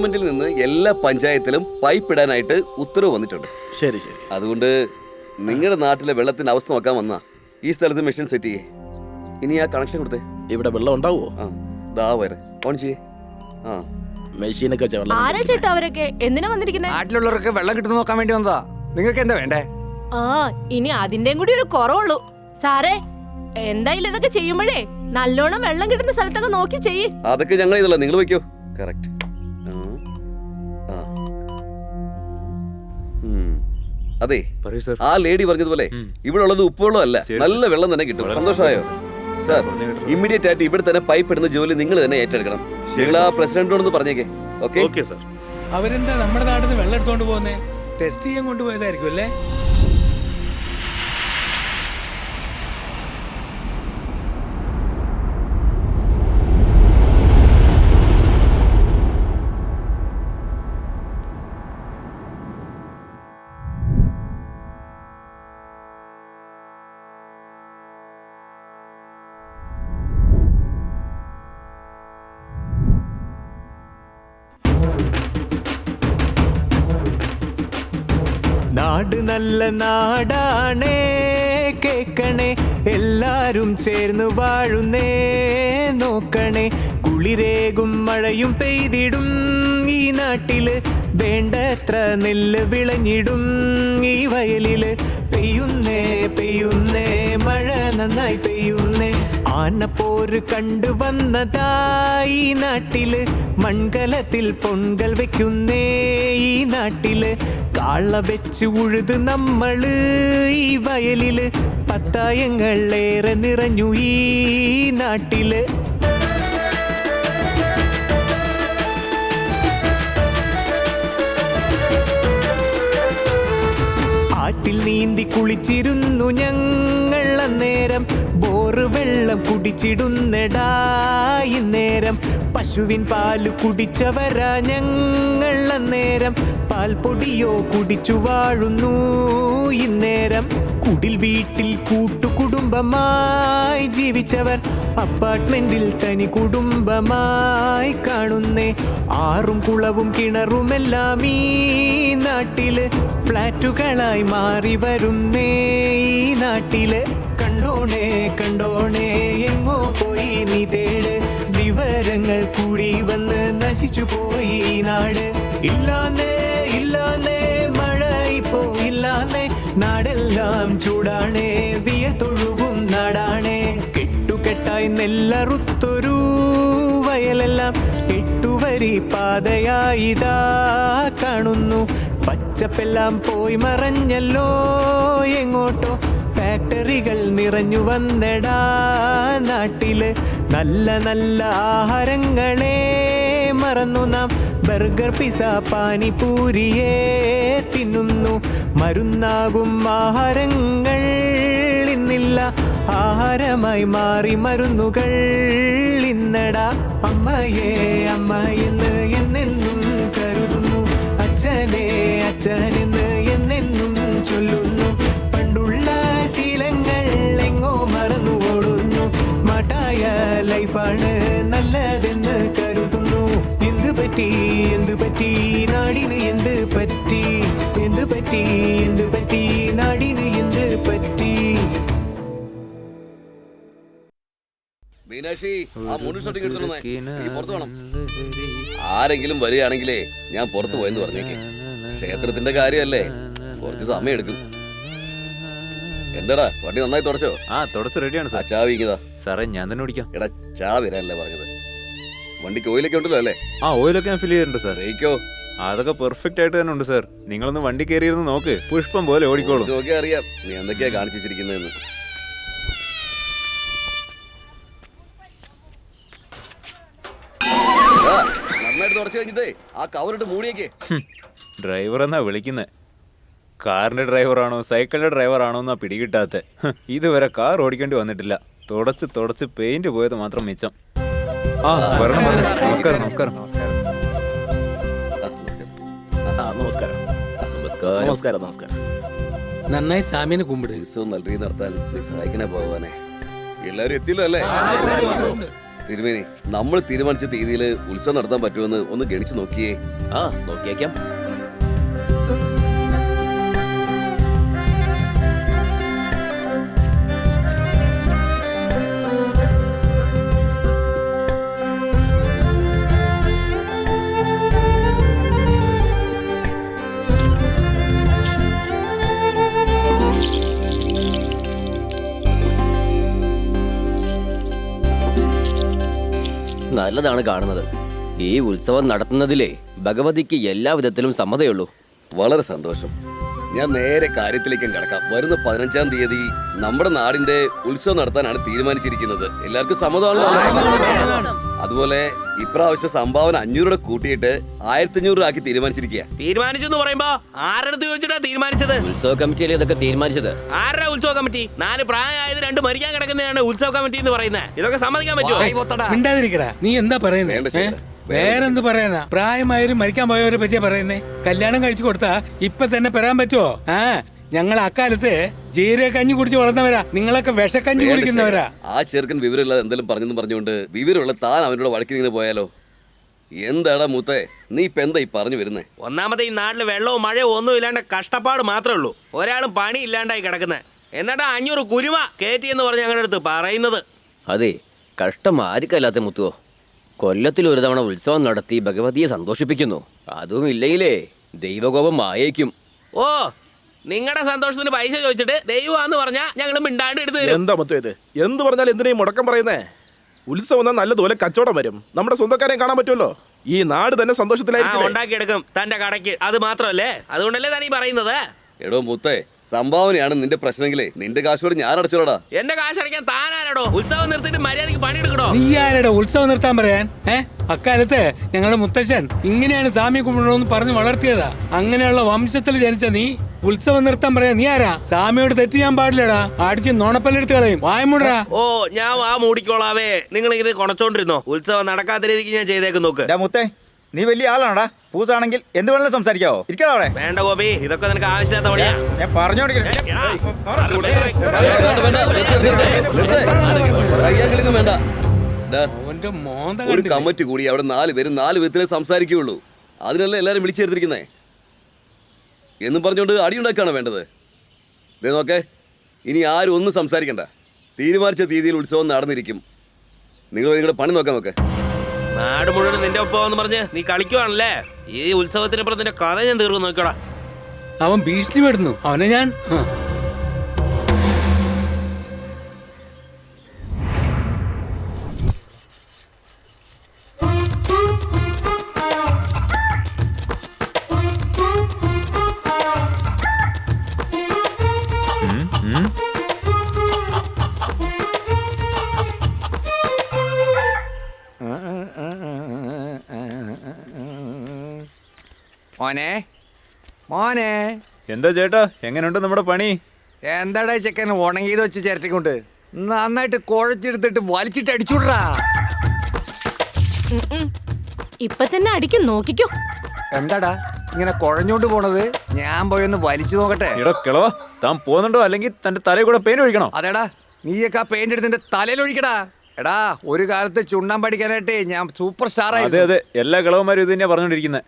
ഗവൺമെന്റിൽ നിന്ന് എല്ലാ പഞ്ചായത്തിലും പൈപ്പ് ഇടാനായിട്ട് ഉത്തരവ് വന്നിട്ടുണ്ട്. ശരി ശരി. അതുകൊണ്ട് നിങ്ങളുടെ നാട്ടിലെ വെള്ളത്തിന്റെ അവസ്ഥ നോക്കാൻ വന്നാ ഈ സ്ഥലത്ത് മെഷീൻ സെറ്റ് ചെയ്യേ. ഇനി ആ കണക്ഷൻ കൊടുത്തേ. ഇവിടെ വെള്ളം ഉണ്ടാവുമോ? ആ ദാ വരെ ഓൺ ചെയ്യേ. ആ മെഷീനൊക്കെ ആരാ ചേട്ടാ അവരൊക്കെ എന്തിനാ വന്നിരിക്കുന്നത്? നാട്ടിലുള്ളവർക്ക് വെള്ളം കിട്ടുന്ന നോക്കാൻ വേണ്ടി വന്നതാ. നിങ്ങൾക്ക് എന്താ വേണ്ടേ? ആ ഇനി അതിന്റെയും കൂടി ഒരു കുറവുള്ളൂ. സാറേ എന്തായാലും ഇതൊക്കെ ചെയ്യുമ്പോഴേ നല്ലോണം വെള്ളം കിട്ടുന്ന സ്ഥലത്തൊക്കെ നോക്കി ചെയ്യ്. അതൊക്കെ ഞങ്ങൾ ഇതല്ല, നിങ്ങൾ വെക്കോ. കറക്റ്റ്. അതെ, ആ ലേഡി പറഞ്ഞതുപോലെ ഇവിടെ ഉള്ളത് ഉപ്പുവെള്ളം അല്ല, നല്ല വെള്ളം തന്നെ കിട്ടും. സന്തോഷമായോ സാർ? ഇമ്മീഡിയറ്റ് ആയിട്ട് ഇവിടെ തന്നെ പൈപ്പ് ഇടുന്ന ജോലി നിങ്ങൾ തന്നെ ഏറ്റെടുക്കണം. നിങ്ങൾ ആ പ്രസിഡന്റിനോടൊന്ന് പറഞ്ഞേക്കേ. Okay sir. അവരെന്താ നമ്മുടെ നാട്ടിൽ നിന്ന് വെള്ളം എടുത്തോണ്ട് പോകുന്നേ? ടെസ്റ്റ് ചെയ്യാൻ കൊണ്ടുപോയതായിരിക്കും അല്ലേ? നാട് നല്ല നാടാണേ, കേക്കണേ എല്ലാരും ചേർന്ന് വാഴുന്നേ. നോക്കണേ കുളിരേകും മഴയും പെയ്തിടും ഈ നാട്ടില്, വേണ്ടത്ര നെല്ല് വിളഞ്ഞിടും ഈ വയലില്. പെയ്യുന്നേ പെയ്യുന്നേ മഴ നന്നായി പെയ്യുന്നേ. ആനപ്പോര് കണ്ടു വന്നതായി നാട്ടില്, മൺകലത്തിൽ പൊങ്കൽ വെക്കുന്നേ ഈ നാട്ടില്. കാള വെച്ച് ഉഴുത് നമ്മള് ഈ വയലില്, പത്തായങ്ങൾ ഏറെ നിറഞ്ഞു ഈ നാട്ടില്. ആറ്റിൽ നീന്തി കുളിച്ചിരുന്നു ഞങ്ങൾ അന്നേരം, ബോറ് വെള്ളം കുടിച്ചിടുന്നെടാ ഇന്നേരം. പശുവിൻ പാല് കുടിച്ചവരാ ഞങ്ങൾ അന്നേരം, പാൽപ്പൊടിയോ കുടിച്ചു വാഴുന്നു ഇന്നേരം. കുടിൽ വീട്ടിൽ കൂട്ടുകുടുംബമായി ജീവിച്ചവർ, അപ്പാർട്ട്മെന്റിൽ തനി കുടുംബമായി കാണുന്നേ. ആറും കുളവും കിണറുമെല്ലാം ഈ നാട്ടില്, ഫ്ലാറ്റുകളായി മാറി വരുന്നേ ഈ നാട്ടില്. കണ്ടോണേ കണ്ടോണേ എങ്ങോ പോയി നീ തേട്, വിവരങ്ങൾ കൂടി വന്ന് നശിച്ചു പോയി ഈ നാട്. ഇല്ലാന്നേ ഇല്ലാന്നേ മഴ ഇപ്പോ ഇല്ലാന്നേ, നാടെല്ലാം ചൂടാണേ വിയത്തൊഴുകും നാടാണേ. കെട്ടുകെട്ടായി നെല്ലറുത്തൊരു വയലെല്ലാം, എട്ടുവരി പാതയായിതാ കാണുന്നു. പച്ചപ്പെല്ലാം പോയി മറഞ്ഞല്ലോ എങ്ങോട്ടോ, ഫാക്ടറികൾ നിറഞ്ഞു വന്നെടാ നാട്ടില്. നല്ല നല്ല ആഹാരങ്ങളെ മറന്നു നാം, ബർഗർ പിസ പാനിപൂരിയെ തിന്നുന്നു. മരുന്നാകും ആഹാരങ്ങൾ ഇന്നില്ല, ആഹാരമായി മാറി മരുന്നുകൾ ഇന്നടാ. അമ്മയെ അമ്മ എന്ന് എന്നെന്നും കരുതുന്നു, അച്ഛനെ അച്ഛനെന്ന് എന്നെന്നും ചൊല്ലുന്നു. പണ്ടുള്ള ശീലങ്ങൾ എങ്ങോ മറന്നു ഓടുന്നു, സ്മാർട്ടായ ലൈഫാണ് നല്ലതെന്ന് കരുതുന്നു. എന്ത് പറ്റി എന്ത് പറ്റി നാടിന് എന്ത് പറ്റി, എന്ത് പറ്റി എന്ത് പറ്റി നാടിന് എന്ത് പറ്റി. മീനാക്ഷി, ആ മുൻഷോട്ടിങ് എടുത്തോളൂ. പുറത്ത് വേണം. ആരെങ്കിലും വരികയാണെങ്കിലേ ഞാൻ പുറത്തു പോയെന്ന് പറഞ്ഞേക്ക്. ക്ഷേത്രത്തിന്റെ കാര്യമല്ലേ, കുറച്ച് സമയം എടുക്കും. എന്താടാ വണ്ടി നന്നായി തുടച്ചോ? ആ തുടച്ച് റെഡിയാണ് സാർ. ചാവിക്കതാ സാറേ ഞാൻ തന്നെ ഓടിക്കാം. എടാ ചാവിരല്ലേ പറഞ്ഞത്. വണ്ടിക്ക് ഓയിലൊക്കെ ഉണ്ടല്ലോ അല്ലേ? ആ ഓയിലൊക്കെ ഞാൻ ഫിൽ ചെയ്തിട്ടുണ്ട് സാർ. ബ്രേക്കോ? അതൊക്കെ പെർഫെക്റ്റ് ആയിട്ട് തന്നെ ഉണ്ട് സാർ. നിങ്ങളൊന്ന് വണ്ടി കയറിയിരുന്ന് നോക്ക്, പുഷ്പം പോലെ ഓടിക്കോളൂ. നോക്കി അറിയാം നീ എന്തൊക്കെയാ കാണിച്ചു വെച്ചിരിക്കുന്നതെന്ന്. നന്നായിട്ട് തുടച്ചു കഴിഞ്ഞിട്ടേ ആ കവറിട്ട് മൂടിയേക്കേ. ഡ്രൈവർ എന്നാ വിളിക്കുന്നത്. കാറിന്റെ ഡ്രൈവറാണോ സൈക്കിളിന്റെ ഡ്രൈവറാണോ എന്നാ പിടികിട്ടാത്ത. ഇതുവരെ കാർ ഓടിക്കേണ്ടി വന്നിട്ടില്ല. തുടച്ച് തുടച്ച് പെയിന്റ് പോയത് മാത്രം മിച്ചം. ആ വരണം വരണം. നമസ്കാരം നമസ്കാരം. നമസ്കാരം നമസ്കാരം നമസ്കാരം. നന്നായി സ്വാമിനെ കുമ്പിട്. ഉത്സവം നല്ല രീതിയിൽ നടത്താൻ നീ സഹായിക്കണേ ഭഗവാനെ. എല്ലാവരും എത്തിയല്ലോ അല്ലേ? തിരുമേനി, നമ്മൾ തീരുമാനിച്ച തീയതിയിൽ ഉത്സവം നടത്താൻ പറ്റുമെന്ന് ഒന്ന് ഗണിച്ചു നോക്കിയേ. ആ നോക്കിയേക്കാം. നല്ലതാണ് കാണുന്നത്. ഈ ഉത്സവം നടത്തുന്നതിലേ ഭഗവതിക്ക് എല്ലാ വിധത്തിലും സമ്മതയുള്ളൂ. വളരെ സന്തോഷം. ഞാൻ നേരെ കാര്യത്തിലേക്കും കിടക്കാം. വരുന്ന 15-ാം തീയതി നമ്മുടെ നാടിന്റെ ഉത്സവം നടത്താനാണ് തീരുമാനിച്ചിരിക്കുന്നത്. എല്ലാവർക്കും സമ്മതമാണല്ലോ. അതുപോലെ ഇപ്രാവശ്യം സംഭാവന 500 രൂപ കൂട്ടിയിട്ട് 1500 ആക്കി തീരുമാനിച്ചിരിക്കുക. തീരുമാനിച്ചു എന്ന് പറയുമ്പോ ആരുടെ ചോദിച്ചിട്ടാ തീരുമാനിച്ചത്? ഉത്സവ കമ്മിറ്റിയിൽ ഇതൊക്കെ തീരുമാനിച്ചത്. ആരുടെ ഉത്സവ കമ്മിറ്റി? 4 പ്രായമായത് 2 മരിക്കാൻ കിടക്കുന്നതാണ് ഉത്സവ കമ്മിറ്റി എന്ന് പറയുന്നത്. ഇതൊക്കെ സമ്മതിക്കാൻ പറ്റുമോ? മിണ്ടാതിരിക്കടാ. നീ എന്താ വേണ്ട പറയുന്നത്? ചേട്ടാ. വേറെന്ത് പറയാനാ? പ്രായമായവരും മരിക്കാൻ പോയവരെ പറ്റിയാ പറയുന്നേ. കല്യാണം കഴിച്ചു കൊടുത്താ ഇപ്പൊ തന്നെ പെറാൻ പറ്റുമോ? ഞങ്ങൾ അക്കാലത്ത് ജീരക കഞ്ഞി കുടിച്ച് വളർന്നവരാ. നിങ്ങളൊക്കെ വിഷക്കഞ്ഞി കുടിക്കുന്നവരാ. ആ ചെറുക്കൻ വിവരമില്ലാതെ എന്തെങ്കിലും പറഞ്ഞെന്ന് പറഞ്ഞുകൊണ്ട് വിവരമുള്ള താൻ അവനോട് വഴക്കിങ്ങനെ പോയാലോ? എന്താടാ മൂത്തേ, നീ ഇപ്പൊ എന്താ ഈ പറഞ്ഞു വരുന്നേ? ഒന്നാമത്തെ ഈ നാട്ടിൽ വെള്ളവും മഴയോ ഒന്നും ഇല്ലാണ്ട് കഷ്ടപ്പാട് മാത്രമേ ഉള്ളൂ. ഒരാളും പണി ഇല്ലാണ്ടായി കിടക്കുന്നത്. എന്നിട്ടാ 500 കുരുമ കയറ്റി എന്ന് പറഞ്ഞ് ഞങ്ങളുടെ അടുത്ത് പറയുന്നത്. അതെ, കഷ്ടം ആർക്കല്ലാത്ത മുത്തുവോ. കൊല്ലത്തിൽ ഒരു തവണ ഉത്സവം നടത്തി ഭഗവതിയെ സന്തോഷിപ്പിക്കുന്നു. അതും ഇല്ലെങ്കിലേ ദൈവകോപം ആയേക്കും. ഓ, നിങ്ങളുടെ സന്തോഷത്തിന് പൈസ ചോദിച്ചിട്ട് ദൈവമാന്ന് പറഞ്ഞാ ഞങ്ങൾ മിണ്ടാണ്ട് എടുത്ത് തരും. എന്താ മൊത്തം ഇത്? എന്ത് പറഞ്ഞാൽ എന്തിനേയും മുടക്കം പറയുന്നേ? ഉത്സവം എന്നാൽ നല്ലതുപോലെ കച്ചവടം വരും. നമ്മുടെ സ്വന്തക്കാരെയും കാണാൻ പറ്റുമല്ലോ. ഈ നാട് തന്നെ സന്തോഷത്തിലായിരിക്കും. ഉണ്ടാക്കിയെടുക്കും തന്റെ കടയ്ക്ക്. അത് മാത്രമല്ലേ, അതുകൊണ്ടല്ലേ താനീ പറയുന്നത്. എടോ മൂത്തേ, സംഭാവനയാണ് നിന്റെ പ്രശ്നമെങ്കിലേ നിന്റെ കാശോട് ഞാൻ അടച്ചോടാ. എന്റെ കാശ് അടയ്ക്കാൻ താനാരടോ? ഉത്സവം നിർത്തിയിട്ട് മര്യാദയ്ക്ക് പണിയെടുക്കണോ? നീ ആരുടെ ഉത്സവം നിർത്താൻ പറയാൻ? അക്കാലത്ത് ഞങ്ങളുടെ മുത്തശ്ശൻ ഇങ്ങനെയാണ് സ്വാമി കുம்பிടണമെന്ന് പറഞ്ഞ് വളർത്തിയതാ. അങ്ങനെയുള്ള വംശത്തിൽ ജനിച്ച നീ ഉത്സവം നിർത്താൻ പറയാ? നീ ആരാ? സ്വാമിയോട് തെറ്റ് ചെയ്യാൻ പാടില്ലടാ. അടിച്ച് നുണപ്പല്ലെടുത്ത് കളയും. വായ്മുടാ. ഓ, ഞാൻ വാ മൂടിക്കോളാവേ. നിങ്ങൾ ഇത് കൊണച്ചോണ്ടിരുന്നോ? ഉത്സവം നടക്കാത്ത രീതിക്ക് ഞാൻ ചെയ്തേക്ക് നോക്ക്. മുത്തേ, നീ വലിയ ആളാണോടാ? പൂസാണെങ്കിൽ എന്ത് വേണമെങ്കിലും സംസാരിക്കാവോ? ഇരിക്കണോ അവിടെ? വേണ്ട ഗോപി, ഇതൊക്കെ നിനക്ക് ആവശ്യമില്ലാത്ത പണിയാ. ഞാൻ പറഞ്ഞോണ്ടിരിക്കണേ. വേണ്ട. അവന്റെ മോന്ത ഒരു കണ്ടില്ലേ? കമ്മിറ്റി കൂടി അവിടെ 4 പേരും 4 വിധത്തിലേ സംസാരിക്കുകയുള്ളൂ. അതിനല്ലേ എല്ലാരും വിളിച്ചു ചേർത്തിരിക്കുന്നേ എന്നും പറഞ്ഞുകൊണ്ട് അടിയുണ്ടാക്കാണോ വേണ്ടത്? ദേ നോക്കേ, ഇനി ആരും ഒന്നും സംസാരിക്കണ്ട. തീരുമാനിച്ച തീയതിയിൽ ഉത്സവം നടന്നിരിക്കും. നിങ്ങൾ നിങ്ങളുടെ പണി നോക്കാൻ നോക്കേ. നാട് മുഴുവൻ നിന്റെ ഒപ്പം പറഞ്ഞ് നീ കളിക്കുവാണല്ലേ? ഈ ഉത്സവത്തിനപ്പുറം നിന്റെ കഥ ഞാൻ തീർന്നു നോക്കടാ. അവൻ ഭീഷണിപ്പെടുന്നു. അവനെ ഞാൻ മോനെ മോനെ, എന്താ ചേട്ടാ, എങ്ങനെയുണ്ട് നമ്മുടെ പണി? എന്താടാ ചെക്കൻ ഉണങ്ങിയത് വെച്ച് ചിരട്ടിക്കൊണ്ട് നന്നായിട്ട് കുഴച്ചെടുത്തിട്ട് വലിച്ചിട്ട് അടിച്ചുവിടാ. ഇപ്പൊ തന്നെ അടിക്കും, നോക്കിക്കോ. എന്താടാ ഇങ്ങനെ കുഴഞ്ഞോണ്ട് പോണത്? ഞാൻ പോയൊന്ന് വലിച്ചു നോക്കട്ടെ. എടോ കിളവാ, താൻ പോകുന്നുണ്ടോ അല്ലെങ്കിൽ തന്റെ തലയിൽ കൂടെ പെയിന്റ് ഒഴിക്കണോ? അതേടാ, നീയൊക്കെ ആ പെയിന്റ് എടുത്ത് നിന്റെ തലയിൽ ഒഴിക്കടാ. എടാ, ഒരു കാലത്ത് ചുണ്ണാൻ പഠിക്കാനായിട്ട് ഞാൻ സൂപ്പർ സ്റ്റാർ അതെ ആയിരുന്നു. അതെ, എല്ലാ കിളവന്മാരും ഇത് തന്നെയാ പറഞ്ഞോണ്ടിരിക്കുന്നത്.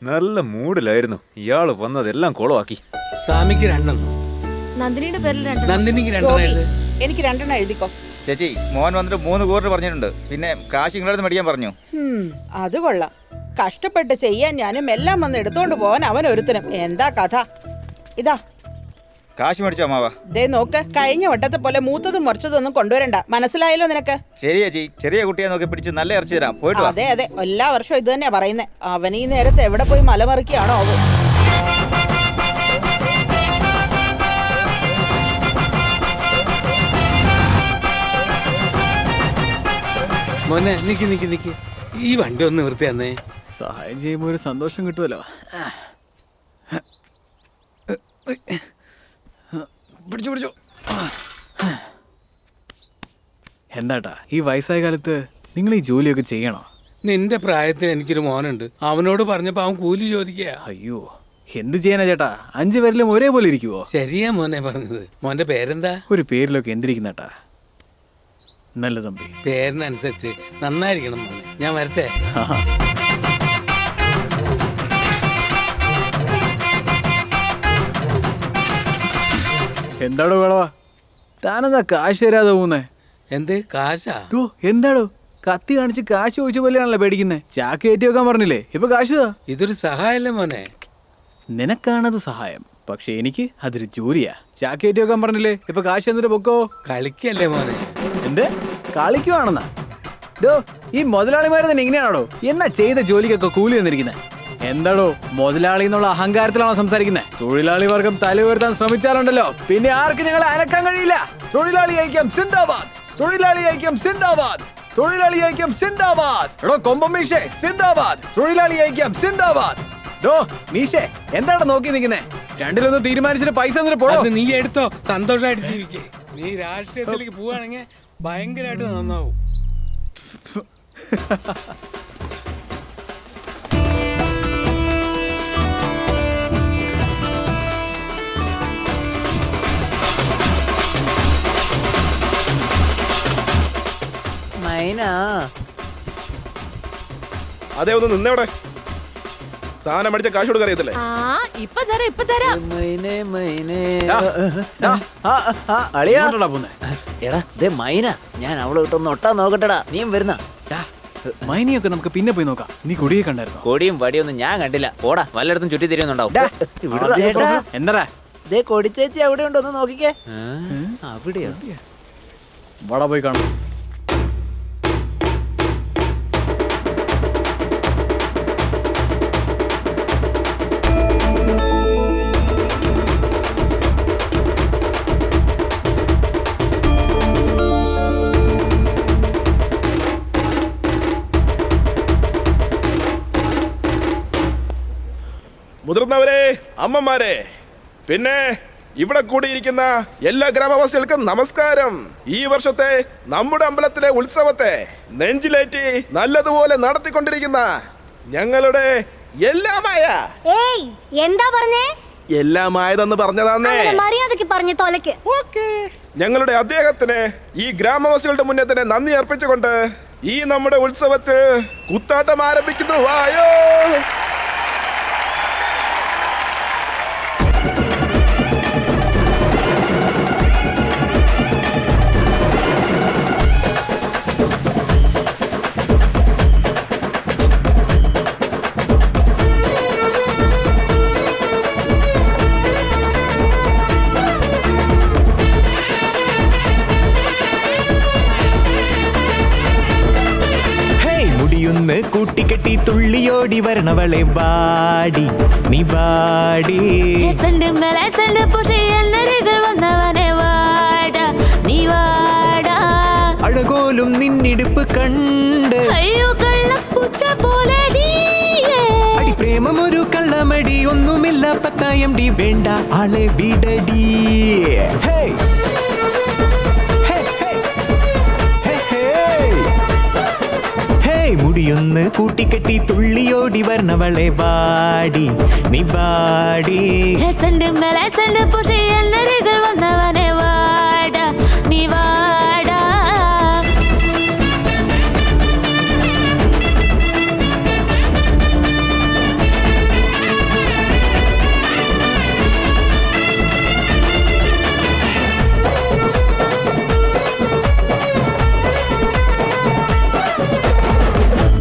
നല്ല മൂഡിലായിരുന്നു. ഇയാള് വന്നതെല്ലാം കുളമാക്കി. സ്വാമിക്ക് 2 നന്ദിനിയുടെ പേരിൽ 2. നന്ദിനിക്ക് 2 എനിക്ക് 2 എഴുതിക്കോ. ചേച്ചി, മോൻ വന്നിട്ട് 3 കൂറിന് പറഞ്ഞിട്ടുണ്ട്. പിന്നെ കാശ് നിങ്ങളടുത്ത് മേടിക്കാൻ പറഞ്ഞു. അത് കൊള്ളാം. കഷ്ടപ്പെട്ട് ചെയ്യാൻ ഞാനും എല്ലാം വന്ന് എടുത്തോണ്ട് പോവാൻ അവൻ ഒരുത്തനും. എന്താ കഥ? ഇതാ കാശ് മേടിച്ചോ അമ്മാവാ? ദേ നോക്ക്, കഴിഞ്ഞ വട്ടത്തെ പോലെ മൂത്തതും മുറിച്ചതും ഒന്നും കൊണ്ടുവരണ്ട. മനസ്സിലായല്ലോ നിനക്ക്? ശരി ചേച്ചി, ചെറിയ കുട്ടിയെ നോക്കി പിടിച്ച് നല്ല ഇറച്ചി തരാം. പോയിട്ട് വാ. അതെ അതെ, എല്ലാ വർഷവും ഇത് തന്നെയാ പറയുന്നേ. അവൻ ഈ നേരത്തെ എവിടെ പോയി മലമറിക്കുകയാണോ അവൻ? മോനെ നിക്ക് നിക്ക് നിക്ക്, ഈ വണ്ടി ഒന്ന് നിർത്തി തന്നേ. സഹായം ചെയ്യുമ്പോൾ ഒരു സന്തോഷം കിട്ടുമല്ലോ. പിടിച്ചു പിടിച്ചു. എന്താട്ടാ ഈ വയസ്സായ കാലത്ത് നിങ്ങൾ ഈ ജോലിയൊക്കെ ചെയ്യണോ? നിന്റെ പ്രായത്തിന് എനിക്കൊരു മോനുണ്ട്. അവനോട് പറഞ്ഞപ്പോ അവൻ കൂലി ചോദിക്കുക. അയ്യോ, എന്ത് ചെയ്യാനാ ചേട്ടാ? 5 പേരിലും ഒരേപോലെ ഇരിക്കുവോ? ശരിയാ മോനെ പറഞ്ഞത്. മോന്റെ പേരെന്താ? ഒരു പേരിലൊക്കെ എന്തിരിക്കുന്നേട്ടാ? നല്ല തമ്പി. പേരിനനുസരിച്ച് നന്നായിരിക്കണം മോനെ. ഞാൻ വരട്ടെ. എന്താടോ കളവാ, താനെന്താ കാശ് തരാതെ പോകുന്നേ? എന്ത് കാശാ? എന്താടോ കത്തി കാണിച്ച് കാശ് ചോദിച്ച പോലെയാണല്ലോ പേടിക്കുന്നേ. ചാക്ക് കയറ്റി വെക്കാൻ പറഞ്ഞില്ലേ, ഇപ്പൊ കാശ് താ. ഇതൊരു സഹായല്ലേ മോനെ? നിനക്കാണത് സഹായം, പക്ഷെ എനിക്ക് അതൊരു ജോലിയാ. ചാക്ക് കയറ്റി വെക്കാൻ പറഞ്ഞില്ലേ, ഇപ്പൊ കാശ് എന്നിട്ട് പൊക്കോ. കളിക്കല്ലേ മോനെ? എന്ത് കളിക്കുവാണെന്നാ? ഡോ, ഈ മുതലാളിമാരെ തന്നെ ഇങ്ങനെയാണോ എന്നാ ചെയ്ത ജോലിക്കൊക്കെ കൂലി വന്നിരിക്കുന്നത്? എന്താടോ മുതലാളി എന്നുള്ള അഹങ്കാരത്തിലാണോ സംസാരിക്കുന്നത്? തൊഴിലാളി വർഗം തല ഉയർത്താൻ ശ്രമിച്ചാലുണ്ടല്ലോ പിന്നെ ആർക്കും ഞങ്ങളെ അനക്കാൻ കഴിയില്ല. തൊഴിലാളി ഐക്യം സിന്ദാബാദ്, തൊഴിലാളി ഐക്യം സിന്ദാബാദ്, തൊഴിലാളി ഐക്യം സിന്ദാബാദ്. എടോ കൊമ്പം മീശേ സിന്ദാബാദ്, തൊഴിലാളി ഐക്യം സിന്ദാബാദ്. ഡോ മീശേ എന്താണ് നോക്കി നിൽക്കുന്നേ? രണ്ടിലൊന്ന് തീരുമാനിച്ചിട്ട് പൈസ എന്നിട്ട് പോടോ. നീ എടുത്തോ, സന്തോഷമായിട്ട് ജീവിക്കേ. നീ രാഷ്ട്രീയത്തിലേക്ക് പോവാണെങ്കിൽ ഭയങ്കരമായിട്ട് നന്നാവും. അതെ, ഒന്ന് നിന്നവിടെ. സാധനം മേടിച്ച കാശ് കൊടുക്കാൻ അറിയത്തില്ലേ? ഇപ്പൊ തരാം. എടാ ദേ മൈന, ഞാൻ അവളെ വിട്ടൊന്ന് ഒട്ടാ നോക്കട്ടെടാ. നീയും വരുന്ന മൈനിയൊക്കെ നമുക്ക് പിന്നെ പോയി നോക്കാം. നീ കൊടിയെ കണ്ടായിരുന്നു? കൊടിയും വടിയൊന്നും ഞാൻ കണ്ടില്ല. പോടാ, വല്ലയിടത്തും ചുറ്റി തിരിയുന്നുണ്ടാവും. എന്താ ദേ കൊടിച്ചേച്ചി അവിടെ ഉണ്ടോ, ഒന്ന് നോക്കിക്കേ. അവിടെയോ? വട പോയി കാണാം. മുതിർന്നവരെ, അമ്മമാരെ, പിന്നെ ഇവിടെ കൂടിയിരിക്കുന്ന എല്ലാ ഗ്രാമവാസികൾക്കും നമസ്കാരം. ഈ വർഷത്തെ നമ്മുടെ അമ്പലത്തിലെ ഉത്സവത്തെ നെഞ്ചിലേറ്റി നല്ലതുപോലെ നടത്തിക്കൊണ്ടിരിക്കുന്ന ഞങ്ങളുടെ എല്ലാമായ എന്താ പറഞ്ഞേ? എല്ലാമായതെന്ന് പറഞ്ഞതാന്നേ. മര്യാദക്ക് പറഞ്ഞു തോലക്ക്. ഞങ്ങളുടെ അദ്ദേഹത്തിന് ഈ ഗ്രാമവാസികളുടെ മുന്നേ തന്നെ നന്ദി അർപ്പിച്ചുകൊണ്ട് ഈ നമ്മുടെ ഉത്സവത്തിൽ കുത്താട്ടം ആരംഭിക്കുന്നു. വായോ. കൂട്ടിക്കെട്ടി തുള്ളിയോടി വരണവളെ വാടി നീ വാടി. അഴകോലും നിന്നിടുപ്പ് കണ്ട് അടി പ്രേമമൊരു കള്ളമടി ഒന്നുമില്ല പത്തായം ഡി വേണ്ട ആളെ വിടടി. മുടിയൊന്ന് കൂട്ടിക്കെട്ടി തുള്ളിയോടി വരണവളെ വാടി നീ വാടി.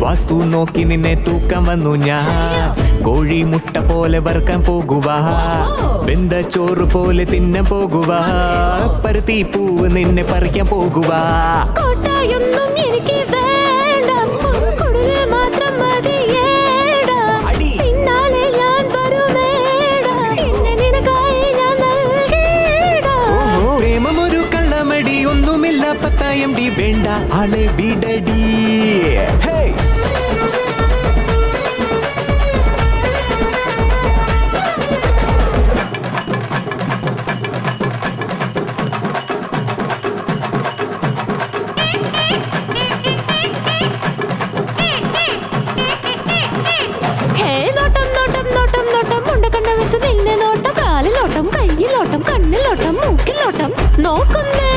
വാസ്തു നോക്കി നിന്നെ തൂക്കാൻ വന്നു ഞാൻ. കോഴി മുട്ട പോലെ വറുക്കാൻ പോകുവാ, വെന്ത ചോറ് പോലെ തിന്നാൻ പോകുവാ, പരുത്തി പൂവ് നിന്നെ പറിക്കാൻ പോകുവാ. പ്രേമമൊരു കള്ളമടി ഒന്നുമില്ല പത്തായം ഡി വേണ്ട ആളെ വിടടി. കണ്ണിലോട്ടം, കയ്യിലോട്ടം, കണ്ണിലോട്ടം, മൂക്കിലോട്ടം നോക്കുന്നേ.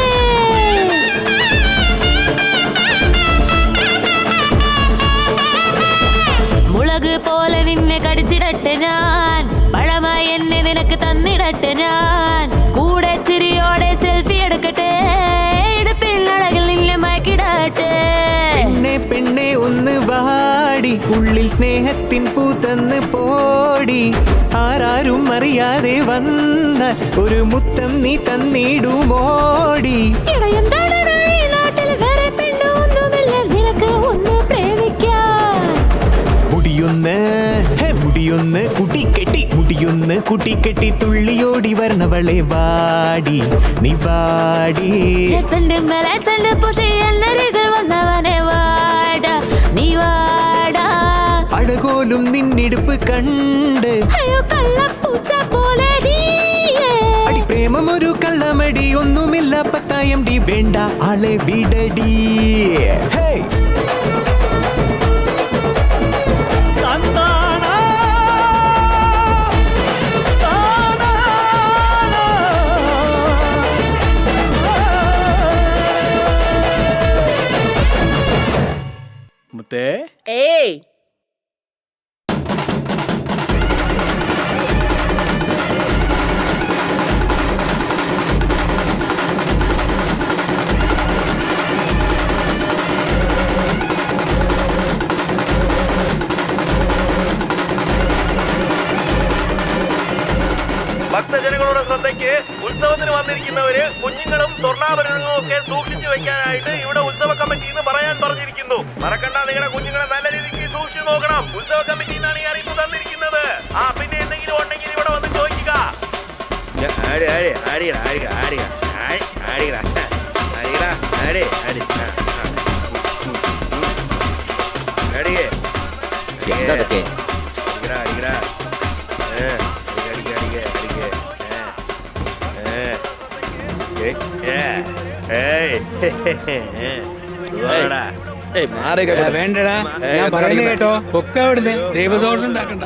ഉള്ളിൽ സ്നേഹത്തിൻ പൂത്തന്ന് പോടി ആരാരും അറിയാതെ വന്ന ഒരു മുത്തം നീ തന്നിടുമോടി മുടിയൊന്ന് കുട്ടിക്കെട്ടി തുള്ളിയോടി വരണവളെ വാടി നീ വാടി അഴകോലും നിന്നിടുപ്പ് കണ്ട് അടി പ്രേമമൊരു കള്ളമടി ഒന്നുമില്ല പത്തായം ഡി വേണ്ട ആളെ വിടടി ഹേ മുത്തേ ഏയ് ഭക്തജനങ്ങളുടെ ശ്രദ്ധയ്ക്ക് ഉത്സവത്തിന് വന്നിരിക്കുന്നവര് കുഞ്ഞുങ്ങളും സ്വർണ്ണാഭരണങ്ങളും ഒക്കെ സൂക്ഷിച്ചു വെക്കാനായിട്ട് ഇവിടെ ഉത്സവ കമ്മിറ്റി എന്ന് പറയാൻ പറഞ്ഞിരിക്കുന്നു. മറക്കണ്ട, നിങ്ങളുടെ കുഞ്ഞുങ്ങളെ നല്ല രീതിക്ക് സൂക്ഷിച്ചു നോക്കണം. ഉത്സവ കമ്മിറ്റി എന്നാണ് ഈ അറിയിപ്പ് തന്നിരിക്കുന്നത്. പിന്നെ എന്തെങ്കിലും ഉണ്ടെങ്കിൽ ഇവിടെ വന്ന് ചോദിക്കുക. വേണ്ടടാ, ഞാൻ പറയുന്നത് കേട്ടോ. ഒക്കെ അവിടുന്ന് ദൈവദോഷം ഉണ്ടാക്കണ്ട.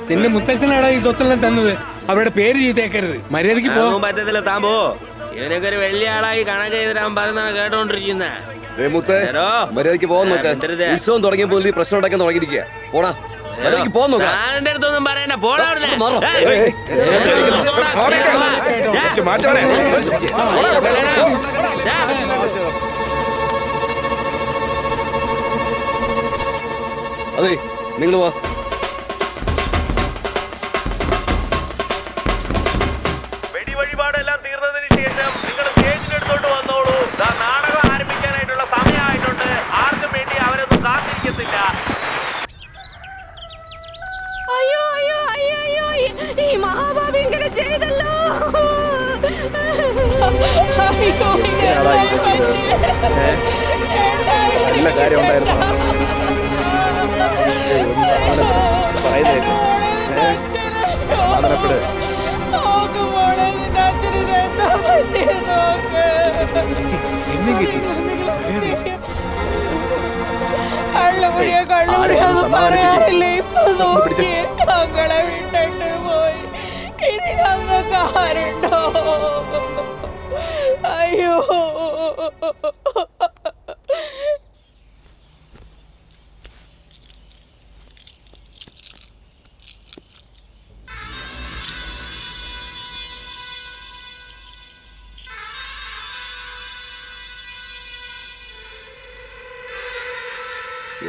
നിന്റെ മുത്തച്ഛനാടാ ഈ സ്വത്തെല്ലാം തന്നത്. അവരുടെ പേര് ചെയ്തേക്കരുത്. മര്യാദക്ക് പോകാൻ പറ്റത്തില്ല. താൻ പോ. ഇവനൊക്കെ ഒരു വലിയ ആളായി കണക്ക് ചെയ്തിട്ട് പറയുന്നതാണ് കേട്ടോണ്ടിരിക്കുന്നത്. മര്യാദക്ക് പോകാൻ നോക്ക. ഉത്സവം തുടങ്ങിയപ്പോൾ നീ പ്രശ്നം ഉണ്ടാക്കാൻ തുടങ്ങിയിരിക്കുക. പോടാ, മര്യാദക്ക് പോകാൻ നോക്ക. എന്റെ അടുത്തൊന്നും പറയണ്ട. പോടാ. അതെ, നിങ്ങൾ വാ. വെടിവഴിപാടെല്ലാം തീർന്നതിന് ശേഷം നിങ്ങൾ സ്റ്റേജിലെടുത്തോട്ട് വന്നോളൂ. നാടകം ആരംഭിക്കാനായിട്ടുള്ള സമയമായിട്ടുണ്ട്. ആർക്കും വേണ്ടി അവരൊന്നും കാത്തിരിക്കത്തില്ല. അയ്യോ അയ്യോ അയ്യോ അയ്യോ, ഈ മഹാഭാവി ഇങ്ങനെ ചെയ്തല്ലോ. നല്ല കാര്യം ഉണ്ടായിരുന്നു. സമാധാനപ്പെട്. ഞങ്ങളെ വിട്ടിട്ട് പോയി. ഇനി ഞങ്ങൾക്ക് ആരുണ്ടോ? അയ്യോ,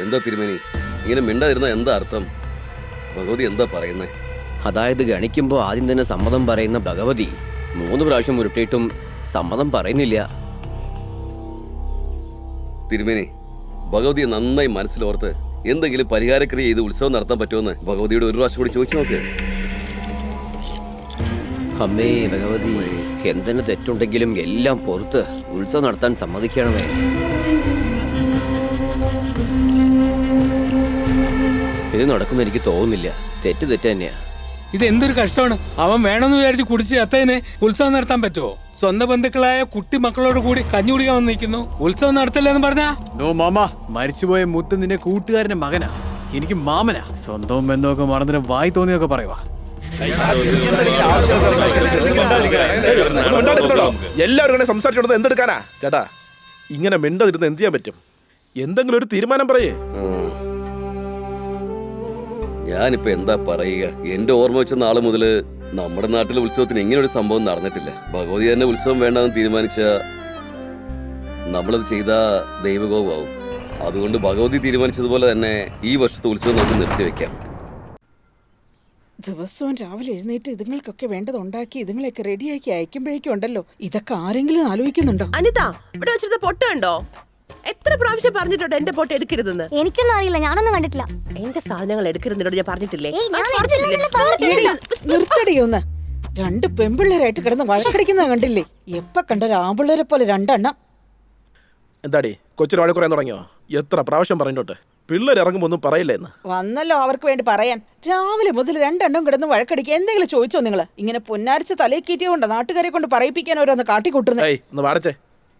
എന്താ തിരുമേനി ഇങ്ങനെ മിണ്ടാതിരുന്ന എന്താ അർത്ഥം? ഭഗവതി എന്താ പറയുന്നേ? അതായത് ഗണിക്കുമ്പോൾ ആദ്യം തന്നെ സമ്മതം പറയുന്ന ഭഗവതി 3 പ്രാവശ്യം ഉരുട്ടിയിട്ടും സമ്മതം പറയുന്നില്ല. തിരുമേനി, ഭഗവതിയെ നന്നായി മനസ്സിലോർത്ത് എന്തെങ്കിലും പരിഹാരക്രിയ ചെയ്ത് ഉത്സവം നടത്താൻ പറ്റുമെന്ന് ഭഗവതിയോട് ഒരു പ്രാവശ്യം കൂടി ചോദിച്ചു നോക്ക്. അമ്മേ ഭഗവതി, എന്തിനു തെറ്റുണ്ടെങ്കിലും എല്ലാം പുറത്ത് ഉത്സവം നടത്താൻ സമ്മതിക്കണമേ. ഇത് നടക്കുന്ന എനിക്ക് തോന്നുന്നില്ല. തെറ്റ് തന്നെയാ. ഇത് എന്തൊരു കഷ്ടമാണ്. അവൻ വേണമെന്ന് വിചാരിച്ച് കുടിച്ച് അത്തേന് ഉത്സവം നടത്താൻ പറ്റുമോ? സ്വന്തം ബന്ധുക്കളായ കുട്ടി മക്കളോട് കൂടി കഞ്ഞി കുടിക്കാൻ വന്ന് നിൽക്കുന്നു. ഉത്സവം നടത്തില്ലെന്ന് പറഞ്ഞാ? നോ മാമ, മരിച്ചുപോയ മുത്ത് നിന്റെ കൂട്ടുകാരന്റെ മകനാ. എനിക്ക് മാമനാ. സ്വന്തവും ബന്ധമൊക്കെ മറന്നിട്ട് വായി തോന്നിയൊക്കെ പറയുവാ. എല്ലാവരും സംസാരിച്ചോണ്ടത് എന്തെടുക്കാനാ ചേട്ടാ? ഇങ്ങനെ മിണ്ടതിരുന്ന് എന്ത് ചെയ്യാൻ പറ്റും? എന്തെങ്കിലും ഒരു തീരുമാനം പറയേ. ഞാനിപ്പോ എന്താ പറയുക? എന്റെ ഓർമ്മ വെച്ച നാള് മുതല് നമ്മുടെ നാട്ടിലെ ഉത്സവത്തിന് ഇങ്ങനെ ഒരു സംഭവം നടന്നിട്ടില്ല. ഭഗവതി തന്നെ ഉത്സവം വേണ്ടെന്ന് തീരുമാനിച്ച നമ്മളത് ചെയ്ത ദൈവകോപമാവും. അതുകൊണ്ട് ഭഗവതി തീരുമാനിച്ചതുപോലെ തന്നെ ഈ വർഷത്തെ ഉത്സവം നമുക്ക് നിർത്തിവെക്കാം. ദിവസവും രാവിലെ എഴുന്നേറ്റ് ഇതുങ്ങൾക്കൊക്കെ വേണ്ടത് ഉണ്ടാക്കി ഇതുങ്ങളെയൊക്കെ റെഡിയാക്കി അയക്കുമ്പോഴേക്കും ഉണ്ടല്ലോ, ഇതൊക്കെ ആരെങ്കിലും ആലോചിക്കുന്നുണ്ടോ? അനിത, ഇവിടെ വെച്ചിരുന്ന പൊട്ട് കണ്ടോ? എത്ര പ്രാവശ്യം പറഞ്ഞിട്ടുണ്ട് എന്റെ പൊട്ട് എടുക്കരുതെന്ന്. എനിക്കൊന്നും അറിയില്ല, ഞാനൊന്നും കണ്ടിട്ടില്ല. എന്റെ സാധനങ്ങൾ എടുക്കരുതെന്നോട് ഞാൻ പറഞ്ഞിട്ടില്ലേ? നിർത്തടിയൊന്ന്. രണ്ട് പെമ്പിള്ളേരായിട്ട് കിടന്ന് വഴക്കടിക്കുന്നത് കണ്ടില്ലേ? എപ്പ കണ്ടൊരു ആമ്പിള്ളേരെ പോലെ രണ്ടെണ്ണം. എന്താടി കൊച്ചിന് വഴക്ക് പറയാൻ തുടങ്ങിയോ? എത്ര പ്രാവശ്യം പറഞ്ഞോട്ടെ, പിള്ളേർ ഇറങ്ങുമ്പോ ഒന്നും പറയില്ലെന്ന്. വന്നല്ലോ അവർക്ക് വേണ്ടി പറയാൻ. രാവിലെ മുതൽ രണ്ടെണ്ണം കിടന്ന് വഴക്കടിക്കുക. എന്തെങ്കിലും ചോദിച്ചോ നിങ്ങള്? ഇങ്ങനെ പൊന്നാരിച്ച് തലയിൽ കയറ്റിയോണ്ട് നാട്ടുകാരെ കൊണ്ട് പറയിപ്പിക്കാൻ ഓരോന്ന് കാട്ടിക്കൂട്ടുന്നത്. ഒന്ന് വാടച്ചേ,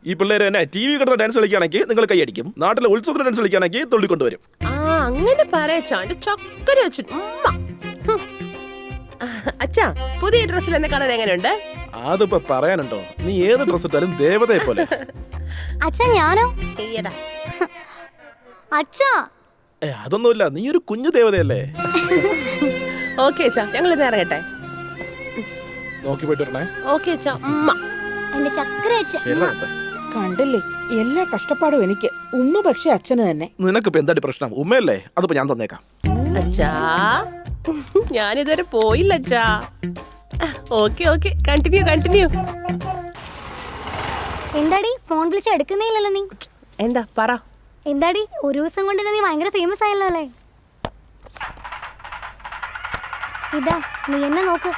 ഈ പിള്ളേർ തന്നെ ടി വി കിടന്ന് ഡാൻസ് കളിക്കുകയാണെങ്കിൽ നിങ്ങൾ കൈയടിക്കും, നാട്ടിലെ ഉത്സവത്തിന് ഡാൻസ് കളിക്കുകയാണെങ്കിൽ തുള്ളിക്കൊണ്ടുവരും. അങ്ങനെ പറയച്ചാ ചക്കര വെച്ചു. അച്ഛാ, പുതിയ ഡ്രസ്സിൽ എന്നെ കാണാൻ എങ്ങനെയുണ്ട്? അതിപ്പോ പറയാനുണ്ടോ? നീ ഏത് ഡ്രസ് ഇട്ടാലും ദേവതയെ പോലെ. അച്ഛാ ഞാനോ? അച്ഛാ അതൊന്നുമില്ല, നീ ഒരു കുഞ്ഞു ദേവതയല്ലേ. ഓക്കെ അച്ഛാ, ഞങ്ങൾ ഇത് ഇറങ്ങട്ടെ. നോക്കി പോയിട്ട് വരണേ. ഓക്കെ അച്ഛാ. എന്റെ ചക്കര അച്ഛാ. കണ്ടില്ലേ, എല്ലാ കഷ്ടപ്പാടും എനിക്ക്. ഉമ്മ പക്ഷെ അച്ഛന് തന്നെ. നിനക്കിപ്പോ എന്താടി പ്രശ്നം? ഉമ്മയല്ലേ, അതിപ്പോ ഞാൻ തന്നേക്കാം. അച്ഛാ, ഞാനിതുവരെ പോയില്ല അച്ഛാ. Okay okay, continue continue. എന്താടി ഫോൺ വിളിച്ച് എടുക്കുന്നേ ഇല്ലല്ലോ നീ? എന്താ പറ? എന്താടി ഒരു ദിവസം കൊണ്ട് നീ ഭയങ്കര ഫേമസ് ആയല്ലോ അല്ലേ? ഇതാ നീ എന്നെ നോക്ക്.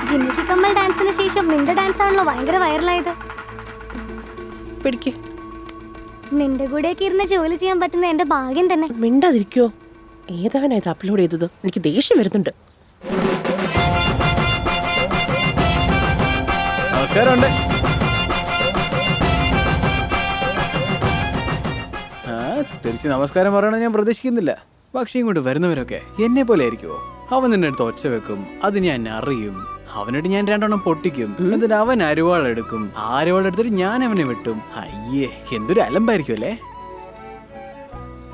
ജിമ്മിക്ക് കമ്മൽ ഡാൻസിന് ശേഷം നിന്റെ ഡാൻസ് ആണല്ലോ ഭയങ്കര വൈറലായത്. പിടിക്ക്. നിന്റെ കൂടെയൊക്കെ ഇരുന്ന് ജോലി ചെയ്യാൻ പറ്റുന്ന എന്റെ ഭാഗ്യം തന്നെ. മിണ്ടാതിരിക്കോ? ഏതവനാ ഇത് അപ്ലോഡ് ചെയ്തത്? എനിക്ക് ദേഷ്യം വരുന്നുണ്ട്. നമസ്കാരമുണ്ട്. തിരിച്ച് നമസ്കാരം പറയണമെന്ന് ഞാൻ പ്രതീക്ഷിക്കുന്നില്ല. പക്ഷേ ഇങ്ങോട്ട് വരുന്നവരൊക്കെ എന്നെ പോലെ ആയിരിക്കുമോ? അവൻ നിന്റെ അടുത്ത് ഒച്ച വെക്കും, അത് ഞാൻ അറിയും. അവനോട് ഞാൻ രണ്ടെണ്ണം പൊട്ടിക്കും, എന്നിട്ട് അവൻ അരുവാളെടുക്കും. ആ അരുവാളെടുത്തിട്ട് ഞാൻ അവനെ വെട്ടും. അയ്യേ, എന്തൊരു അലമ്പായിരിക്കും അല്ലേ?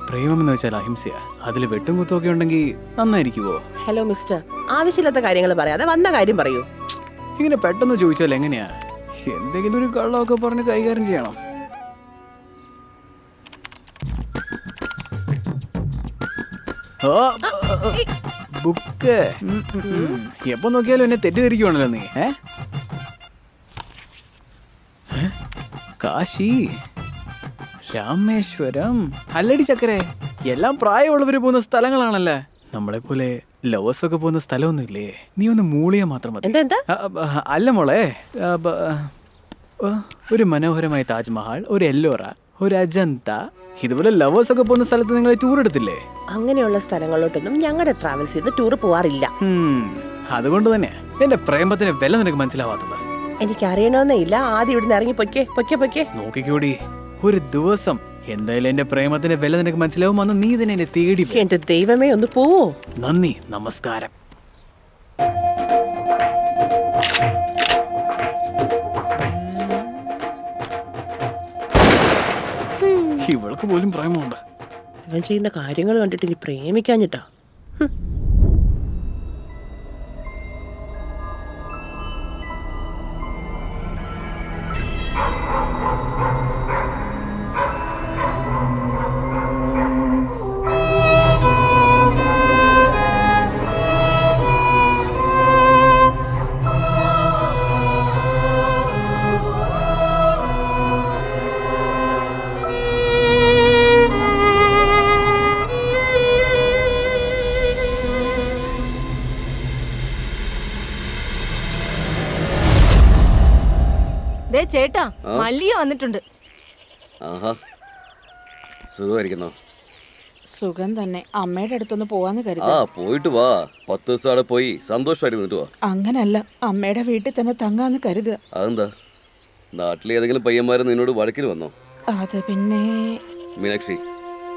പ്രേമം എന്ന് വെച്ചാൽ അഹിംസയാ. അതിൽ വെട്ടും കുത്തൊക്കെ ഉണ്ടെങ്കിൽ നന്നായിരിക്കുവോ? ഹലോ മിസ്റ്റർ, ആവശ്യമില്ലാത്ത കാര്യങ്ങൾ പറയാതെ വന്ന കാര്യം പറയൂ. ഇങ്ങനെ പെട്ടെന്ന് ചോദിച്ചാൽ എങ്ങനെയാ? എന്തെങ്കിലും ഒരു കള്ളമൊക്കെ പറഞ്ഞ് കൈകാര്യം ചെയ്യണം. ബുക്ക് എപ്പോ നോക്കിയാലും എന്നെ തെറ്റിദ്ധരിക്കുവാണല്ലോ നീ. കാശി, രാമേശ്വരം, അല്ലടി ചക്കരെ, എല്ലാം പ്രായമുള്ളവര് പോകുന്ന സ്ഥലങ്ങളാണല്ലേ. നമ്മളെ പോലെ ലവേഴ്സ് ഒക്കെ പോകുന്ന സ്ഥലമൊന്നും ഇല്ലേ? നീ ഒന്ന് മൂളിയാ മാത്രം മതി. അല്ല മോളെ, ഒരു മനോഹരമായ താജ്മഹൽ, ഒരു എല്ലോറ, ഒരു അജന്ത, ഇതുപോലെ ലവേഴ്സ് ഒക്കെ പോകുന്ന സ്ഥലത്ത് നിങ്ങൾ ടൂർ എടുത്തില്ലേ? അങ്ങനെയുള്ള സ്ഥലങ്ങളിലോട്ടൊന്നും ഞങ്ങളുടെ ട്രാവൽസ് ചെയ്ത് ടൂർ പോവാറില്ല. അതുകൊണ്ട് തന്നെ എന്റെ പ്രേമത്തിന് വില നിനക്ക് മനസ്സിലാവാത്തത്. എനിക്ക് അറിയണമെന്നേ ഇല്ല. ആദ്യം ഇവിടുന്ന് ഇറങ്ങി പൊയ്ക്കേ പൊയ്ക്കേ പൊയ്ക്കേ. നോക്കിക്കൂടി, ഒരു ദിവസം എന്തായാലും എന്റെ പ്രേമത്തിന്റെ വില നിനക്ക് മനസ്സിലാവും. അന്ന് നീ തന്നെ എന്നെ തേടി. എന്റെ ദൈവമേ, ഒന്ന് പോവോ? നന്ദി, നമസ്കാരം. ഇവൾക്ക് പോലും പ്രേമമുണ്ട്. ഇവൻ ചെയ്യുന്ന കാര്യങ്ങൾ കണ്ടിട്ട് ഇനി പ്രേമിക്കാഞ്ഞിട്ടാ. ചേട്ടാ, മല്ലിയ വന്നിട്ടുണ്ട്. ആഹാ, സുഖമായിരിക്കുന്നോ? സുഖം തന്നെ. അമ്മയുടെ അടുത്തൊന്ന് പോവാന്ന് കരുതി. പോയിട്ട് വാ. 10 ദിവസം അവിടെ പോയി സന്തോഷമായിട്ട് വാ. അങ്ങനല്ല, അമ്മയുടെ വീട്ടിൽ തന്നെ തങ്ങാന്ന് കരുതുക. അതെന്താ, നാട്ടിലെ ഏതെങ്കിലും പയ്യന്മാര് നിന്നോട് വഴക്കിന് വന്നോ? അത് പിന്നെ മീനാക്ഷി,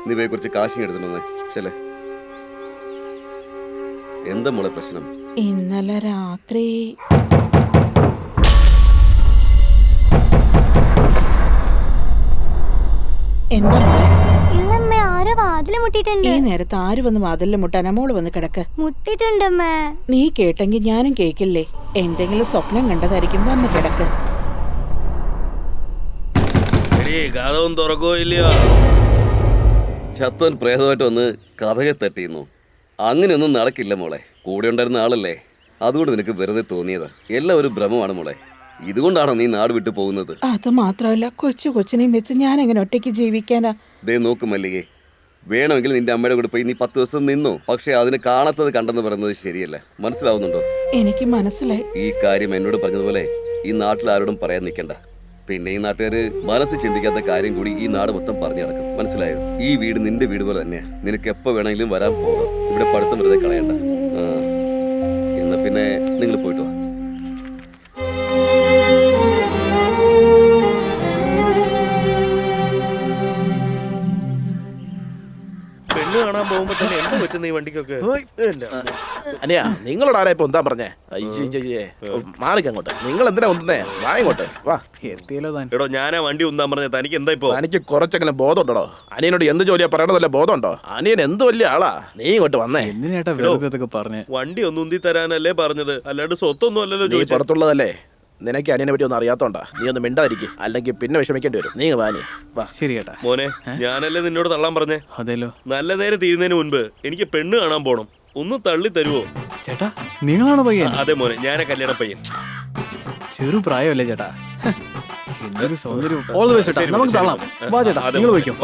നീ പോയി കുറച്ച് കാശിങ് എടുത്തിട്ടുണ്ടേ. ചെല്ലേ. എന്താ മോളെ പ്രശ്നം? ഇന്നലെ രാത്രി ഇല്ലമ്മേ, ആരാ വാതില് മുട്ടിട്ടുണ്ട്. ഈ നേരത്ത് ആര് വന്ന് വാതിലിൽ മുട്ടാനാ? മോള് വന്ന് കിടക്ക്. മുട്ടിട്ടുണ്ടമ്മേ. നീ കേട്ടെങ്കിൽ ഞാനും കേക്കില്ലേ? എന്തെങ്കിലും സ്വപ്നം കണ്ടതായിരിക്കും. വന്ന് കിടക്ക്. കഥവും തുറക്കോ ഇല്ലയോ? ചത്തൻ പ്രേതമായിട്ട് വന്ന് കഥകെ തട്ടിയിരുന്നു. അങ്ങനെയൊന്നും നടക്കില്ല മോളെ. കൂടെ ഉണ്ടായിരുന്ന ആളല്ലേ, അതുകൊണ്ട് നിനക്ക് വെറുതെ തോന്നിയതാ. എല്ലാം ഒരു ഭ്രമമാണ് മോളെ. ഇതുകൊണ്ടാണോ നീ നാട് വിട്ടു പോകുന്നത്? അത് മാത്രമല്ല, കൊച്ചിനെയും വെച്ച് ഞാൻ എങ്ങനെ ഒറ്റയ്ക്ക് ജീവിക്കാനാ? ദേ നോക്ക് മല്ലികേ, വേണമെങ്കിൽ നിന്റെ അമ്മയുടെ കൂടെ പോയി നീ 10 ദിവസം നിന്നു. പക്ഷെ അതിന് കാണാത്തത് കണ്ടെന്ന് പറയുന്നത് ശരിയല്ല. മനസ്സിലാവുന്നുണ്ടോ? എനിക്ക് മനസ്സിലായി. ഈ കാര്യം എന്നോട് പറഞ്ഞതുപോലെ ഈ നാട്ടിൽ ആരോടും പറയാൻ നിൽക്കണ്ട. പിന്നെ ഈ നാട്ടുകാര് മനസ്സിൽ ചിന്തിക്കാത്ത കാര്യം കൂടി ഈ നാട് മൊത്തം പറഞ്ഞു നടക്കും. മനസ്സിലായോ? ഈ വീട് നിന്റെ വീട് പോലെ തന്നെയാ. നിനക്ക് എപ്പോ വേണമെങ്കിലും വരാൻ പോകാം. ഇവിടെ പഠിത്തം വെറുതെ കളയണ്ട. എന്നാ പിന്നെ നിങ്ങൾ പോയിട്ട് വാ. പെണ്ണ് കാണാൻ പോകുമ്പോ തന്നെ എന്താ പറ്റുന്ന ഈ വണ്ടിക്കൊക്കെ? അനിയാ, നിങ്ങളോട് ആരാ ഇപ്പൊ എന്താ പറഞ്ഞേ? മാറിക്കങ്ങോട്ട്. നിങ്ങൾ എന്തിനാ ഒന്നേ? വാ ഇങ്ങോട്ട് വാ. എത്തിയല്ലോ താൻ. എടോ, ഞാനാ വണ്ടി ഒന്നാൻ പറഞ്ഞത്. തനിക്ക് എന്താ ഇപ്പൊ? എനിക്ക് കുറച്ചെങ്കിലും ബോധം ഉണ്ടോ? അനിയനോട് എന്ത് ജോലിയാ പറയണതല്ലേ ബോധം ഉണ്ടോ? അനിയൻ എന്ത് വലിയ ആളാ. നീ ഇങ്ങോട്ട് വന്നേ. എന്തിനേട്ടാ വെറുതെ ഇതൊക്കെ പറഞ്ഞേ? വണ്ടി ഒന്ന് ഉന്തി തരാനല്ലേ പറഞ്ഞത്, അല്ലാണ്ട് സ്വത്തൊന്നും അല്ലല്ലോ നീ ചോദിച്ചത്. പുറത്തുള്ളതല്ലേ? നിനക്ക് അനിയനെ പറ്റി ഒന്നും അറിയാത്തോണ്ടാ. നീ ഒന്ന് മിണ്ടായിരിക്കും, അല്ലെങ്കിൽ പിന്നെ വിഷമിക്കേണ്ടി വരും. നീ വാനി വാ. ശരി ചേട്ടാ. മോനെ, ഞാനല്ലേ നിന്നോട് തള്ളാൻ പറഞ്ഞേ? അതെല്ലോ. നല്ല നേരെ തീരുന്നതിന് മുൻപ് എനിക്ക് പെണ്ണ് കാണാൻ പോണം. ഒന്ന് തള്ളി തരുവോ? ചേട്ടാ, നിങ്ങളാണോ പയ്യൻ? അതെ മോനെ, ഞാനാ കല്യാണ പയ്യൻ. ചെറു പ്രായമല്ലേ ചേട്ടാ? എന്തൊരു സൗന്ദര്യം. ഓൾ ദി ബെസ്റ്റ് ചേട്ടാ. നമുക്ക് തള്ളാം. വാ ചേട്ടാ, നിങ്ങൾ പോയിക്കോ.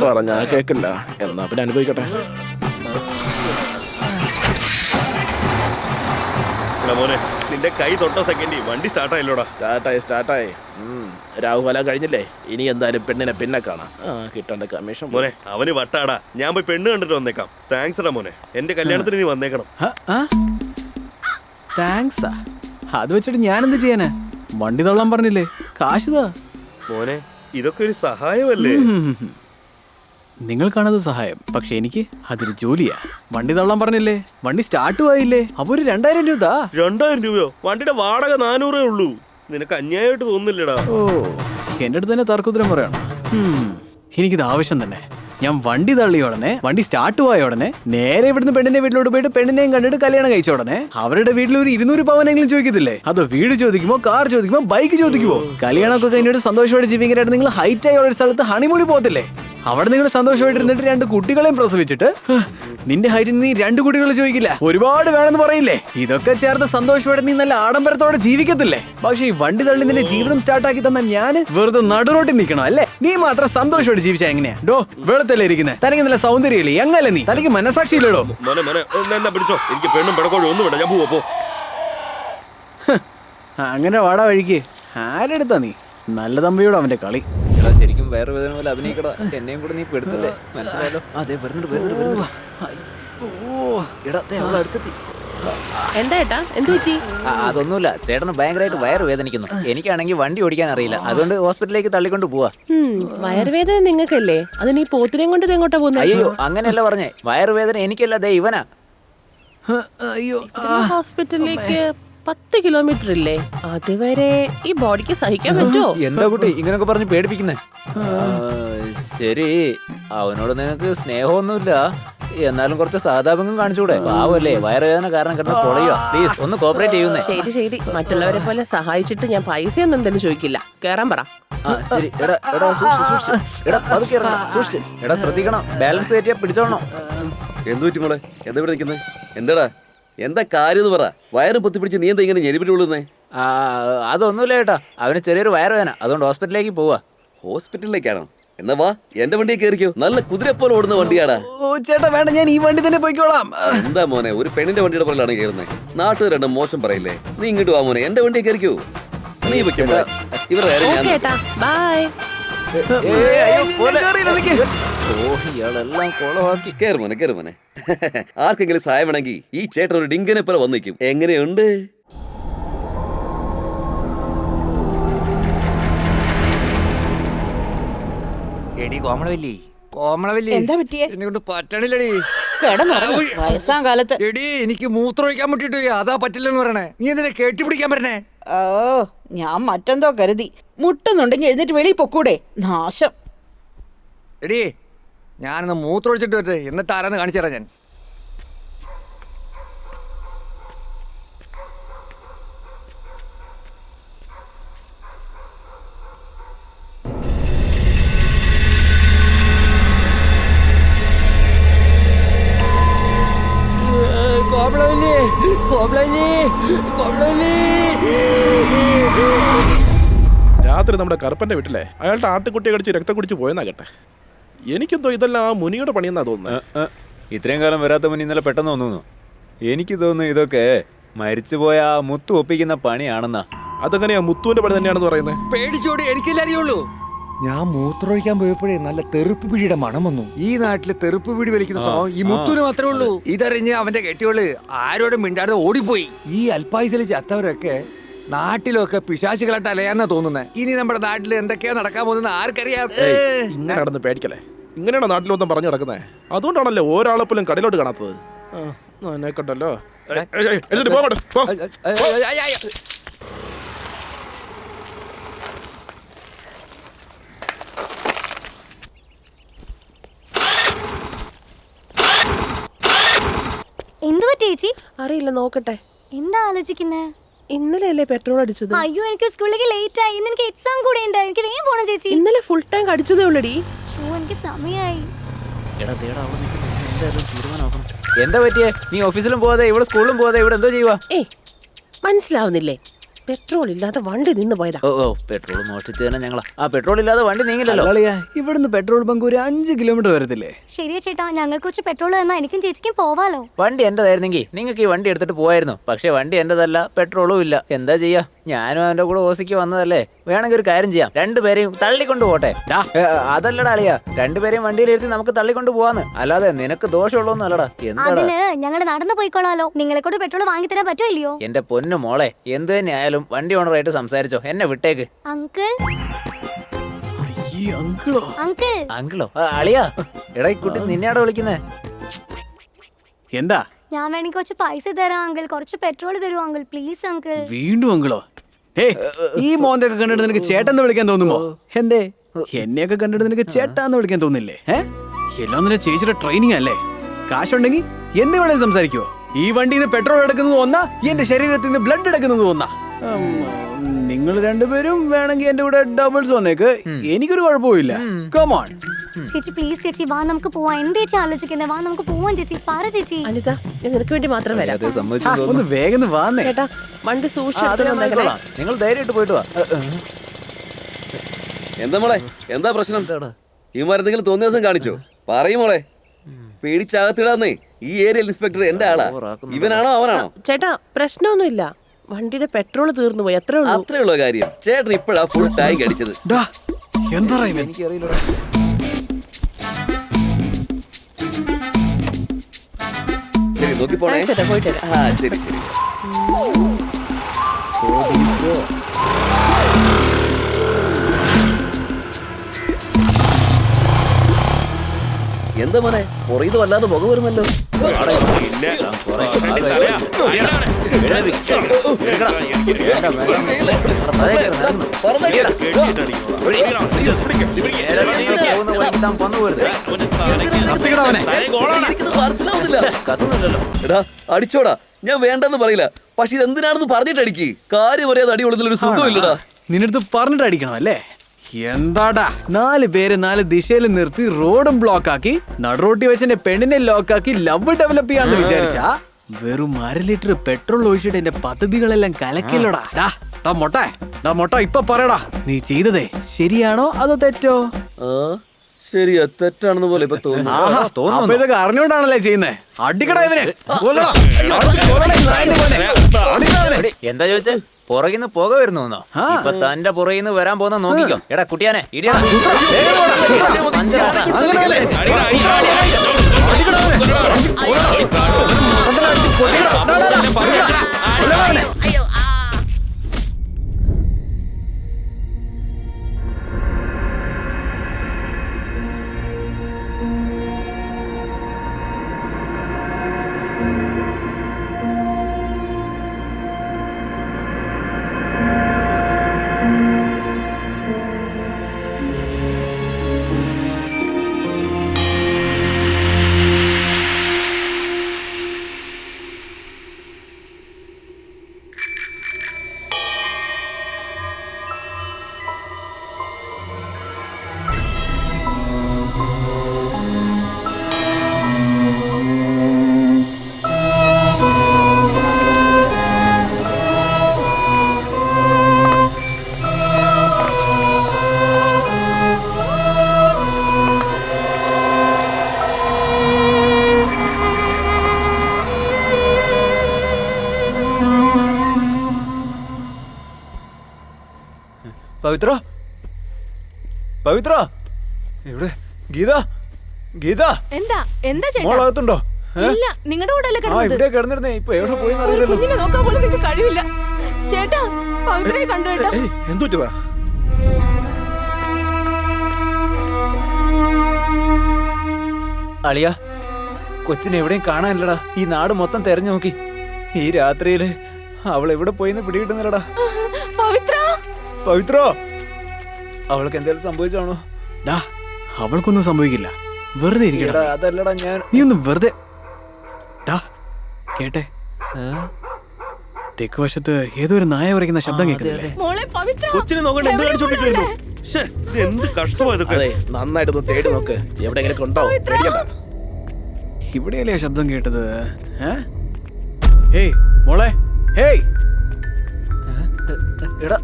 പറഞ്ഞാ കേക്കില്ല. എന്നാ പിന്നെ അനുഭവിക്കട്ടെ. മോനെ, നിന്റെ കൈ തൊട്ട സെക്കൻഡ് വണ്ടി സ്റ്റാർട്ടായില്ലോടാ. സ്റ്റാർട്ടായി. രാഹുകാലം കഴിഞ്ഞില്ലേ? ഇനി എന്തായാലും പെണ്ണിനെ പിന്നെ കാണാം. കിട്ടേണ്ട കമ്മീഷൻ. മോനെ, അവന് വട്ടാടാ. ഞാൻ പോയി പെണ്ണ് കണ്ടിട്ട് വന്നേക്കാം. താങ്ക്സ് എടാ മോനെ. എന്റെ കല്യാണത്തിന് നീ വന്നേക്കണം. താങ്ക്സാ. അത് വെച്ചിട്ട് ഞാൻ എന്ത് ചെയ്യാനാ? വണ്ടി തള്ളാൻ പറഞ്ഞില്ലേ? കാശുതാ. മോനെ, ഇതൊക്കെ ഒരു സഹായമല്ലേ? നിങ്ങൾക്കാണത് സഹായം, പക്ഷെ എനിക്ക് അതൊരു ജോലിയാ. വണ്ടി തള്ളാൻ പറഞ്ഞില്ലേ? വണ്ടി സ്റ്റാർട്ടും ആയില്ലേ? അപ്പൊ ഒരു 2000 രൂപ. 2000 രൂപയോ? വണ്ടിയുടെ വാടക 400 ഉള്ളൂ. നിനക്ക് അന്യായമായിട്ട് തോന്നുന്നില്ലടാ? ഓ, എന്റെ അടുത്ത് തന്നെ തർക്കുത്തരം പറയണം. എനിക്കിത് ആവശ്യം തന്നെ. ഞാൻ വണ്ടി തള്ളിയ ഉടനെ, വണ്ടി സ്റ്റാർട്ട് പോയ ഉടനെ നേരെ ഇവിടുന്ന് പെണ്ണിന്റെ വീട്ടിലോട്ട് പോയിട്ട് പെണ്ണിനെയും കണ്ടിട്ട് കല്യാണം കഴിച്ച ഉടനെ അവരുടെ വീട്ടിൽ ഒരു 200 പവനെങ്കിലും ചോദിക്കത്തില്ലേ? അതോ വീട് ചോദിക്കുമോ, കാർ ചോദിക്കുമോ, ബൈക്ക് ചോദിക്കുമോ? കല്യാണമൊക്കെ കഴിഞ്ഞിട്ട് സന്തോഷമായിട്ട് ജീവിക്കാനായിട്ട് നിങ്ങൾ ഹൈറ്റ് ആയ ഒരു സ്ഥലത്ത് ഹണിമൂണി പോകത്തില്ലേ? അവിടെ നിങ്ങൾ സന്തോഷമായിട്ടിരുന്നിട്ട് 2 കുട്ടികളെയും പ്രസവിച്ചിട്ട് നിന്റെ ഹൈറ്റിന് നീ 2 കുട്ടികൾ ചോദിക്കില്ല, ഒരുപാട് വേണമെന്ന് പറയില്ലേ? ഇതൊക്കെ ചേർത്ത് സന്തോഷമായിട്ട് നീ നല്ല ആഡംബരത്തോടെ ജീവിക്കത്തില്ലേ? പക്ഷെ ഈ വണ്ടി തള്ളി നിന്റെ ജീവിതം സ്റ്റാർട്ടാക്കി തന്ന ഞാൻ വെറുതെ നടുറോട്ടിൽ നിൽക്കണം അല്ലേ? നീ മാത്രം സന്തോഷമായിട്ട് ജീവിച്ചാ എങ്ങനെയാ? ഡോ, വെളുത്തല്ലേ ഇരിക്കുന്നത്? തനിക്ക് നല്ല സൗന്ദര്യമില്ലേ? എങ്ങല്ലേ നീ? തനിക്ക് മനസാക്ഷിയില്ലടോ? പിടിച്ചോ, എനിക്ക് പെണ്ണും പെടക്കോഴും ഒന്നും വേണ്ട. ഞാൻ പോവോ? അങ്ങനെ വാടാ വഴിക്ക്. ആരെടുത്താ നീ? നല്ല തമ്പിയോട് അവന്റെ കളി. ശരിക്കും വേറെ വേദന പോലെ അഭിനയിക്കടാ. എന്നെയും കൂടെ നീ പെടുത്തല്ലേ? മനസ്സിലായല്ലോ. അതെ, വരുന്നുണ്ട്. എന്താ ഏട്ടാ, എന്ത് പറ്റി? അതൊന്നുമില്ല, ചേട്ടന് ഭയങ്കരമായിട്ട് വയറ് വേദനിക്കുന്നു. എനിക്കാണെങ്കിൽ വണ്ടി ഓടിക്കാൻ അറിയില്ല, അതുകൊണ്ട് ഹോസ്പിറ്റലിലേക്ക് തള്ളിക്കൊണ്ട് പോവാ. വയറുവേദന നിങ്ങൾക്കല്ലേ? അത് നീ പോത്തിനെയും കൊണ്ട് എങ്ങോട്ടാ പോകുന്നത്? അയ്യോ, അങ്ങനെയല്ല പറഞ്ഞേ. വയറുവേദന എനിക്കല്ല, ദേ ഇവനാ. അയ്യോ, ഹോസ്പിറ്റലിലേക്ക് 10 കിലോമീറ്റർ ഇല്ലേ? അതുവരെ ഈ ബോഡിക്ക് സഹിക്കാൻ പറ്റുമോ? എന്താ കുട്ടി ഇങ്ങനൊക്കെ പറഞ്ഞ് പേടിപ്പിക്കുന്നേ? ശരി, അവനോട് നിങ്ങൾക്ക് സ്നേഹമൊന്നുമില്ല, എന്നാലും കുറച്ച് സഹതാപം കാണിച്ചൂടെ? പാവല്ലേ, വയറുവേദന കാരണം കിടന്ന് പൊളയുക. പ്ലീസ് ഒന്ന് കോപ്പറേറ്റ് ചെയ്യുന്നേ. ശരി, മറ്റുള്ളവരെ പോലെ സഹായിച്ചിട്ട് ഞാൻ പൈസയൊന്നും എന്തായാലും ചോദിക്കില്ല. കേറാൻ പറ. ശരി. എടാ ശ്രദ്ധിക്കണം, ബാലൻസ് തെറ്റിയാ പിടിച്ചോളണം. എന്തു പറ്റി മോളെ? എന്താ ഇവിടെ നിൽക്കുന്നത്? എന്താടാ, എന്താ കാര്യം എന്ന് പറ. വയറും പൊത്തിപ്പിടിച്ച് നീ എന്താ ഇങ്ങനെ ഞെരിപിട്ടുള്ളൂന്നേ? അതൊന്നുമില്ല ചേട്ടാ, അവന് ചെറിയൊരു വയറുവേദന, അതുകൊണ്ട് ഹോസ്പിറ്റലിലേക്ക് പോവാ. ഹോസ്പിറ്റലിലേക്കാണോ? എന്നാ വാ, എന്റെ വണ്ടിയെ കയറിക്കോ. നല്ല കുതിര പോലെ ഓടുന്ന വണ്ടിയാടാ. ഓ ചേട്ടാ വേണ്ട, ഞാൻ ഈ വണ്ടി തന്നെ പോയിക്കോളാം. എന്താ മോനെ, ഒരു പെണ്ണിന്റെ വണ്ടിയുടെ പുറകിലാണ് കയറുന്നത്? നാട്ടുകാരുടെ മോശം പറയില്ലേ? നീ ഇങ്ങോട്ട് വാ മോനെ, എന്റെ വണ്ടിയെ കയറിക്കോ. നീ വെക്കോ. ഇവരുടെ ബൈ. കേറ് മോനെ. ആർക്കെങ്കിലും സഹായം വേണമെങ്കിൽ ഈ ചേട്ടൻ ഒരു ഡിങ്കനെ പോലെ വന്നിക്കും. എങ്ങനെയുണ്ട്? എടി കോമളവല്ലി, എന്താ പറ്റിയേ? എന്നെ കൊണ്ട് പറ്റണില്ലടി. കിടന്നുറങ്ങ് വയസ്സാം കാലത്ത്. എടി, എനിക്ക് മൂത്രമൊഴിക്കാൻ മുട്ടിട്ട് അതാ പറ്റില്ലെന്ന് പറയണേ. നീ എന്തിനാ കെട്ടിപ്പിടിക്കാൻ പറഞ്ഞേ? ഓ, ഞാൻ മറ്റെന്തോ കരുതി. മുട്ടുന്നുണ്ടെങ്കിൽ എഴുന്നേറ്റ് വെളിയിൽ പൊക്കൂടെ? നാശം. എടി, ഞാനൊന്ന് മൂത്രമൊഴിച്ചിട്ട് വരട്ടെ, എന്നിട്ട് ആരാന്ന് കാണിച്ചു തരാം ഞാൻ. രാത്രി നമ്മുടെ കറുപ്പന്റെ വീട്ടിലെ അയാളുടെ ആട്ടുകുട്ടിയെ കടിച്ച് രക്തം കുടിച്ച് പോയെന്നാ കേട്ടെ. എനിക്കെന്തോ ഇതെല്ലാം ആ മുനിയുടെ പണിയെന്നാ തോന്നുന്നത്. ഇത്രയും കാലം വരാത്ത മുനി ഇന്നലെ പെട്ടെന്ന് തോന്നുന്നു. എനിക്ക് തോന്നുന്നു ഇതൊക്കെ മരിച്ചുപോയ ആ മുത്തു ഒപ്പിക്കുന്ന പണിയാണെന്നാ. അതെങ്ങനെയാ മുത്തുവിന്റെ പണി തന്നെയാണെന്ന് പറയുന്നത്? പേടിച്ചോടി, എനിക്കല്ലേ അറിയുള്ളൂ. ഞാൻ മൂത്രമൊഴിക്കാൻ പോയപ്പോഴേ നല്ല തെറുപ്പ് പിടിയുടെ മണം വന്നു. ഈ നാട്ടില് തെറുപ്പ് പിടി വലിക്കുന്ന സ്വഭാവം ഈ മുത്തുവിന് മാത്രമേ ഉള്ളൂ. ഇതറിഞ്ഞ് അവന്റെ കെട്ടിയോള് ആരോടും മിണ്ടാതെ ഓടിപ്പോയി. ഈ അൽപായുസിൽ ചത്തവരൊക്കെ നാട്ടിലൊക്കെ പിശാചികളായിട്ട് അലയാന്നാ തോന്നുന്നത്. ഇനി നമ്മുടെ നാട്ടിൽ എന്തൊക്കെയാ നടക്കാൻ പോകുന്നത് ആർക്കറിയാം. ഇങ്ങനെ നടന്ന് പേടിക്കല്ലേ. ഇങ്ങനെയാണോ നാട്ടിലൊന്നും പറഞ്ഞു നടക്കുന്നത്? അതുകൊണ്ടാണല്ലേ ഒരാളെപ്പോലും കടയിലോട്ട് കാണാത്തത്. എന്നെ കണ്ടല്ലോ. എന്നിട്ട് പോകട്ടെ. എന്തുവാ ചേച്ചി? അറിയില്ല, നോക്കട്ടെ. എന്താ ആലോചിക്കുന്നേ? ഇന്നലെ അല്ലേ പെട്രോൾ അടിച്ചത്? അയ്യോ, എനിക്ക് സ്കൂളിലേക്ക് ലേറ്റ് ആയി. ഇന്ന് എനിക്ക് എക്സാം കൂടെ ഉണ്ട്. എനിക്ക് വേഗം പോണം ചേച്ചി. ഇന്നലെ ഫുൾ ടാങ്ക് അടിച്ചതേ ഉള്ളടി. എനിക്ക് സമയായി. എന്താ പറ്റിയേ? നീ ഓഫീസിലും പോവാതെ ഇവിടെ സ്കൂളിലും പോവാതെ ഇവിടെ എന്തോ ചെയ്യുവാ? മനസ്സിലാവുന്നില്ലേ? പെട്രോൾ ഇല്ലാതെ വണ്ടി നിന്ന് പോയതാ. ഓ പെട്രോൾ മോഷ്ടിച്ചു തന്നെ ഞങ്ങളാ. ആ പെട്രോൾ ഇല്ലാതെ വണ്ടി നീങ്ങില്ലല്ലോ. ഇവിടുന്ന് പെട്രോൾ ബങ്ക് ഒരു 5 കിലോമീറ്റർ വരത്തില്ലേ? ശരിയാ ചേട്ടാ, ഞങ്ങൾക്ക് കുറച്ച് പെട്രോൾ തന്നാ എനിക്കും ചേച്ചിക്കും പോവാലോ. വണ്ടി എന്റേതായിരുന്നെങ്കിൽ നിങ്ങൾക്ക് ഈ വണ്ടി എടുത്തിട്ട് പോവായിരുന്നു. പക്ഷെ വണ്ടി എന്റേതല്ല, പെട്രോളും ഇല്ല. എന്താ ചെയ്യാ? ഞാനും അവന്റെ കൂടെ ഓസിക്ക് വന്നതല്ലേ. വേണമെങ്കിൽ ഒരു കാര്യം ചെയ്യാം, രണ്ടുപേരെയും തള്ളിക്കൊണ്ട് പോട്ടെ. അതല്ലടാ അളിയാ, രണ്ടുപേരെയും വണ്ടിയിലിരുത്തി നമുക്ക് തള്ളിക്കൊണ്ട് പോവാന്ന്. അല്ലാതെ നിനക്ക് ദോഷമുള്ളൊന്നും അല്ലടാ. അതിന് ഞങ്ങൾ നടന്നു പോയിക്കോളാലോ. നിങ്ങളെ കൊണ്ട് പെട്രോൾ വാങ്ങി തരാൻ പറ്റോ ഇല്ലയോ? എന്റെ പൊന്നു മോളെ, എന്ത് തന്നെ ആയാലും വണ്ടി ഓണറായിട്ട് സംസാരിച്ചോ, എന്നെ വിട്ടേക്ക്. അങ്കിൾ അങ്കിളോ? അളിയാ, എടാ ഈ കുട്ടി നിന്നെയാടോ വിളിക്കുന്നേ? എന്താ? ഞാൻ വേണമെങ്കിൽ കുറച്ച് പൈസ തരാം അങ്കിൾ. കുറച്ച് പെട്രോൾ തരുമോ അങ്കിൾ? Please uncle. വീണ്ടും അങ്കിളോ? ഈ മോന്തൊക്കെ കണ്ടിട്ട് നിനക്ക് ചേട്ടന്ന് വിളിക്കാൻ തോന്നുമോ? എന്തേ എന്നെയൊക്കെ കണ്ടിട്ട് നിനക്ക് ചേട്ടാന്ന് വിളിക്കാൻ തോന്നില്ലേ? എല്ലാം നിന്റെ ചേച്ചിയുടെ ട്രെയിനിങ് അല്ലേ? കാശുണ്ടെങ്കിൽ എന്ത് വേണേലും സംസാരിക്കുവോ? ഈ വണ്ടിയിൽ നിന്ന് പെട്രോൾ എടുക്കുന്നത് ഒന്നാ, എന്റെ ശരീരത്തിൽ നിന്ന് ബ്ലഡ് എടുക്കുന്നത് ഒന്നാ. നിങ്ങൾ രണ്ടുപേരും വേണമെങ്കിൽ എന്റെ കൂടെ ഡബിൾസ് വന്നേക്ക്, എനിക്കൊരു കുഴപ്പമില്ല. കം ഓൺ ചേച്ചി, പ്ലീസ് ചേച്ചി, വാ നമുക്ക് പോവാം. എന്താ ചേച്ചി ആലോചിക്കുന്നത്? വാ നമുക്ക് പോവാം ചേച്ചി. പറ ചേച്ചി. അനിത, ഞാൻ നിനക്ക് വേണ്ടി മാത്രം വരാം. ഒന്ന് വേഗം വാന്നേ ചേട്ടാ, വണ്ടി സൂക്ഷിച്ചു. നിങ്ങൾ ധൈര്യമായിട്ട് പോയിട്ട് വാ. എന്താ മോളെ, എന്താ പ്രശ്നം? ഈ മരുന്നെങ്കിലും തോന്നിയ ദിവസം കാണിച്ചോ? പറയും മോളെ, പേടിച്ചാകത്തിടാന്നേ. ഈ ഏരിയൽ ഇൻസ്പെക്ടർ എന്റെ ആളാ. ഇവനാണോ അവനാണോ? ചേട്ടാ, പ്രശ്നമൊന്നുമില്ല. വണ്ടിയുടെ പെട്രോൾ തീർന്നു പോയി, അത്രേ ഉള്ളൂ കാര്യം. ചേട്ടൻ ഇപ്പഴാ ഫുൾ ടാങ്ക് അടിച്ചത്. എന്താ എനിക്കറിയില്ല. ശരി, നോക്കി പോണേ. പോയിട്ട് ശരി ശരി. എന്താ മോനെ, പുറയത് വല്ലാതെ മുഖം വരുന്നല്ലോ. അടിച്ചോടാ, ഞാൻ വേണ്ടെന്ന് പറയില്ല. പക്ഷെ ഇതെന്തിനാണെന്ന് പറഞ്ഞിട്ട് അടിക്ക്. കാര്യം പറയാതെ അടി കൊള്ളുന്നൊരു സുഖമില്ലടാ. നിന്നടുത്ത് പറഞ്ഞിട്ട് അടിക്കണം അല്ലേ? എന്താടാ, 4 പേര് 4 ദിശയിൽ നിർത്തി റോഡും ബ്ലോക്ക് ആക്കി നടുറോട്ടി വെച്ച് പെണ്ണിനെ ലോക്കാക്കി ലവ് ഡെവലപ്പ് ചെയ്യാന്ന് വിചാരിച്ചാ വെറും 1/2 ലിറ്റർ പെട്രോൾ ഒഴിച്ചിട്ട് എന്റെ പദ്ധതികളെല്ലാം കലക്കില്ലോടാ. മൊട്ട ഇപ്പൊ പറയടാ, നീ ചെയ്തതേ ശരിയാണോ അതോ തെറ്റോ? ശരിയാ, തെറ്റാണെന്ന് പോലെ ഇപ്പൊ തോന്നുന്നു. ഇതൊക്കെ അറിഞ്ഞോണ്ടാണല്ലേ ചെയ്യുന്നേ? അടിക്കടാ ഇവനെ. എന്താ ചോദിച്ചേ? പുറകിന്ന് പുക വരുന്നു. ഇപ്പൊ തന്റെ പുറകിന്ന് വരാൻ പോകുന്ന നോക്കിക്കോ. എടാ കുട്ടിയാനെ ഇടിയാ. പവിത്ര പവിത്ര എവിടെ? ഗീത ഗീത എന്താ എന്താ ചേട്ടാ? മോളകത്തുണ്ടോ? ഇല്ല, നിങ്ങളുടെ കൂടെ അല്ലേ കിടന്നത്? ഇവിടെ കിടന്നിരുന്നേ, ഇപ്പൊ എവിടെ പോയി ഒരു കുഞ്ഞിനെ നോക്കാൻ പോലും നിങ്ങൾക്ക് കഴിവില്ല. ചേട്ടാ, പവിത്രയെ കണ്ടു കേട്ടോ. എന്തുവാ? അളിയ, കൊച്ചിനെ എവിടെയും കാണാനില്ലടാ. ഈ നാട് മൊത്തം തെരഞ്ഞു നോക്കി. ഈ രാത്രിയില് അവൾ എവിടെ പോയിന്ന് പിടികിട്ടുന്നില്ലടാ. പവിത്ര പവിത്രോ, അവൾക്ക് എന്തെങ്കിലും സംഭവിച്ചാണോ? അവൾക്കൊന്നും സംഭവിക്കില്ല, വെറുതെ ഇരിക്കടാ. അതല്ലടാ, ഞാൻ നീ ഒന്ന് വെറുതെ കേട്ടെ. തെക്ക് വശത്ത് ഏതോ ഒരു നായ ഉറയ്ക്കുന്ന ശബ്ദം കേൾക്കുന്നില്ലേ? മോളെ പവിത്ര, കൊച്ചിനെ നോക്കണ്ട, എന്ത് കാണിച്ചോണ്ടിരിക്കുന്നു? എന്ത് കഷ്ടമായത്. നന്നായിട്ടൊന്ന് തേടി നോക്ക്, എവിടെയെങ്കിലും ഉണ്ടോ? ഇവിടെയല്ലേ ആ ശബ്ദം കേട്ടത്? ഹേയ് മോളെ, ഹേയ് എടാ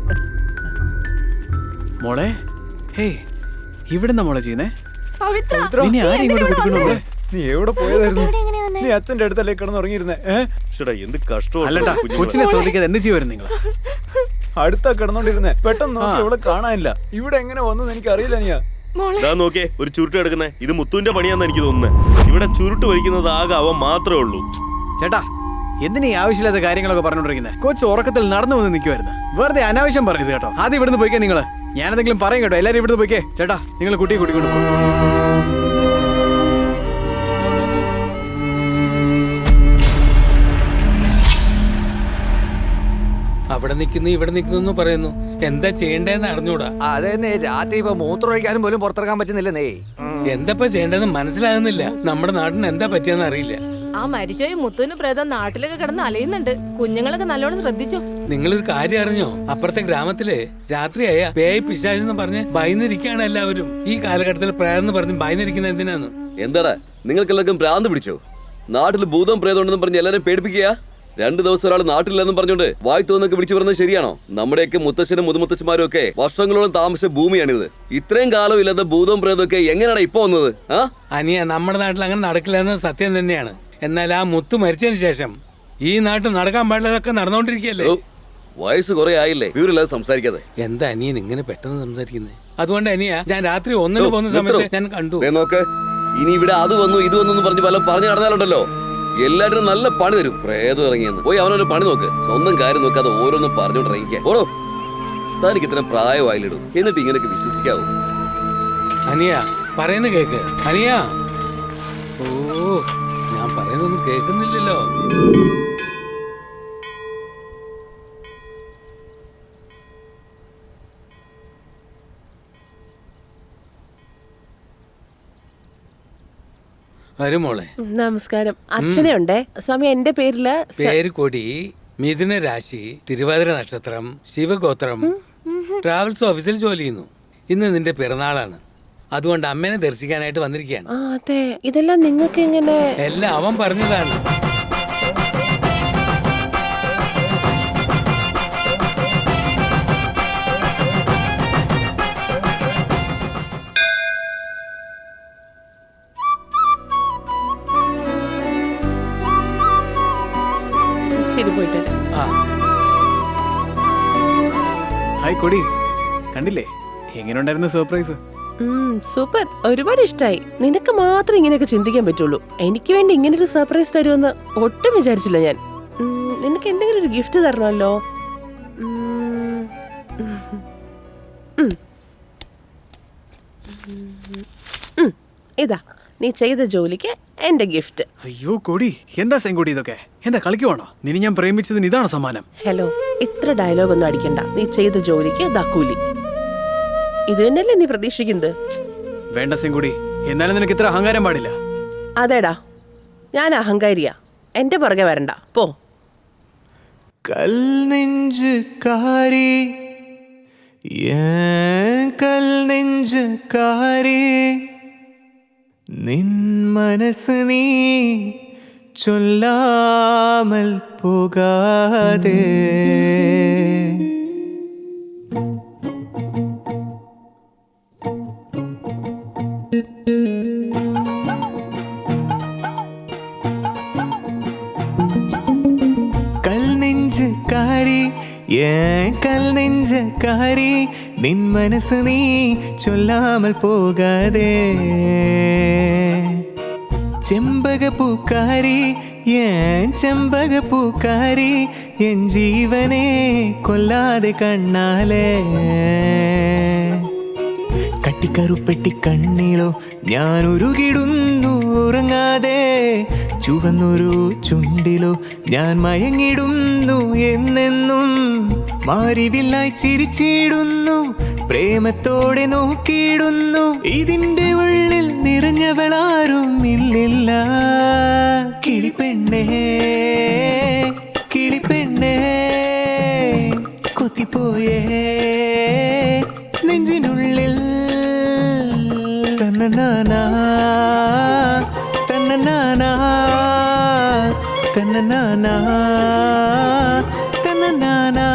മോളെ, ഹേയ് ഇവിടെന്താ മോളെ ചെയ്യുന്നേ? പവിത്ര, നിന്നെ ആരും ഇങ്ങോട്ട് വിളിക്കണോ? നീ എവിടെ പോയതായിരുന്നു? നീ അച്ഛന്റെ അടുത്തല്ലേ കിടന്നുറങ്ങിയിരുന്നേ? എന്ത് കഷ്ടമാണ്. അല്ലട്ടാ, കൊച്ചിനെ ശ്രദ്ധിക്കാതെ എന്ത് ചെയ്യുമായിരുന്നു നിങ്ങൾ? അടുത്താ കിടന്നോണ്ടിരുന്നേ, പെട്ടെന്ന് നോക്കി ഇവിടെ കാണാനില്ല. ഇവിടെ എങ്ങനെ വന്നു എനിക്ക് അറിയില്ല. നീ നോക്കേ, ഒരു ചുരുട്ട് കിടക്കുന്നേ. ഇത് മുത്തുവിന്റെ പണിയാന്ന് എനിക്ക് തോന്നുന്നത്. ഇവിടെ ചുരുട്ട് വലിക്കുന്നത് ആകെ അവൻ മാത്രമേ ഉള്ളൂ. ചേട്ടാ, എന്തിനാ ഈ ആവശ്യമില്ലാത്ത കാര്യങ്ങളൊക്കെ പറഞ്ഞോണ്ടിരിക്കുന്നത്? കൊച്ചു ഉറക്കത്തിൽ നടന്നു വന്ന് നിൽക്കുമായിരുന്നു. വെറുതെ അനാവശ്യം പറയുന്നത് കേട്ടോ. ആദ്യം ഇവിടുന്ന് പോയിക്കേ നിങ്ങള്. ഞാനെന്തെങ്കിലും പറയും കേട്ടോ. എല്ലാരും ഇവിടുന്ന് പോയിക്കേ. ചേട്ടാ, നിങ്ങൾ കുട്ടിയെ കൂട്ടിക്കൊണ്ട് പോകും. അവിടെ നിൽക്കുന്നു ഇവിടെ നിൽക്കുന്നു പറയുന്നു. എന്താ ചെയ്യേണ്ടതെന്ന് അറിഞ്ഞൂടാ. അതെന്നെ, രാത്രി ഇപ്പൊ മൂത്രമൊഴിക്കാനും പോലും പുറത്തിറങ്ങാൻ പറ്റുന്നില്ലെന്നേ. എന്താ ചെയ്യേണ്ടതെന്ന് മനസ്സിലാകുന്നില്ല. നമ്മുടെ നാടിന് എന്താ പറ്റിയെന്ന് അറിയില്ല. ആ മരിച്ചോയി മുത്തുവിന് പ്രേതം നാട്ടിലൊക്കെ കിടന്ന് അലയുന്നുണ്ട്. കുഞ്ഞുങ്ങളൊക്കെ നല്ലോണം ശ്രദ്ധിച്ചോ. നിങ്ങളൊരു കാര്യം അറിഞ്ഞോ? അപ്പുറത്തെ ഗ്രാമത്തില് രാത്രിയായ പേയ് പിശാചെന്ന് പറഞ്ഞ് ഭയന്നിരിക്കുകയാണ് എല്ലാവരും. ഈ കാലഘട്ടത്തിൽ പ്രേതെന്ന് പറഞ്ഞ് ഭയന്നിരിക്കുന്ന എന്തിനാന്ന്? എന്താടാ, നിങ്ങൾക്കെല്ലാവർക്കും ഭ്രാന്ത് പിടിച്ചോ? നാട്ടിൽ ഭൂതം പ്രേതം ഉണ്ടെന്ന് പറഞ്ഞ് എല്ലാരും പേടിപ്പിക്കുക. 2 ദിവസം ഒരാൾ നാട്ടിലെന്നും പറഞ്ഞോണ്ട് വായി തോന്നൊക്കെ വിളിച്ചു പറഞ്ഞത് ശരിയാണോ? നമ്മുടെയൊക്കെ മുത്തശ്ശനും മുതുമുത്തശ്ശന്മാരും ഒക്കെ വർഷങ്ങളോളം താമസിച്ച ഭൂമിയാണിത്. ഇത്രയും കാലം ഇല്ലാത്ത ഭൂതവും പ്രേതവും ഒക്കെ എങ്ങനെയാണ് ഇപ്പൊ വന്നത്? അനിയ, നമ്മുടെ നാട്ടിൽ അങ്ങനെ നടക്കില്ലെന്ന് സത്യം തന്നെയാണ്. എന്നാൽ ആ മുത്തു മരിച്ചതിന് ശേഷം ഈ നാട്ടിൽ നടക്കാൻ പാടില്ലതൊക്കെ നടന്നുകൊണ്ടിരിക്കുകയല്ലേ. വയസ്സ് കുറെ ആയില്ലേ, വിവരമില്ലാതെ സംസാരിക്കാതെ. എന്താ അനിയൻ ഇങ്ങനെ പെട്ടെന്ന് സംസാരിക്കുന്നത്? അതുകൊണ്ട് അനിയ, ഞാൻ രാത്രി 1 പോകുന്ന സമയത്ത് ഞാൻ കണ്ടു. നോക്ക്, ഇനി ഇവിടെ അത് വന്നു ഇത് വന്നു പറഞ്ഞ് പല പറഞ്ഞു നടന്നാലുണ്ടല്ലോ, എല്ലാവരും നല്ല പണി തരും. പ്രേതം ഇറങ്ങിയെന്ന് പോയി അവനൊരു പണി നോക്ക്. സ്വന്തം കാര്യം നോക്കാതെ ഓരോന്നും പറഞ്ഞോണ്ടിറങ്ങിക്കാൻ ഓടോ. തനിക്ക് ഇത്ര പ്രായമായില്ലിടും, എന്നിട്ട് ഇങ്ങനെയൊക്കെ വിശ്വസിക്കാവൂ? അനിയ, പറയുന്ന കേക്ക്. അനിയ, ഓ, ഞാൻ പറയുന്നൊന്നും കേൾക്കുന്നില്ലല്ലോ. വരുമോളെ. നമസ്കാരം. അർച്ചനയുണ്ടേ സ്വാമി. എന്റെ പേരില് പേര് കൊടി, മിഥുന രാശി, തിരുവാതിര നക്ഷത്രം, ശിവഗോത്രം. ട്രാവൽസ് ഓഫീസിൽ ജോലി ചെയ്യുന്നു. ഇന്ന് നിന്റെ പിറന്നാളാണ്. അതുകൊണ്ട് അമ്മേനെ ദർശിക്കാനായിട്ട് വന്നിരിക്കുകയാണ്. അതെ, ഇതെല്ലാം നിങ്ങൾക്ക് എങ്ങനെ? എല്ലാം അവൻ പറഞ്ഞതാണ്. ശരി, പോയിട്ട് വരാം. ഹായ് കൊടി, കണ്ടില്ലേ എങ്ങനെയുണ്ടായിരുന്നു സർപ്രൈസ്? സൂപ്പർ, ഒരുപാട് ഇഷ്ടായി. നിനക്ക് മാത്രം ഇങ്ങനെയൊക്കെ ചിന്തിക്കാൻ പറ്റുള്ളൂ. എനിക്ക് വേണ്ടി ഇങ്ങനെ ഒരു സർപ്രൈസ് തരുമെന്ന് ഒട്ടും വിചാരിച്ചില്ല ഞാൻ. നിനക്ക് എന്തെങ്കിലും ഒരു ഗിഫ്റ്റ് തരണമല്ലോ. ഇതാ, നീ ചെയ്ത ജോലിക്ക് എന്റെ ഗിഫ്റ്റ്. അയ്യോ കൊടി, എന്താ സെങ്കൊടി ഇതൊക്കെ? എന്താ കളിക്കുവാണോ? നിന്നെ ഞാൻ പ്രേമിച്ചതിന് ഇതാണ് സമ്മാനം. ഹലോ, ഇത്ര ഡയലോഗ് ഒന്നും അടിക്കണ്ട. നീ ചെയ്ത ജോലിക്ക് ദാക്കൂലി. ഇത് തന്നെയല്ലേ നീ പ്രതീക്ഷിക്കുന്നത്? വേണ്ട സെങ്കൊടി, എന്നാലും നിനക്ക് ഇത്ര അഹങ്കാരം പാടില്ല. അതേടാ, ഞാൻ അഹങ്കാരിയാ. എന്റെ പുറകെ വരണ്ട, പോ. കൽ നെഞ്ചുകാരി, കൽ നെഞ്ചുകാരി, നിൻ മനസ്സ് നീ ചൊല്ലാമൽ പോകാതെ. കൽ നെഞ്ചുകാരി, കൽ നെഞ്ചുകാരി, നിൻ മനസ്സ് നീ ചൊല്ലാമൽ പോകാതെ ചെമ്പകപ്പൂക്കാരി ഏൻ ചെമ്പകപ്പൂക്കാരി എൻ ജീവനെ കൊല്ലാതെ കണ്ണാലേ കട്ടിക്കറുപ്പെട്ടി കണ്ണിലോ ഞാൻ ഉരുകിടുന്നു ഉറങ്ങാതെ ചുവന്നൊരു ചുണ്ടിലോ ഞാൻ മയങ്ങിടുന്നു എന്നെന്നും മാറിവില്ലായി ചിരിച്ചിടുന്നു പ്രേമത്തോടെ നോക്കിയിടുന്നു ഇതിന്റെ ഉള്ളിൽ നിറഞ്ഞവളാരും ഇല്ലില്ല കിളിപ്പെണ്ണേ കിളിപ്പെണ്ണേ കൊത്തിപ്പോയേ നെഞ്ചിനുള്ളിൽ തന്നനാനാ തന്നനാനാ തന്നനാനാ തന്നനാനാ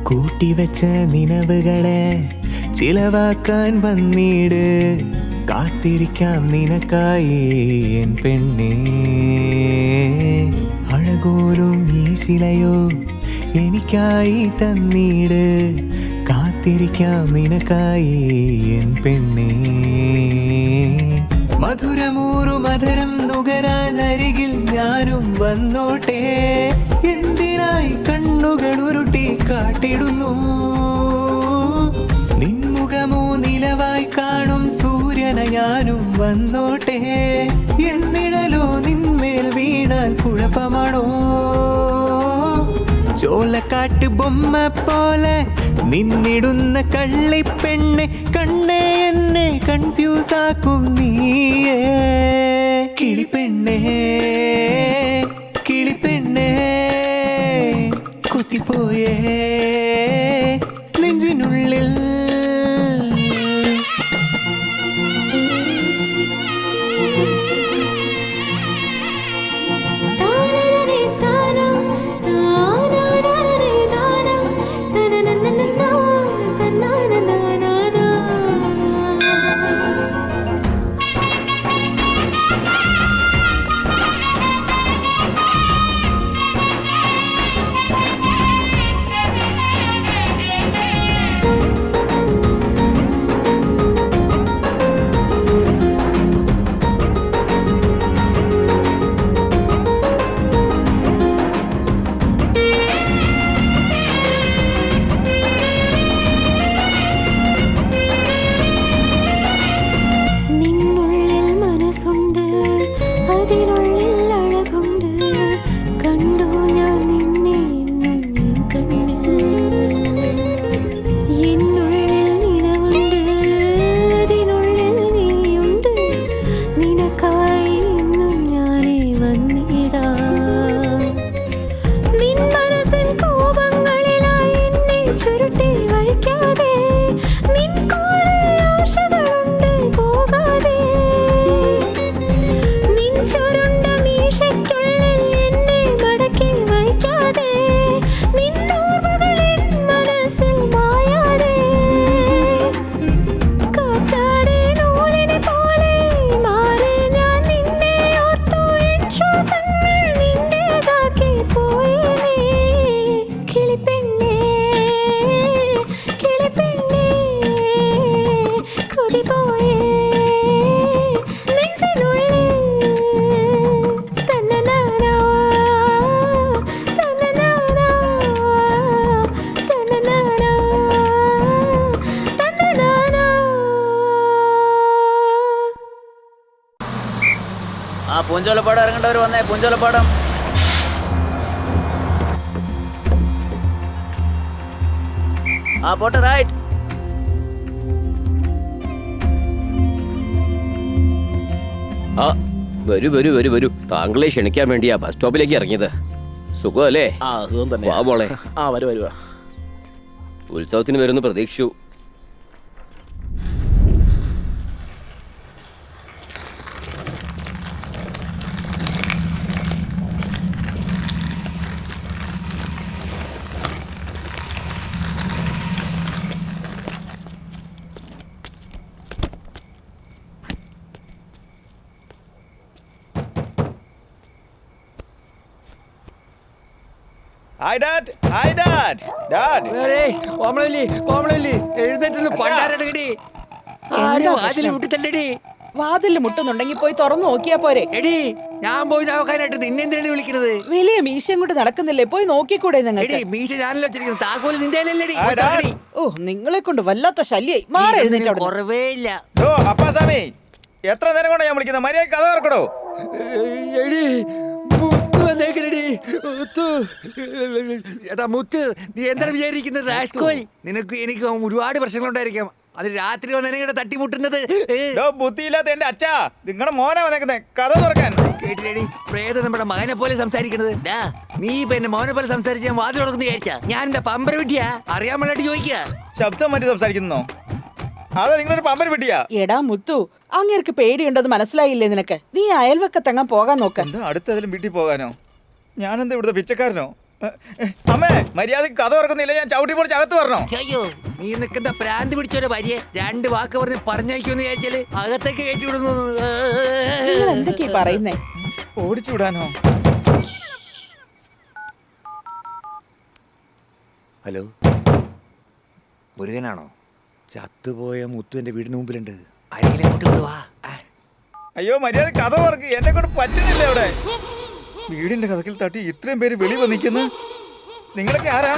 കൂട്ടിവെച്ച നിലവുകളെ ചിലവാക്കാൻ വന്നിട് കാത്തിരിക്കാം നിനക്കായി എൻ പെണ്ണേ അഴകോലും ഈ ശിലയോ എനിക്കായി തന്നിട് കാത്തിരിക്കാം നിനക്കായി എൻ പെണ്ണേ മധുരമൂറു മധുരം നുകരാൻ അരികിൽ ഞാനും വന്നോട്ടെ എന്തിനായി കണ്ണുകൾ ഉരുട്ടി കാട്ടിടുന്നു നിൻമുഖമോ നിലവായി കാണും സൂര്യന ഞാനും വന്നോട്ടെ എന്നിടലോ നിന്മേൽ വീണാൽ കുഴപ്പമാണോ ചോലക്കാട്ട് ബൊമ്മ പോലെ നിന്നിടുന്ന കള്ളിപ്പെണ്ണെ കണ്ണേ എന്നെ കൺഫ്യൂസ് ആക്കും നീയേ കിളിപ്പെണ്ണേ കിളിപ്പെണ്ണേ കൊത്തിപ്പോയേ നെഞ്ചിനുള്ളിൽ പൂഞ്ചോലപ്പാടം ഇറങ്ങേണ്ടവർ വന്നേ പൂഞ്ചോലപ്പാടം പോട്ടെ റൈറ്റ് ആ വരൂ വരൂ വരൂ വരൂ താങ്കളെ ക്ഷണിക്കാൻ വേണ്ടിയാ ബസ് സ്റ്റോപ്പിലേക്ക് ഇറങ്ങിയത് സുഖമല്ലേ സുഖം തന്നെ വാ മോളെ വരുവാ ഉത്സവത്തിന് വരുന്ന പ്രതീക്ഷിച്ചു hi dad, hi dad. Dad. വാതിൽ മുട്ടുന്നുണ്ടെങ്കിൽ പോയി തുറന്നു നോക്കിയാ പോരെ. എടി ഞാൻ പോയി നോക്കാനായിട്ട് നിന്നെന്തിനാണ് വിളിക്കുന്നത്? വലിയ മീശയും കൊണ്ട് നടക്കുന്നില്ലേ, പോയി നോക്കിക്കൂടെ നിങ്ങൾക്ക്? മീശ ഞാനല്ലോ വെച്ചിരിക്കുന്നത്, താക്കോല് നിന്റെ ഓ, നിങ്ങളെ കൊണ്ട് വല്ലാത്ത ശല്യായി. മാറി എഴുന്നേറ്റ് അവിടെ. കുറവേ ഇല്ല. ഓ അപ്പാസ്വാമി, എത്ര നേരം കൊണ്ടാ ഞാൻ വിളിക്കുന്നത്? മര്യാദ കഥ തുറക്കടോ. എടി മുത്ത് വന്നേക്കണെടി. എടാ മുത്ത്, നീ എന്താണ് വിചാരിക്കുന്നത്? രാസ്കോയ്, നിനക്ക് എനിക്ക് ഒരുപാട് പ്രശ്നങ്ങളുണ്ടായിരിക്കാം. അത് രാത്രി വന്നെ തട്ടിമുട്ടുന്നത്. ബുദ്ധിയില്ലാത്ത എന്റെ അച്ഛാ, നിങ്ങളുടെ മോനാ വന്നേക്കുന്നേ കഥ തുറക്കാൻ. കേട്ടില്ലടി, പ്രേതം നമ്മുടെ മകനെ പോലെ സംസാരിക്കണത്. നീ ഇപ്പൊ എന്റെ മോനെ പോലെ സംസാരിച്ച് ഞാൻ വാതിൽ തുറക്കുന്ന വിചാരിച്ചാ? ഞാൻ എന്താ പമ്പര വിട്ടിയാ? അറിയാൻ വേണ്ടിട്ട് ചോദിക്കാ. ശബ്ദം മാറ്റി സംസാരിക്കുന്നോ? അതാ നിങ്ങളൊരു പമ്പര വിട്ടിയാ? എടാ മുത്തു, അങ്ങേർക്ക് പേടിയുണ്ടെന്ന് മനസ്സിലായില്ലേ നിനക്ക്? നീ അയൽവക്കത്തങ്ങാൻ പോകാൻ നോക്ക. അടുത്തതിലും വീട്ടിൽ പോകാനോ? ഞാനെന്താ ഇവിടുത്തെ പിച്ചക്കാരനോ? അമ്മേ, മര്യാദക്ക് കഥ തുറക്കുന്നില്ല, ഞാൻ ചവിട്ടി പൊളിച്ച് അകത്ത് പറഞ്ഞോ? അയ്യോ, നീ നിൽക്കുന്ന പ്രാന്ത് പിടിച്ചോലെ ഭാര്യ. രണ്ട് വാക്ക് പറഞ്ഞ് പറഞ്ഞയക്കുമെന്ന് വിചാരിച്ചാല് അകത്തേക്ക് കയറ്റി വിടുന്നു. നിങ്ങൾ എന്തൊക്കെയാ പറയുന്നേ? ഓടിച്ചു വിടാനോ? ഹലോ, മുരുകനാണോ? ചത്തുപോയ മുത്തു എന്റെ വീടിന് മുമ്പിലുണ്ട്, ആരെങ്കിലും അങ്ങോട്ട് വിടുവാ. അയ്യോ, മര്യാദ കഥ തുറക്ക്, എന്നെ കൊണ്ട് പറ്റുന്നില്ല ഇവിടെ. വീടിന്റെ കഥക്കിൽ തട്ടി ഇത്രയും പേര് വെളി വന്നിരിക്കുന്നു. നിങ്ങളൊക്കെ ആരാ?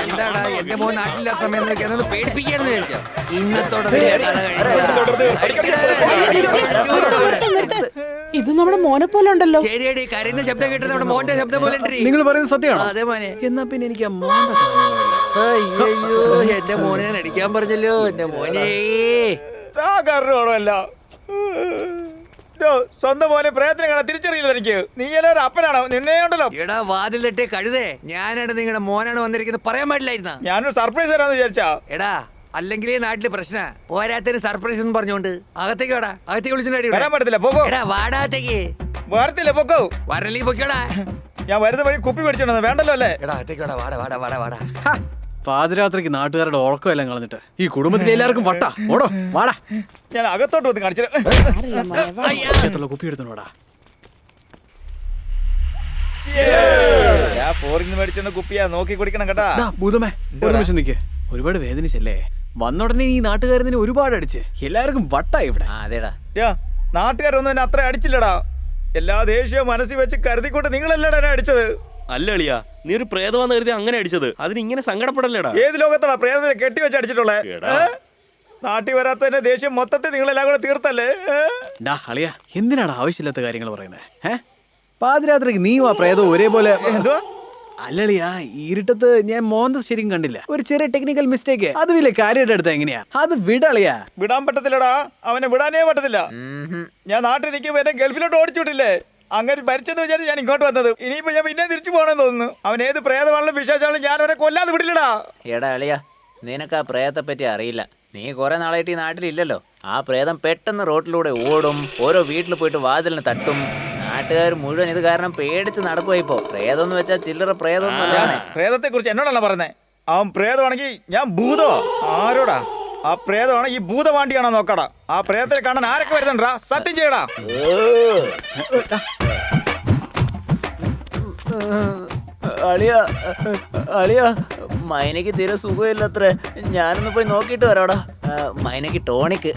എന്താടാ എന്റെ മോൻ നാട്ടിലില്ലാത്ത സമയം എന്നൊന്ന് പേടിപ്പിക്കാന്ന് വിചാരിച്ചോ? ഇന്നത്തോടെ ഇത് നമ്മുടെ മോനെ പോലെ ഉണ്ടല്ലോ. ശരിയടി, കരയുന്ന ശബ്ദം കേട്ടത് നമ്മുടെ മോന്റെ ശബ്ദം പോലെ. നിങ്ങൾ പറയുന്നത് സത്യമാണോ? അതെ മോനെ. എന്നാ പിന്നെ എനിക്ക് അയ്യോ, എന്റെ മോനെ ഞാൻ അടിക്കാൻ പറഞ്ഞല്ലോ. എന്റെ മോനെ കാരണമല്ല, സ്വന്തം മോനെ പ്രയത്നം കാണാൻ തിരിച്ചറിയില്ല എനിക്ക്. നീ എല്ലാവരും അപ്പനാണോ? നിന്നെ ഉണ്ടല്ലോ. എടാ വാതിൽ തട്ടേ കഴുതേ, ഞാനാണ് നിങ്ങളുടെ മോനാണ് വന്നിരിക്കുന്നത് പറയാൻ പാടില്ലായിരുന്ന? ഞാനൊരു സർപ്രൈസ് തരാന്ന് വിചാരിച്ചാ. എടാ, അല്ലെങ്കിലേ നാട്ടില് പ്രശ്ന പോരാത്തൊരു സർപ്രൈസ് എന്ന് പറഞ്ഞോണ്ട് അകത്തേക്ക് വാടാ. അകത്തേക്ക് വിളിച്ചിട്ട് വരാൻ പറ്റത്തില്ല, പോകോ. എടാ വാടാത്തേക്ക്. വരത്തില്ല, പൊക്കോ. വരലീ പൊക്കോടാ. ഞാൻ വരുന്ന വഴി കുപ്പി മേടിച്ചോണ്ട് വേണ്ടല്ലോ അല്ലേ? എടാ അകത്തേക്ക് വാടാ, വാടാ വാടാ വാടാ വാടാ. പാതിരാത്രിക്ക് നാട്ടുകാരുടെ ഉറക്കമെല്ലാം കളഞ്ഞിട്ട് ഈ കുടുംബത്തിലെ എല്ലാവർക്കും വട്ടാ. ഓടോ വാടാ. ഞാൻ അകത്തോട്ട് വന്ന് കാണിച്ചു കുപ്പി എടുത്തോടാ. ഫോറിന് മേടിച്ചോണ്ട് കുപ്പിയാ, നോക്കി കുടിക്കണം കേട്ടാ. ഭൂതമേ, ഒരു നിമിഷം നിക്ക്. ഒരുപാട് വേദനിച്ചല്ലേ? വന്നുടനെ ഈ നാട്ടുകാരനെ ഒരുപാട് അടിച്ച് എല്ലാവർക്കും വട്ടാ ഇവിടെ. നാട്ടുകാരൊന്നും എന്നെ അത്ര അടിച്ചില്ലടാ. എല്ലാ ദേഷ്യവും മനസ്സിൽ വെച്ച് കരുതിക്കൊണ്ട് നിങ്ങളല്ലടാ എന്നെ അടിച്ചത്. അല്ല അളിയാ, നീ ഒരു പ്രേതമാന്ന് കരുതി അങ്ങനെ അടിച്ചത്. അതിന് ഇങ്ങനെ സങ്കടപ്പെടല്ലേടാ. ഏത് ലോകത്താ പ്രേതത്തെ കെട്ടിവെച്ച് അടിച്ചിട്ടുള്ളേ? നാട്ടിൽ വരാത്തതിന്റെ ദേഷ്യം മൊത്തത്തിൽ നിങ്ങളെല്ലാം കൂടെ തീർത്തല്ലേ? അളിയ, എന്തിനാണ് ആവശ്യമില്ലാത്ത കാര്യങ്ങൾ പറയുന്നത്? പാതിരാത്രിക്ക് നീയും ആ പ്രേതവും ഒരേപോലെ. അല്ലളിയാ, ഇരുട്ടത്ത് ഞാൻ മോന്ത ശരിക്കും കണ്ടില്ല. ഒരു ചെറിയ ടെക്നിക്കൽ മിസ്റ്റേക്ക്, അത് വലിയ കാര്യമായിട്ട് എടുത്ത എങ്ങനെയാ? അത് വിടളിയാ. വിടാൻ പറ്റത്തില്ലടാ, അവനെ വിടാനേ പറ്റത്തില്ല. ഞാൻ നാട്ടിൽ നിൽക്കുമ്പോ എന്നെ ഗൾഫിലോട്ട് ഓടിച്ചു വിട്ടില്ലേ? അങ്ങനെ ഭരിച്ചെന്ന് വിചാരിച്ച് ഞാൻ ഇങ്ങോട്ട് വന്നത്. ഇനിയിപ്പോ ഞാൻ പിന്നെ തിരിച്ചു പോകണമെന്ന് തോന്നുന്നു. അവൻ ഏത് പ്രേതമാണെങ്കിലും വിശ്വാസമാണെങ്കിലും ഞാൻ അവനെ കൊല്ലാതെ വിടില്ലടാ. എടാ അളിയാ, നിനക്ക് ആ പ്രേതത്തെ പറ്റി അറിയില്ല. നീ കുറെ നാളായിട്ട് ഈ നാട്ടിലില്ലല്ലോ. ആ പ്രേതം പെട്ടെന്ന് റോട്ടിലൂടെ ഓടും, ഓരോ വീട്ടിൽ പോയിട്ട് വാതിലിന് തട്ടും. നാട്ടുകാർ മുഴുവൻ ഇത് കാരണം പേടിച്ച് നടക്കുവാ ഇപ്പോ. പ്രേതം എന്ന് വെച്ചാൽ ചില്ലറ പ്രേതം. പ്രേതത്തെ കുറിച്ച് എന്നോടല്ല പറഞ്ഞേ. അവൻ പ്രേതമാണെങ്കിൽ ഞാൻ ഭൂതോ? ആരോടാ? ആ പ്രേതമാണ് ഈ ഭൂതവാണ്ടിയാണോ നോക്കടാ. ആ പ്രേതത്തെ കാണാൻ ആരൊക്കെ വരുന്നുണ്ടാ? സത്യം ചെയ്യടാ. അളിയ അളിയ, മൈനക്ക് തീരെ സുഖമില്ലത്രേ. ഞാനൊന്ന് പോയി നോക്കിട്ട് വരാടാ. മൈനക്ക് ടോണിക്ക്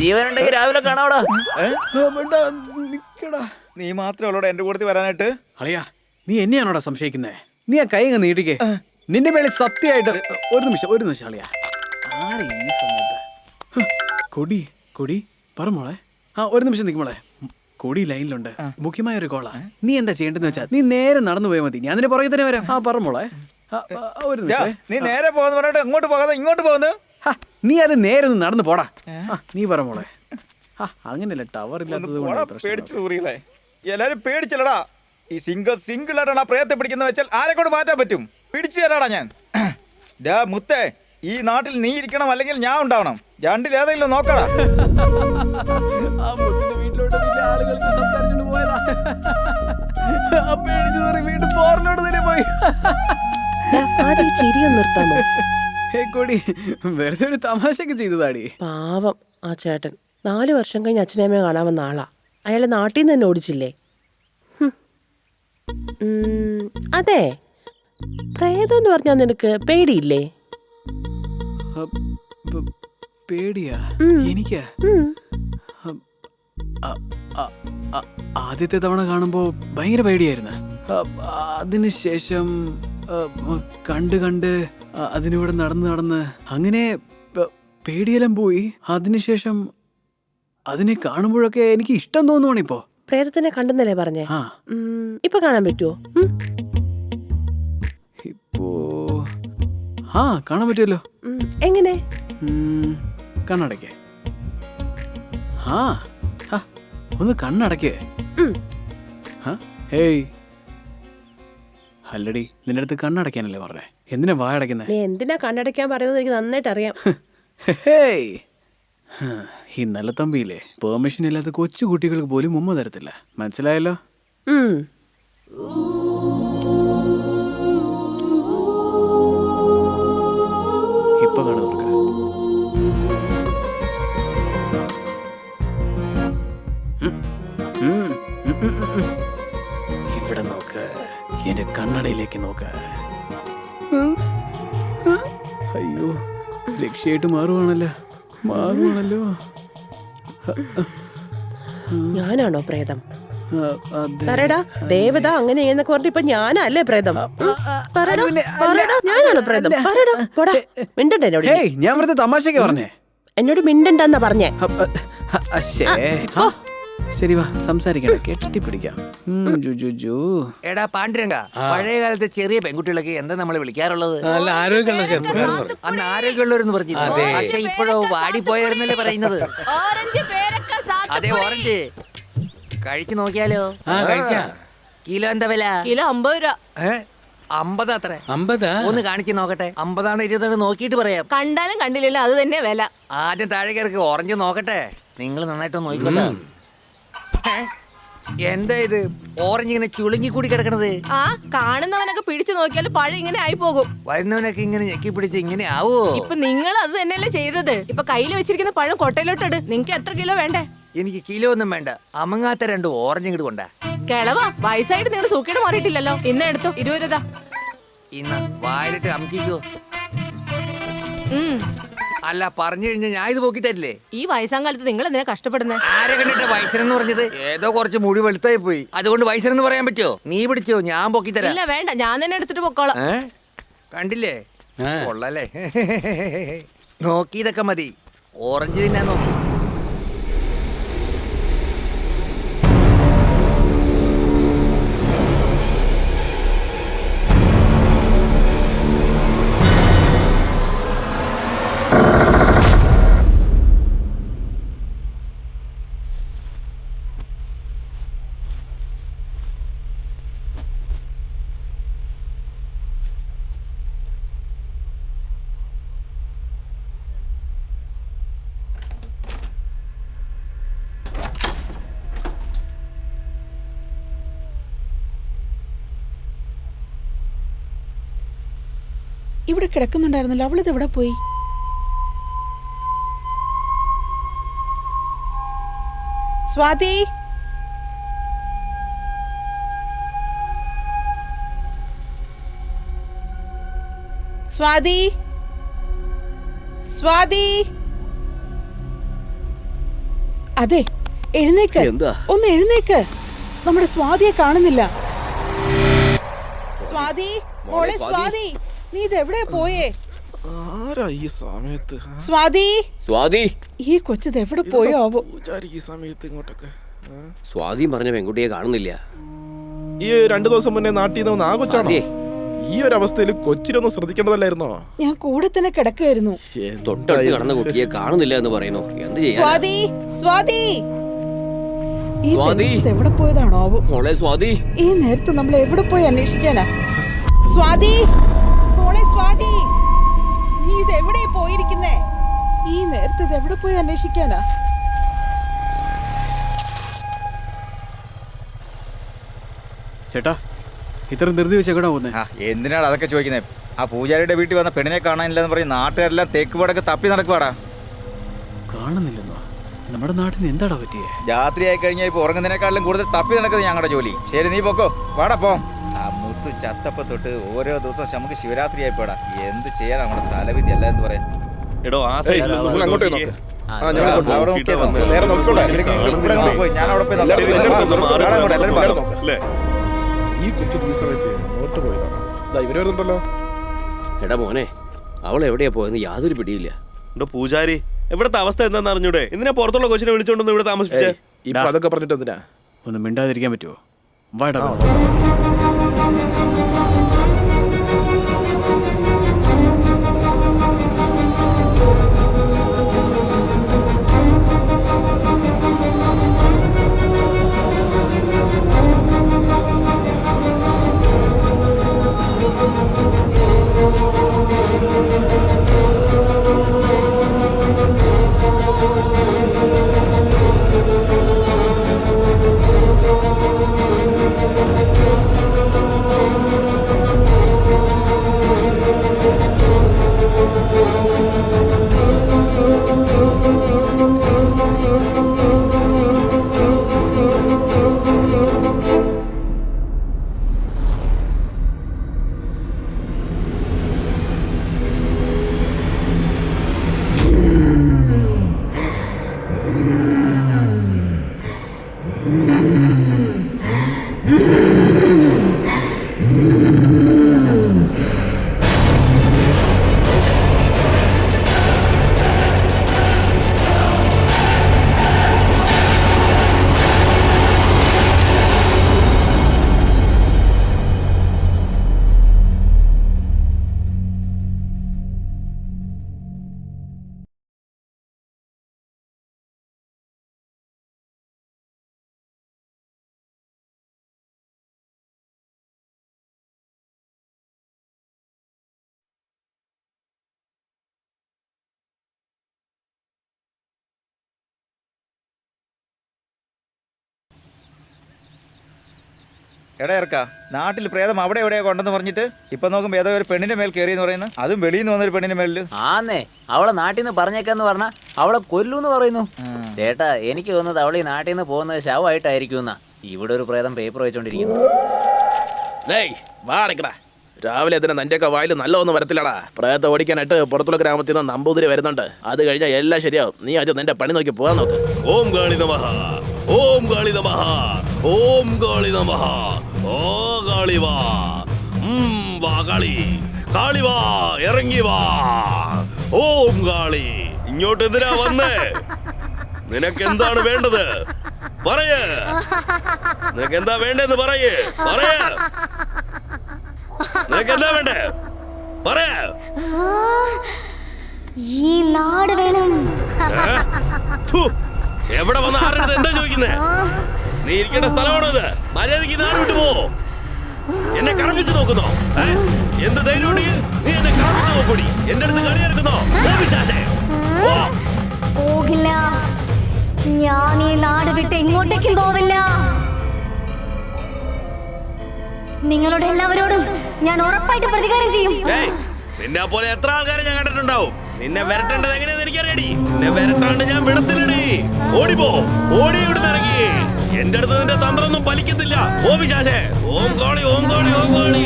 ജീവനുണ്ടെങ്കിൽ രാവിലെ കാണാവടാ. നീ മാത്രമേ ഉള്ളൂടാ എന്റെ കൂട്ടത്തിൽ വരാനായിട്ട്. അളിയാ, നീ എന്നെയാണോടാ സംശയിക്കുന്നേ? നീ ആ കൈ നീട്ടിക്കേ. നിന്റെ മേളിൽ സത്യമായിട്ട്. ഒരു നിമിഷം അളിയാ. ആരെ ഈ സമയത്ത്? കൊടി കൊടി പറമോളെ. ഒരു നിമിഷം നിൽക്കുമ്പോളെ. കൊടി ലൈനിലുണ്ട്, മുഖ്യമായ ഒരു കോളാ. നീ എന്താ ചെയ്യേണ്ടതെന്ന് വെച്ചാൽ നീ നേരെ നടന്നു പോയാൽ മതി. ഞാൻ നിന്റെ പുറകെ തന്നെ വരാം. പറമോളെ, ഒരു നിമിഷം. നീ നേരെ പോകുന്ന പറഞ്ഞിട്ട് അങ്ങോട്ട് പോകാതെ ഇങ്ങോട്ട് പോകുന്നു. നീ അത് നേരെ ഒന്ന് നടന്നു പോടാ. നീ പറമോളെ. അങ്ങനെയല്ല, ടവർ ഇല്ലാത്തത് പേടിച്ചു തൂറിയില്ലേ? എല്ലാരും പേടിച്ചല്ലടാ. ഈ സിംഗിൾ ആയിട്ടാണ് ആ പ്രേതത്തെ പിടിക്കുന്ന വെച്ചാൽ ആരെ കൊണ്ട് മാറ്റാൻ പറ്റും? പിടിച്ചു തരാടാ ഞാൻ. മുത്തേ, ഈ നാട്ടിൽ നീ ഇരിക്കണം അല്ലെങ്കിൽ ഞാൻ ഉണ്ടാവണം. രണ്ടിലേതെങ്കിലും നോക്കടാ. വീട്ടിലോട്ട് ആളുകൾ സംസാരിച്ചോണ്ട് പോയതാ. വീണ്ടും ഫോറിനോട് തന്നെ പോയി. ചിരിയൊന്നും നിർത്താമോ? കൊടി വെറുതെ ഒരു തമാശക്ക് ചെയ്തതാടി. പാവം ആ ചേട്ടൻ. 4 വർഷം കഴിഞ്ഞ് അച്ഛനമ്മയെ കാണാൻ വന്ന ആളാ. അയാളെ നാട്ടിൽ നിന്ന് തന്നെ ഓടിച്ചില്ലേ? അതെ, പ്രേതം എന്ന് പറഞ്ഞാൽ നിനക്ക് പേടിയില്ലേ? പേടിയാ എനിക്ക്? ആദ്യത്തെ തവണ കാണുമ്പോ ഭയങ്കര പേടിയായിരുന്നു. അതിനുശേഷം കണ്ട് അതിനൂടെ നടന്ന് അങ്ങനെ പേടിയെല്ലാം പോയി. അതിനുശേഷം അതിനെ കാണുമ്പോഴൊക്കെ എനിക്ക് ഇഷ്ടം തോന്നുവാണിപ്പോ. പ്രേതത്തിനെ കണ്ടെന്നല്ലേ പറഞ്ഞേ? ഇപ്പൊ കാണാൻ പറ്റുമോ? ഇപ്പോ കാണാൻ പറ്റുമല്ലോ. എങ്ങനെ? കണ്ണടക്കേ. ഒന്ന് കണ്ണടക്കേ. ഹേയ്, അല്ലടി, നിന്റെ അടുത്ത് കണ്ണടക്കാനല്ലേ പറഞ്ഞേ? എന്തിനാ വായടക്കുന്നേ? നീ എന്തിനാ കണ്ണടയ്ക്കാൻ പറയുന്നത് എനിക്ക് നന്നായിട്ട് അറിയാം. ഹേയ്, ഈ നല്ല തമ്പിയില്ലേ, പെർമിഷൻ ഇല്ലാത്ത കൊച്ചു കുട്ടികൾക്ക് പോലും ഉമ്മ തരത്തില്ല. മനസ്സിലായല്ലോ? ഇപ്പൊ കാണുന്നവർക്ക് ഇവിടെ നോക്ക്, എന്റെ കണ്ണടയിലേക്ക് നോക്ക്. അയ്യോ, രക്ഷയായിട്ട് മാറുവാണല്ലോ. ഞാനാണോ പ്രേതം? പറയടാ, ദേവത അങ്ങനെ എന്നൊക്കെ പറഞ്ഞിട്ട് ഇപ്പൊ ഞാനല്ലേ പ്രേതം? ഞാനാണോ പ്രേതം? മിണ്ടണ്ട എന്നോട്. ഞാൻ വെറുതെ തമാശക്ക് പറഞ്ഞേ. എന്നോട് മിണ്ടണ്ടെന്നാ പറഞ്ഞേ. ശരി, വാ സംസാരിക്കണ്ട, കെട്ടിപ്പിടിക്കാം. എടാ പാണ്ഡുരംഗ, പഴയ കാലത്തെ ചെറിയ പെൺകുട്ടികളൊക്കെ എന്താ നമ്മളെ വിളിക്കാറുള്ളത്? നല്ല ആരോഗ്യമുള്ള അന്ന് ആരോഗ്യമുള്ളവരെന്ന് പറഞ്ഞില്ല, പക്ഷെ ഇപ്പോഴോ വാടിപ്പോയായിരുന്നല്ലേ പറയുന്നത്. അതെ, ഓറഞ്ച് കഴിച്ചു നോക്കിയാലോ? കിലോ എന്താ വില? കിലോ 50 രൂപ. 50 അത്ര? 50? ഒന്ന് കാണിച്ച് നോക്കട്ടെ. 50 20 നോക്കിയിട്ട് പറയാം. കണ്ടാലും കണ്ടില്ലല്ലോ, അത് തന്നെ വില. ആദ്യം താഴെ കയറി ഓറഞ്ച് നോക്കട്ടെ. നിങ്ങൾ നന്നായിട്ട് നോക്കിക്കോട്ടെ. എന്താ ഇത്, ഓറഞ്ച് ഇങ്ങനെ ചുളുങ്ങി കൂടി കിടക്കണത്? കാണുന്നവനൊക്കെ പിടിച്ചു നോക്കിയാൽ പഴം ഇങ്ങനെ ആയി പോകും. വരുന്നവനൊക്കെ ഇങ്ങനെ ഞെക്കി പിടിച്ച് ഇങ്ങനെ ആവോ? ഇപ്പൊ നിങ്ങൾ അത് തന്നെയല്ലേ ചെയ്തത്. ഇപ്പൊ കയ്യിൽ വെച്ചിരിക്കുന്ന പഴം കൊട്ടയിലോട്ടിട്. നിങ്ങക്ക് എത്ര കിലോ വേണ്ടേ? എനിക്ക് കിലോ ഒന്നും വേണ്ട, അമങ്ങാത്ത 2 ഓറഞ്ച് ഇങ്ങോട്ട് കൊണ്ടാ. കിളവാ, വയസ്സായിട്ട് നിങ്ങൾ സൂക്കേട് മാറിയിട്ടില്ലല്ലോ. ഇന്ന് എടുത്തു 20 രൂപ. ഇന്ന് വായിലിട്ട് അമുക്കിക്കോ. അല്ല, പറഞ്ഞു കഴിഞ്ഞാൽ ഞാൻ ഇത് പോക്കി തരില്ലേ? ഈ വയസ്സാം കാലത്ത് നിങ്ങൾ എന്തിനാ കഷ്ടപ്പെടുന്നത്? ആരെ കണ്ടിട്ട് വയസ്സനെന്ന് പറഞ്ഞത്? ഏതോ കുറച്ച് മുടി വെളുത്തായി പോയി, അതുകൊണ്ട് വയസ്സനെന്ന് പറയാൻ പറ്റുമോ? നീ പിടിച്ചോ, ഞാൻ പൊക്കി തരാം. ഇല്ല വേണ്ട, ഞാൻ തന്നെ എടുത്തിട്ട് പൊക്കോളാം. കണ്ടില്ലേ, കൊള്ളല്ലേ? നോക്കിയതൊക്കെ മതി, ഓറഞ്ച് തിന്നാൻ നോക്കി. ഇവിടെ കിടക്കുന്നുണ്ടായിരുന്നല്ലോ, അവളിത് എവിടെ പോയി? സ്വാതി, സ്വാതി, സ്വാതി. അതെ, എഴുന്നേക്ക്, ഒന്ന് എഴുന്നേക്ക്. നമ്മുടെ സ്വാതിയെ കാണുന്നില്ല. സ്വാതി, മോളെ സ്വാതി, നീ ഇതെവിടെയാ പോയേ? ആരാ ഈ സമയത്ത്? സ്വാതി, സ്വാതി, ഈ കൊച്ചത് എവിടെ പോയോ ആവോ? ഈ സമയത്ത് ഇങ്ങോട്ടൊക്കെ സ്വാതി പറഞ്ഞ പെൺകുട്ടിയെ കാണുന്നില്ല. ഈ 2 ദിവസം മുന്നേ നാട്ടിൽ നിന്ന് വന്ന ആ കൊച്ചാണോ? ഈ ഒരു അവസ്ഥയിൽ കൊച്ചിനൊന്നും ശ്രദ്ധിക്കേണ്ടതല്ലായിരുന്നോ? ഞാൻ കൂടെ തന്നെ കിടക്കുമായിരുന്നു. തൊട്ടടുത്ത് കടന്ന കുട്ടിയെ കാണുന്നില്ല എന്ന് പറയുന്നു. എന്ത് ചെയ്യാ? സ്വാതി, സ്വാതി, ഈ സ്വാതി, പെൺകൊച്ചത് എവിടെ പോയതാണോ ആവോ? മോളെ സ്വാതി, ഈ നേരത്ത് നമ്മൾ എവിടെ പോയി അന്വേഷിക്കാനാ? സ്വാതി, മോളെ സ്വാതി, നീ ഇതെവിടെ പോയിരിക്കുന്നേ? ഈ നേരത്ത് ഇത് എവിടെ പോയി അന്വേഷിക്കാനാ? ചേട്ടാ, ഇത്ര ധൃതി വെച്ചെവിടെ പോകുന്നേ? എന്തിനാണ് അതൊക്കെ ചോദിക്കുന്നത്? ആ പൂജാരിയുടെ വീട്ടിൽ വന്ന പെണ്ണിനെ കാണാനില്ലെന്ന് പറഞ്ഞ് നാട്ടുകാരെല്ലാം തേക്ക് പാടൊക്കെ തപ്പി നടക്കുവാടാ. കാണുന്നില്ലെന്നോ? നമ്മുടെ നാട്ടിന് എന്താടാ പറ്റിയേ? രാത്രിയായി കഴിഞ്ഞാൽ ഇപ്പൊ ഉറങ്ങുന്നതിനേക്കാളും കൂടുതൽ തപ്പി നടക്കുന്നത് ഞങ്ങളുടെ ജോലി. ശരി, നീ പൊക്കോ, വാടാ പോം. ആ മുത്തു ചത്തപ്പ തൊട്ട് ഓരോ ദിവസം നമുക്ക് ശിവരാത്രി ആയിപ്പോടാ. എന്ത് ചെയ്യാൻ നമ്മുടെ തലവിധി അല്ല എന്ന് പറയാൻ. എടോ ആ സൈഡിൽ ഞാൻ അവിടെ പോയി ഈ കൊച്ചു ഈ സമയത്ത് നോട്ട് പോയതാണ്. ഇവര് വരുന്നുണ്ടല്ലോ. എടാ മോനെ, അവൾ എവിടെയാ പോയെന്ന് യാതൊരു പിടിയില്ല. പൂജാരി, ഇവിടുത്തെ അവസ്ഥ എന്താണെന്ന് അറിഞ്ഞൂടെ? എന്തിനാ പുറത്തുള്ള കൊച്ചിനെ വിളിച്ചോണ്ടൊന്ന് ഇവിടെ താമസിപ്പിച്ചേ? ഇപ്പൊ അതൊക്കെ പറഞ്ഞിട്ട് എന്തിനാ? ഒന്ന് മിണ്ടാതിരിക്കാൻ പറ്റുമോ? വാടാ. എടാ ഇറക്കാ, നാട്ടിൽ പ്രേതം അവിടെ എവിടെയാ കൊണ്ടെന്ന് പറഞ്ഞിട്ട് ഇപ്പൊ നോക്കുമ്പോ ഏതോ ഒരു പെണ്ണിന്റെ മേൽ കയറി എന്ന് പറയുന്നു. അതും വെളിയിൽ നിന്ന് വന്നൊരു പെണ്ണിന്റെ മേലില്. ആന്നേ, അവളെ നാട്ടിൽ നിന്ന് പറഞ്ഞേക്കാന്ന് പറഞ്ഞാ അവളെ കൊല്ലൂന്ന് പറയുന്നു. ചേട്ടാ, എനിക്ക് തോന്നുന്നത് അവൾ ഈ നാട്ടിൽ നിന്ന് പോകുന്നത് ശവമായിട്ടായിരിക്കും എന്നാ. ഇവിടെ ഒരു പ്രേതം പേപ്പർ വെച്ചോണ്ടിരിക്കുന്നു. രാവിലെ എന്തിനാ നിന്റെയൊക്കെ വായിൽ നല്ല ഒന്നും വരത്തില്ലടാ. പ്രേതത്തെ ഓടിക്കാനായിട്ട് പുറത്തുള്ള ഗ്രാമത്തിൽ നിന്ന് നമ്പൂതിരി വരുന്നുണ്ട്. അത് കഴിഞ്ഞാൽ എല്ലാം ശരിയാവും. നീ അത് നിന്റെ പണി നോക്കി പോകാൻ നോക്ക്. ഓം കാളി നമഃ, ഓം കാളി നമഃ, ഓം കാളി നമഃ. ഓ കാളി വാ, വാ കാളി, കാളി വാ, ഇറങ്ങി വാ. ഓം കാളി, ഇങ്ങോട്ട് എന്തിനാ വന്നേ? നിനക്ക് എന്താണ് വേണ്ടത്? പറയേ, നിനക്ക് എന്താ വേണ്ടതെന്ന് പറയേ. പറയേ, നിനക്ക് എന്താ വേണ്ടേ? പറയാ. ഈ നാട് വേണം. എവിടെ വന്ന ആരുടെ എന്താ ചോദിക്കുന്നേ? നീ ഇരിക്കേണ്ട സ്ഥലമാണോ ഇത്? മര്യാദയ്ക്ക് നാട് വിട്ടു പോ. എന്നെ കറപ്പിച്ച് നോക്കുന്നോ? എന്ത് ധൈര്യം നീ എന്നെ കറപ്പിച്ച് നോക്കൂടി? എന്റെ അടുത്ത് കളിയെടുക്കുന്നോ? പോകില്ല, ഞാൻ ഈ നാട് വിട്ട് എങ്ങോട്ടേക്കും പോവില്ല. നിങ്ങളോട് എല്ലാവരോടും ഞാൻ ഉറപ്പായിട്ട് പ്രതികാരം ചെയ്യും. നിന്നെ പോലെ എത്ര ആൾക്കാരെ ഞാൻ കണ്ടിട്ടുണ്ടാവും. നിന്നെ വരട്ടേണ്ടത് എങ്ങനെയാന്ന് എനിക്കറിയടി. നിന്നെ വരട്ടാണ്ട് ഞാൻ വിടത്തില്ലടി. ഓടിപ്പോ, ഓടി ഇവിടുന്ന് ഇറങ്ങി. എന്റെ അടുത്ത് നിന്റെ തന്ത്രമൊന്നും ഫലിക്കത്തില്ല. ഓ പിശാചേ, ഓം കാളി, ഓം കാളി, ഓം കാളി,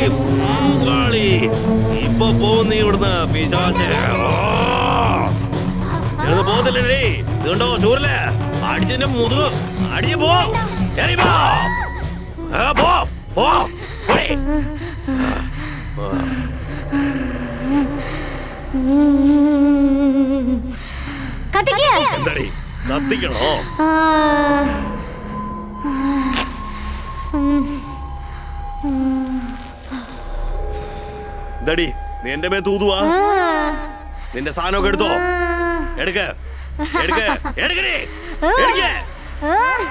ഓം കാളി. ഇപ്പൊ പോകുന്നീ ഇവിടുന്ന് പിശാചേ. ഇത് പോകത്തില്ലടി. ഇതുണ്ടോ ചൂരല് അടിച്ചതിന്റെ മുതുക് അടിച്ച് പോ. പോ പോ. എന്താടി കത്തിക്കണോ? എന്താടി നീ എന്റെ മേ തൂതുവാ? നിന്റെ സാധനമൊക്കെ എടുത്തോ? എടുക്ക, എടുക്ക, എടുക്കണേ,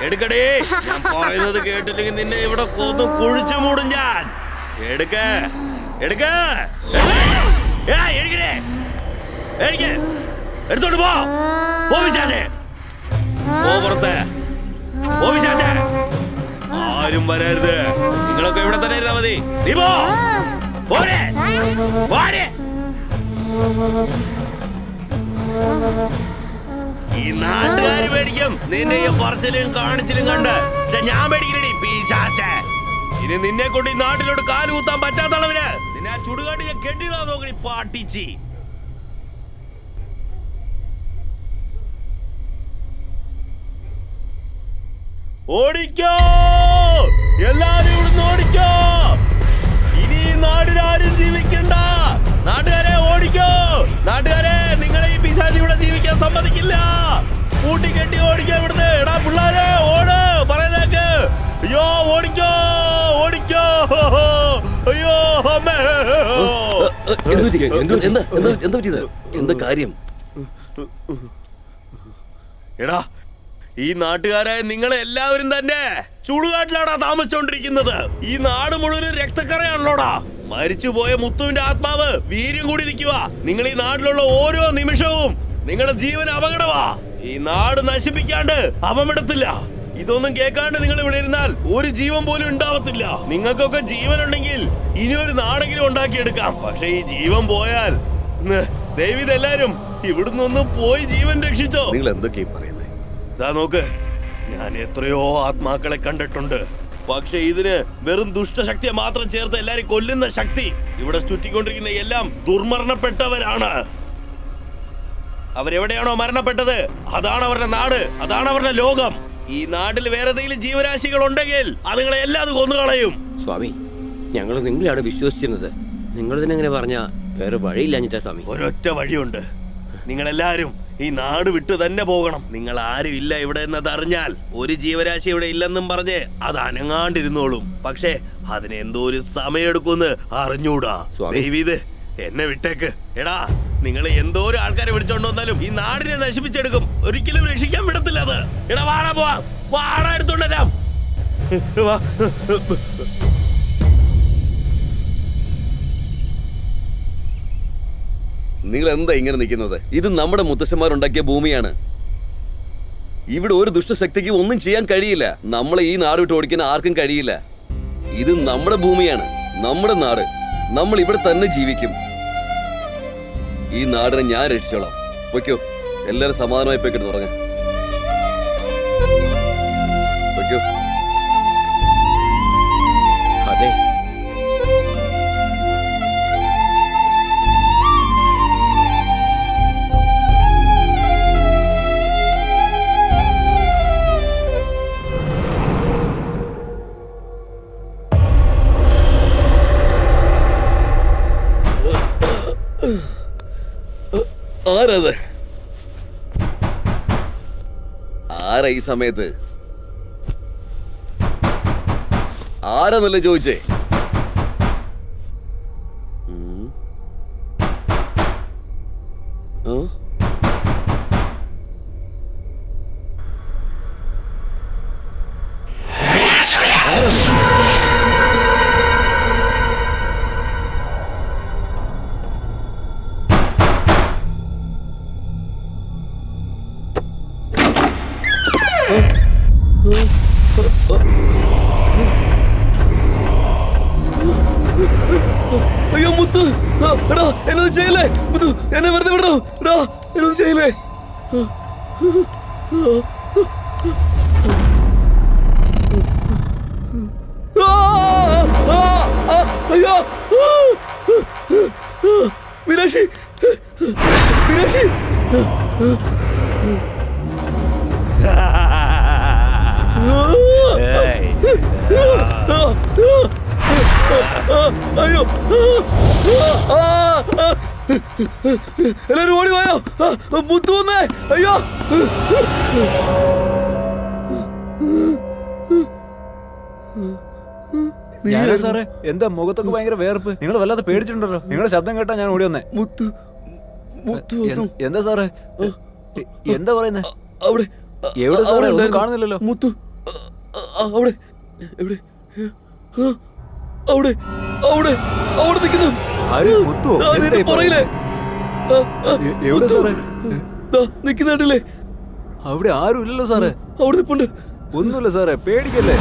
എടുക്കടേ. ഞാൻ പറയുന്നത് കേട്ടില്ലെങ്കിൽ നിന്നെ ഇവിടെ കൊന്നു കുഴിച്ചു മൂടും ഞാൻ. എടുക്ക, എടുക്ക, എടുക്കണേ, എടുക്ക, എടുത്തോണ്ട് പോ. പോ പിശാചേ, പോ പുറത്ത്, പോ പിശാചേ. ആരും വരരുത്. നിങ്ങളൊക്കെ ഇവിടെ തന്നെ ഇരുന്നാ മതി. നീ പോ. പോരെ, പോരെ. ഈ നാട്ടുകാര് പേടിക്കും നിന്നെ ഈ പറച്ചിലും കാണിച്ചിലും കണ്ട്. ഞാൻ പേടിക്കണേ പിശാചേ. ഇനി നിന്നെ കൊണ്ട് ഈ നാട്ടിലോട്ട് കാല് കുത്താൻ പറ്റാത്തളവിന് നിന്നെ ആ ചുടുകാട്ടി ഞാൻ കെട്ടിടാൻ നോക്കണി പാട്ടിച്ചി. ഓടിക്കോ, എല്ലാരും ഇവിടുന്ന് ഓടിക്കോ. ഇനി ഈ നാടിനാരും ജീവിക്കണ്ട. നാട്ടുകാരെ ഓടിക്കോ. നാട്ടുകാരെ, നിങ്ങളെ ഈ പിശാചി ഇവിടെ ജീവിക്കാൻ സമ്മതിക്കില്ല. കൂട്ടിക്കെട്ടി ഓടിക്കോ ഇവിടുന്ന്. എടാ പിള്ളേരെ ഓട്, പറയുന്നേക്ക്. അയ്യോ ഓടിക്കോ, ഓടിക്കോ. അയ്യോ അമ്മേ. എന്താ പറ്റിയത്? എന്താ കാര്യം? എടാ, ഈ നാട്ടുകാരായ നിങ്ങളെ എല്ലാവരും തന്നെ ചുടുകാട്ടിലാടാ താമസിച്ചോണ്ടിരിക്കുന്നത്. ഈ നാട് മുഴുവൻ രക്തക്കറയാണല്ലോടാ. മരിച്ചുപോയ മുത്തുവിന്റെ ആത്മാവ് വീര്യം കൂടി നിൽക്കുക. നിങ്ങൾ ഈ നാട്ടിലുള്ള ഓരോ നിമിഷവും നിങ്ങളുടെ ജീവൻ അപകടമാ. ഈ നാട് നശിപ്പിക്കാണ്ട് അവൻ വിടത്തില്ല. ഇതൊന്നും കേൾക്കാണ്ട് നിങ്ങൾ ഇവിടെ ഇരുന്നാൽ ഒരു ജീവൻ പോലും ഉണ്ടാവത്തില്ല. നിങ്ങൾക്കൊക്കെ ജീവൻ ഉണ്ടെങ്കിൽ ഇനി ഒരു നാടെങ്കിലും ഉണ്ടാക്കിയെടുക്കാം. പക്ഷെ ഈ ജീവൻ പോയാൽ ദൈവം എല്ലാരും ഇവിടുന്ന് ഒന്ന് പോയി ജീവൻ രക്ഷിച്ചോ. നിങ്ങൾ എന്തൊക്കെയാ പറയുന്നത്? നോക്ക്, ഞാൻ എത്രയോ ആത്മാക്കളെ കണ്ടിട്ടുണ്ട്. പക്ഷെ ഇതിന് വെറും ദുഷ്ടശക്തിയെ മാത്രം ചേർത്ത് എല്ലാരും കൊല്ലുന്ന ശക്തി ഇവിടെ ചുറ്റിക്കൊണ്ടിരിക്കുന്ന എല്ലാം ദുർമരണപ്പെട്ടവരാണ്. അവരെവിടെയാണോ മരണപ്പെട്ടത് അതാണ് അവരുടെ നാട്, അതാണ് അവരുടെ ലോകം. ഈ നാട്ടിൽ വേറെ ഏതെങ്കിലും ജീവരാശികൾ ഉണ്ടെങ്കിൽ അതുങ്ങളെ എല്ലാം കൊന്നുകളയും. സ്വാമി, ഞങ്ങൾ നിങ്ങളെയാണ് വിശ്വസിച്ചിരുന്നത്. നിങ്ങൾ തന്നെ എങ്ങനെ പറഞ്ഞ വേറെ വഴിയില്ലാഞ്ഞിട്ടാ സ്വാമി. ഒരൊറ്റ വഴിയുണ്ട്. നിങ്ങളെല്ലാരും ഈ നാട് വിട്ടു തന്നെ പോകണം. നിങ്ങൾ ആരും ഇല്ല ഇവിടെ എന്നത് അറിഞ്ഞാൽ ഒരു ജീവരാശി ഇവിടെ ഇല്ലെന്നും പറഞ്ഞ് അത് അനങ്ങാണ്ടിരുന്നോളും. പക്ഷേ അതിന് എന്തോ ഒരു സമയമെടുക്കുമെന്ന് അറിഞ്ഞൂടാ. ദൈവീത് എന്നെ വിട്ടേക്ക്. എടാ, നിങ്ങൾ എന്തോ ഒരു ആൾക്കാരെ വിളിച്ചോണ്ട് വന്നാലും ഈ നാടിനെ നശിപ്പിച്ചെടുക്കും. ഒരിക്കലും രക്ഷിക്കാൻ വിടത്തില്ല അത്. എടാ വാടാ, പോവാം. വാടാ, എടുത്തോണ്ടരാം. നിങ്ങൾ എന്താ ഇങ്ങനെ നിൽക്കുന്നത്? ഇത് നമ്മുടെ മുത്തശ്ശന്മാരുണ്ടാക്കിയ ഭൂമിയാണ്. ഇവിടെ ഒരു ദുഷ്ടശക്തിക്ക് ഒന്നും ചെയ്യാൻ കഴിയില്ല. നമ്മളെ ഈ നാട് വിട്ട് ഓടിക്കാൻ ആർക്കും കഴിയില്ല. ഇത് നമ്മുടെ ഭൂമിയാണ്, നമ്മുടെ നാട്. നമ്മൾ ഇവിടെ തന്നെ ജീവിക്കും. ഈ നാടിനെ ഞാൻ രക്ഷിച്ചോളാം. വയ്ക്കോ, എല്ലാരും സമാധാനമായി പോയി കിടന്ന് തുടങ്ങാം. വയ്ക്കോ. അതെ, ആരത്? ആരാ ഈ സമയത്ത്? ആരാന്നല്ലേ ചോദിച്ചേ? അയ്യോ മുത്തു, എടാ എന്നൊന്നും ചെയ്യല്ലേ മുത്തു, എന്നെ വെറുതെ വിടോ. എടാ എന്നൊന്നും ചെയ്യല്ലേ. അയ്യോ മീനാക്ഷി, മീനാക്ഷി. അയ്യോ, എല്ലാരും ഓടി പോയോ? മുത്തു വന്നേ. അയ്യോ, സാറേ, എന്താ മുഖത്തൊക്കെ ഭയങ്കര വേർപ്പ്? നിങ്ങൾ വല്ലാതെ പേടിച്ചിട്ടുണ്ടല്ലോ. നിങ്ങളുടെ ശബ്ദം കേട്ടാ ഞാൻ ഓടി വന്നേ. മുത്തു, എന്താ സാറേ, എന്താ പറയുന്നേ? അവിടെ എവിടെ സാറേ? ഒന്നും കാണുന്നില്ലല്ലോ. മുത്തു അവിടെ, എവിടെ? അവിടെ, അവിടെ, അവിടെ നിൽക്കുന്നു. പുറകിലെ എവിടെ സാറേ നിൽക്കുന്നുണ്ടല്ലേ? അവിടെ ആരും ഇല്ലല്ലോ സാറേ. അവിടെ നിൽപ്പുണ്ട്. ഒന്നുമില്ല സാറേ, പേടിക്കല്ലേ.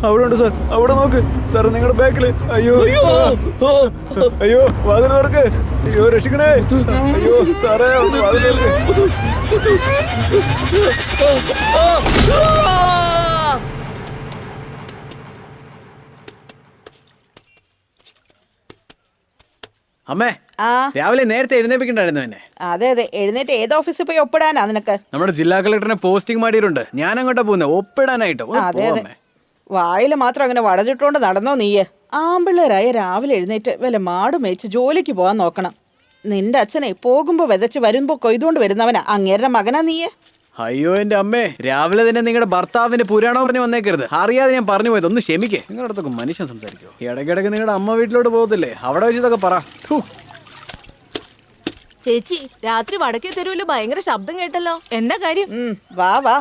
അവിടെ ഉണ്ട് സാർ, അവിടെ നോക്ക് സാർ, നിങ്ങളുടെ ബാക്കില്. അയ്യോ അയ്യോ, വാതിൽ തുറക്ക്. അയ്യോ രക്ഷിക്കണേ. അയ്യോ സാറേ, ഒന്ന് വാതിൽ തുറക്ക്. അമ്മേ, രാവിലെ നേരത്തെ എഴുന്നേപ്പിക്കണ്ടായിരുന്നു എന്നെ. അതെ അതെ, എഴുന്നേറ്റ് ഏത് ഓഫീസിൽ പോയി ഒപ്പിടാനാ നിനക്ക്? നമ്മുടെ ജില്ലാ കളക്ടറിനെ പോസ്റ്റിംഗ് മാറ്റിയിട്ടുണ്ട്. ഞാൻ അങ്ങോട്ടാ പോകുന്നത് ഒപ്പിടാനായിട്ട്. അതെ അതെ, വായില് മാത്രം അങ്ങനെ വടഞ്ഞിട്ടോണ്ട് നടന്നോ നീയ്? ആമ്പിള്ളേരായ രാവിലെ എഴുന്നേറ്റ് വല്ല മാട് മേയിച്ച് ജോലിക്ക് പോകാൻ നോക്കണം. നിന്റെ അച്ഛനെ പോകുമ്പോ വിതച്ച് വരുമ്പോ കൊയ്തുകൊണ്ട് വരുന്നവനാ. അങ്ങേരുടെ മകനാ നീയ്. അയ്യോ എന്റെ അമ്മേ, രാവിലെ തന്നെ നിങ്ങളുടെ ഭർത്താവിന്റെ പുരാണം പറഞ്ഞ് വന്നേക്കരുത്. അറിയാതെ ഞാൻ പറഞ്ഞു പോയത്, ഒന്ന് ക്ഷമിക്കേ. നിങ്ങളുടെ അടുത്തൊക്കെ മനുഷ്യൻ സംസാരിക്കോ? ഇടയ്ക്കിടയ്ക്ക് നിങ്ങളുടെ അമ്മ വീട്ടിലോട്ട് പോകത്തില്ലേ, അവിടെ വെച്ച് ഇതൊക്കെ പറ. ചേച്ചി, രാത്രി വടക്കേ തെരുവില് ഭയങ്കര ശബ്ദം കേട്ടല്ലോ, എന്താ കാര്യം? വാ വാ,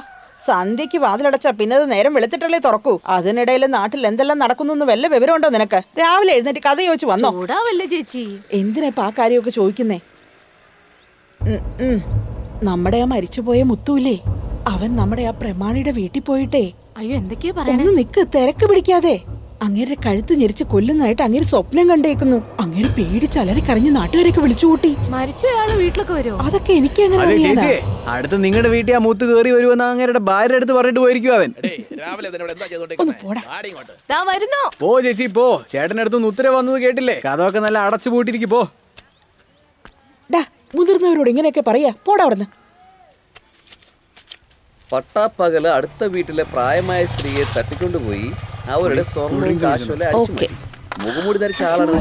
സന്ധ്യക്ക് വാതിലടച്ച പിന്നെ അത് നേരം വെളുത്തിട്ടല്ലേ തുറക്കൂ. അതിനിടയിൽ നാട്ടിൽ എന്തെല്ലാം നടക്കുന്നു വല്ല വിവരമുണ്ടോ നിനക്ക്? രാവിലെ എഴുന്നേറ്റ് കഥ ചോദിച്ചു വന്നോ? ചൂടാവല്ലേ ചേച്ചി? എന്തിനാ ഇപ്പൊ ആ കാര്യമൊക്കെ ചോദിക്കുന്നേ? നമ്മുടെ ആ മരിച്ചുപോയ മുത്തൂല്ലേ, അവൻ നമ്മുടെ ആ പ്രമാണിയുടെ വീട്ടിൽ പോയിട്ടേ. അയ്യോ, എന്തൊക്കെയാ പറയണേ? ഒന്ന് നിക്ക്, തിരക്ക് പിടിക്കാതെ. അങ്ങേരെ കഴുത്ത് ഞെരിച്ച് കൊല്ലുന്നതായിട്ട് അങ്ങേര് സ്വപ്നം കണ്ടേക്കുന്നു. അങ്ങേര് പേടിച്ച് അലറിക്കറിഞ്ഞ് നാട്ടുകാരൊക്കെ വിളിച്ചു കൂട്ടി. മരിച്ചു അയാള് വീട്ടിലൊക്കെ വരുമോ? അതൊക്കെ എനിക്ക് എങ്ങനെ അതെ അറിയാനാ? ചേച്ചി, അടുത്ത് നിങ്ങളുടെ വീട്ടിൽ ആ മൂത്ത് കയറി വരുമെന്ന് അങ്ങേരുടെ ഭാര്യ അടുത്ത് പറഞ്ഞിട്ട് പോയിരിക്കും അവൻ. ഒന്ന് പോടാ. ദാ വരുന്നോ? പോ ചേച്ചി പോ. ചേട്ടനടുത്ത് ഉത്തരവ് വന്നത് കേട്ടില്ലേ? കഥമൊക്കെ നല്ല അടച്ചു പൂട്ടിരിക്കും. പോ. ഡാ, മുതിർന്നവരോട് ഇങ്ങനെയൊക്കെ പറയാ, പോടാ അവിടുന്ന്. പട്ടാപ്പകല് അടുത്ത വീട്ടിലെ പ്രായമായ സ്ത്രീയെ തട്ടിക്കൊണ്ടുപോയി അവരുടെ സ്വർണ്ണവും കാശുവെല്ലാം അടിച്ചു മാറ്റി. മുഖംമൂടി ധരിച്ച ആളാണ്.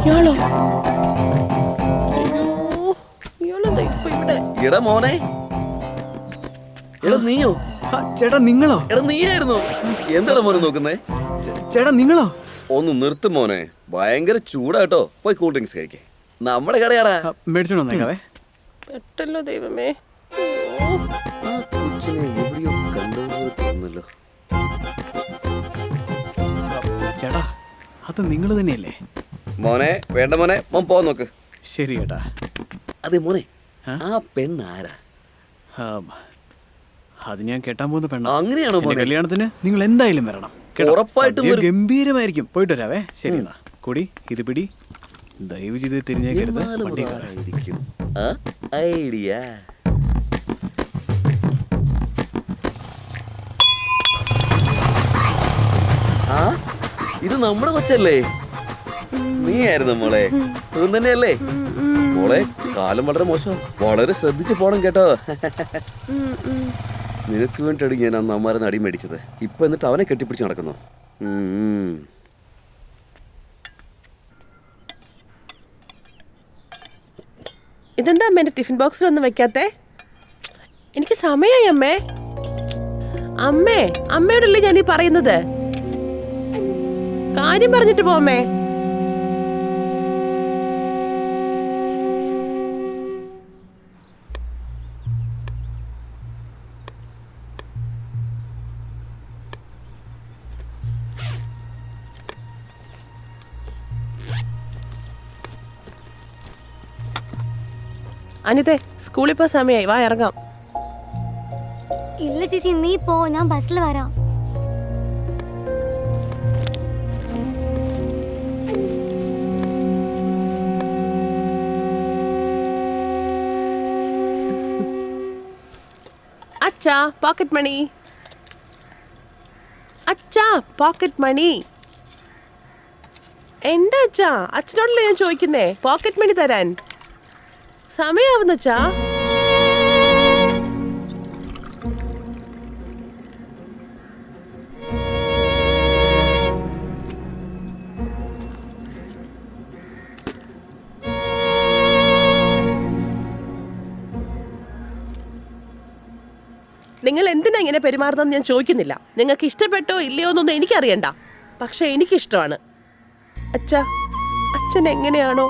എടാ മോനെ, എടാ നീയോ? ചേട്ടാ നിങ്ങളോ? എടാ നീയായിരുന്നു. എന്താണ് മോനെ നോക്കുന്നേ? ചേട്ടാ നിങ്ങളോ? ഒന്ന് നിർത്തും മോനെ, ഭയങ്കര ചൂടാട്ടോ. പോയി കൂൾ ഡ്രിങ്ക്സ് കഴിക്കേ. നമ്മുടെ കടയാടാ. മേടിച്ചോണ്ട് വന്നേക്കാവേ. പെട്ടല്ലോ ദൈവമേ. കൊച്ചിനെ എവിടെയോ കണ്ടുപോയി തോന്നുന്നല്ലോ. ചേട്ടാ, അത് നിങ്ങൾ തന്നെയല്ലേ? മോനെ വേണ്ട മോനെ, മോൻ പോ നോക്ക്. ശരി ചേട്ടാ. അതെ മോനെ, ആ പെണ്ണാരാ? അത് ഞാൻ കെട്ടാൻ പോകുന്ന പെണ്ണ. അങ്ങനെയാണോ മോനെ? കല്യാണത്തിന് നിങ്ങൾ എന്തായാലും വരണം. ഉറപ്പായിട്ടും സദ്യ ഗംഭീരമായിരിക്കും. പോയിട്ട് വരാവേ. ശരി എന്നാ. കൂടി ഇത് പിടി. ദയവ് ചെയ്ത് തിരിഞ്ഞേക്കരുത്. ഐഡിയ. ആ, ഇത് നമ്മുടെ കൊച്ചല്ലേ? നീ ആയിരുന്നു മോളെ? സുഖം തന്നെയല്ലേ മോളെ? കാലം വളരെ മോശം, വളരെ ശ്രദ്ധിച്ചു പോണം കേട്ടോ. നിനക്ക് വേണ്ടിയാണ് ഞാൻ അന്ന് അമ്മാരെ അടി മേടിച്ചത്. ഇപ്പൊ എന്നിട്ട് അവനെ കെട്ടിപ്പിടിച്ച് നടക്കുന്നു. ഇതെന്താ അമ്മ എന്റെ ടിഫിൻ ബോക്സിലൊന്നും വെക്കാത്തെ? എനിക്ക് സമയായി അമ്മേ. അമ്മേ, അമ്മയോടല്ലേ ഞാൻ ഈ പറയുന്നത്? കാര്യം പറഞ്ഞിട്ട് പോമ്മേ. അനിതേ, സ്കൂളിൽ പോ സമയായി, വാ ഇറങ്ങാം. ഇല്ല ചേച്ചി, നീ പോ, ഞാൻ ബസ്സിൽ വരാം. അച്ഛാ, പോക്കറ്റ് മണി. അച്ഛാ, പോക്കറ്റ് മണി. എന്താ അച്ഛാ? അച്ഛനോടല്ലേ ഞാൻ ചോദിക്കുന്നേ പോക്കറ്റ് മണി തരാൻ. സമയാവുന്നച്ചാ. നിങ്ങൾ എന്തിനാ ഇങ്ങനെ പെരുമാറുന്നതെന്ന് ഞാൻ ചോദിക്കുന്നില്ല. നിങ്ങൾക്ക് ഇഷ്ടപ്പെട്ടോ ഇല്ലയോ എന്നൊന്നും എനിക്കറിയണ്ട. പക്ഷെ എനിക്കിഷ്ടമാണ്. അച്ഛാ, അച്ഛൻ എങ്ങനെയാണോ